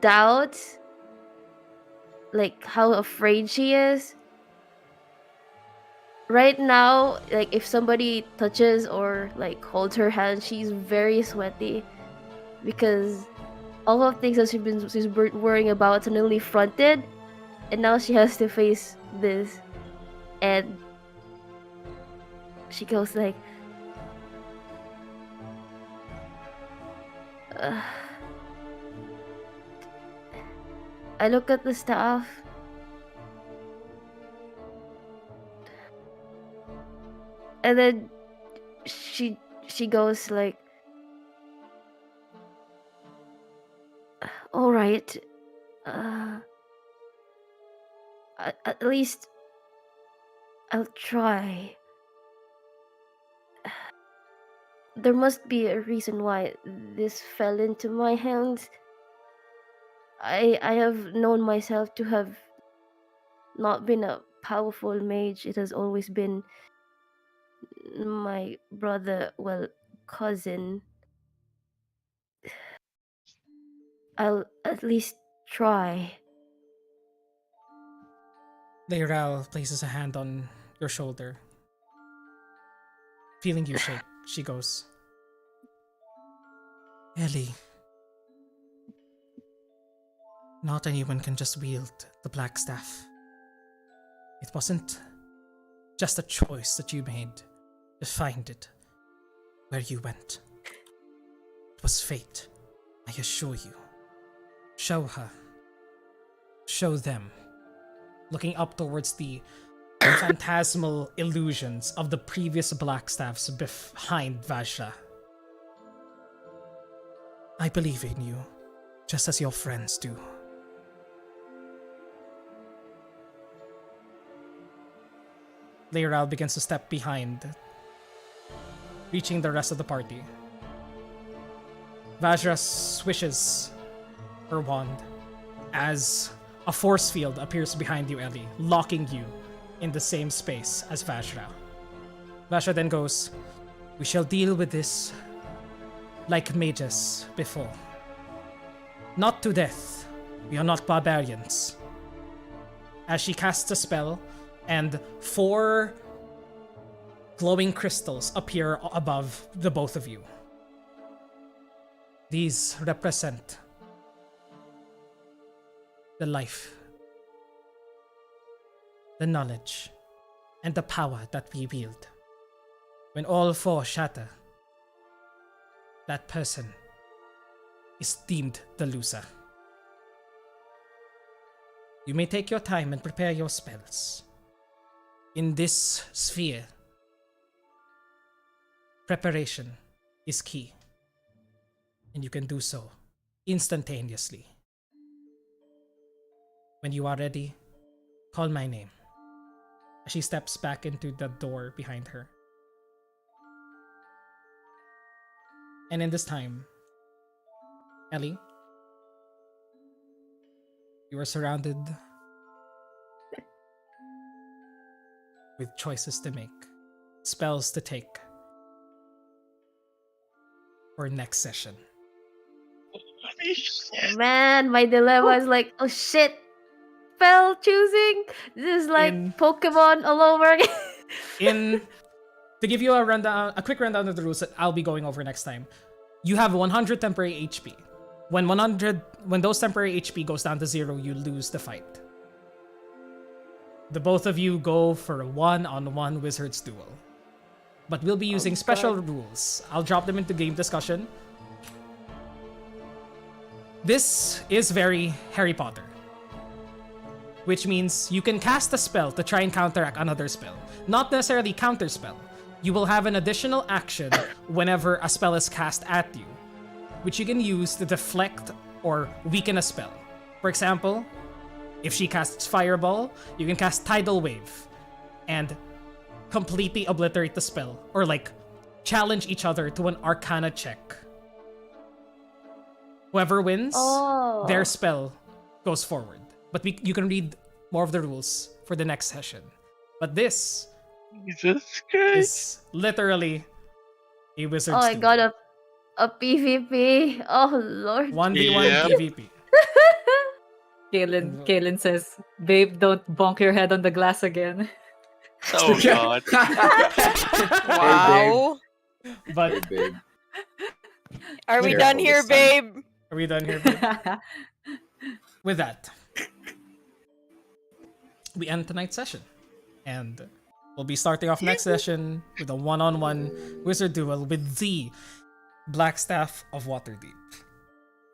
doubt, how afraid she is. right now, like if somebody touches or like holds her hand, she's very sweaty because all of things that she's worrying about suddenly fronted, and now she has to face this, and she goes like, uh, I look at the staff. And then she goes like, all right, at least I'll try. There must be a reason why this fell into my hands. I have known myself to have not been a powerful mage. It has always been my brother, well, cousin. I'll at least try. Leiral places a hand on your shoulder. Feeling you shake, she goes, Ellie, not anyone can just wield the black staff. It wasn't just a choice that you made to find it where you went. It was fate, I assure you. Show her. Show them. Looking up towards the phantasmal illusions of the previous black staffs behind Vajra. I believe in you, just as your friends do. Leiral begins to step behind, reaching the rest of the party. Vajra swishes her wand as a force field appears behind you, Ellie, locking you in the same space as Vajra. Vajra then goes, we shall deal with this like mages before. Not to death. We are not barbarians. As she casts a spell, and 4 glowing crystals appear above the both of you. These represent the life, the knowledge, and the power that we wield. When all 4 shatter, that person is deemed the loser. You may take your time and prepare your spells. In this sphere, preparation is key, and you can do so instantaneously. When you are ready, call my name. As she steps back into the door behind her. And in this time, Ellie, you are surrounded with choices to make, spells to take for next session. Man, my dilemma is like, oh shit, spell choosing. This is like Pokemon all over again. To give you a quick rundown of the rules that I'll be going over next time. You have 100 temporary HP. When those temporary HP goes down to 0, you lose the fight. The both of you go for a 1-on-1 Wizard's Duel. But we'll be using special rules. I'll drop them into game discussion. This is very Harry Potter. Which means you can cast a spell to try and counteract another spell. Not necessarily counterspell. You will have an additional action whenever a spell is cast at you, which you can use to deflect or weaken a spell. For example, if she casts Fireball, you can cast Tidal Wave and completely obliterate the spell, or like challenge each other to an Arcana check. Whoever wins, their spell goes forward. But you can read more of the rules for the next session. But this Jesus Christ is literally a Wizard's Oh, I Duel. got a PvP. Oh lord. 1v1 Yep. PvP. Kaylin says, babe, don't bonk your head on the glass again. Oh god. Wow. But Hey, babe. Are we Careful done here, this time. babe? are we done here? Babe? With that, we end tonight's session, and we'll be starting off next session with a one-on-one wizard duel with the Blackstaff of Waterdeep.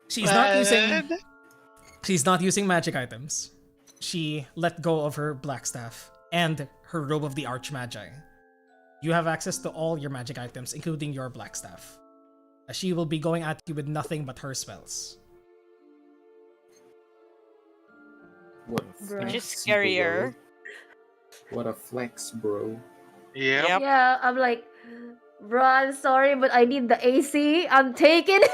She's not using magic items. She let go of her Blackstaff and her robe of the Archmagi. You have access to all your magic items, including your Blackstaff. She will be going at you with nothing but her spells. What a Bro. flex, Which is scarier. bro. What a flex, bro. Yep. Yep. Yeah, I'm like, bro, I'm sorry, but I need the AC. I'm taking it.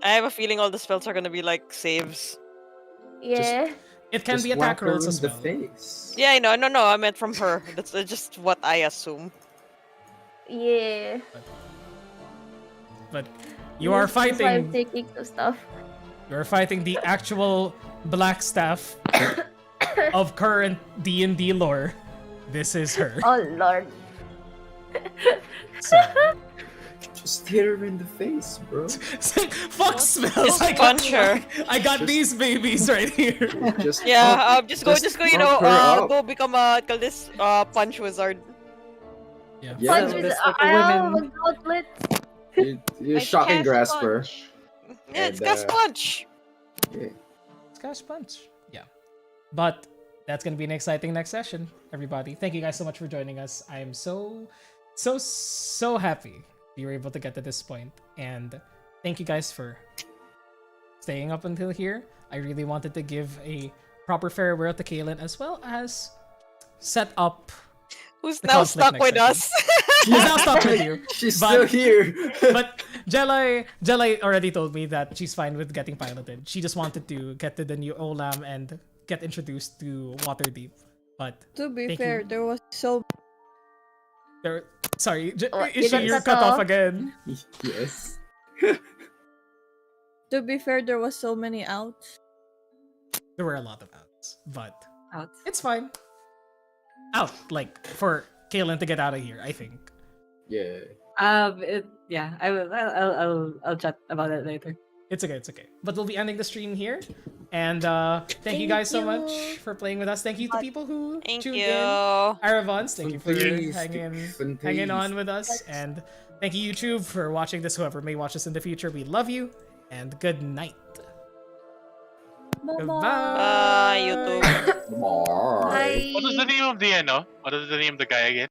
I have a feeling all the spells are gonna be like saves. Yeah. It can Just be attack whack her rolls in as the well. face. Yeah, I know. No, I meant from her. That's just what I assume. Yeah. But you are That's why I'm fighting. taking some stuff. You are fighting the actual Blackstaff of current D&D lore. This is her. Oh lord. So, Just hit her in the face, bro. it's like, fuck smells. Just I punch her. got these babies right here. Just Yeah, just go, you know, pump her up. go become call this punch wizard. Yeah. Yeah. Punch So with this, the like, a I have women- a gauntlet. You're I shocking cast grasper. punch. Yeah, it's And, gas punch. Yeah. Scash punch. Yeah. But that's gonna be an exciting next session, everybody. Thank you guys so much for joining us. I am so happy you were able to get to this point. And thank you guys for staying up until here. I really wanted to give a proper farewell to Kaylin as well as set up Who's the now conflict stuck next with session. us? She's now stuck with you. She's But- still here. But Jelai already told me that she's fine with getting piloted. She just wanted to get to the new Olam and get introduced to Waterdeep. But To be Thank fair, you. there was so there, sorry, Oh, is she you you're got cut cut off off. again? Yes. to be fair, there was so many outs. There were a lot of outs, but Out. it's fine. Out, like for Kaylin to get out of here, I think. Yeah. Yeah, I will. I'll chat about it later. It's okay. But we'll be ending the stream here. And thank you guys so much for playing with us. Thank you to people who Thank tuned you. in. Aravons, thank you for Fantastic, hanging on fantastic. with us. And thank you, YouTube, for watching this. Whoever may watch this in the future, we love you. And good night. Goodbye. Bye, YouTube. Bye. Bye. What was the name of the guy again?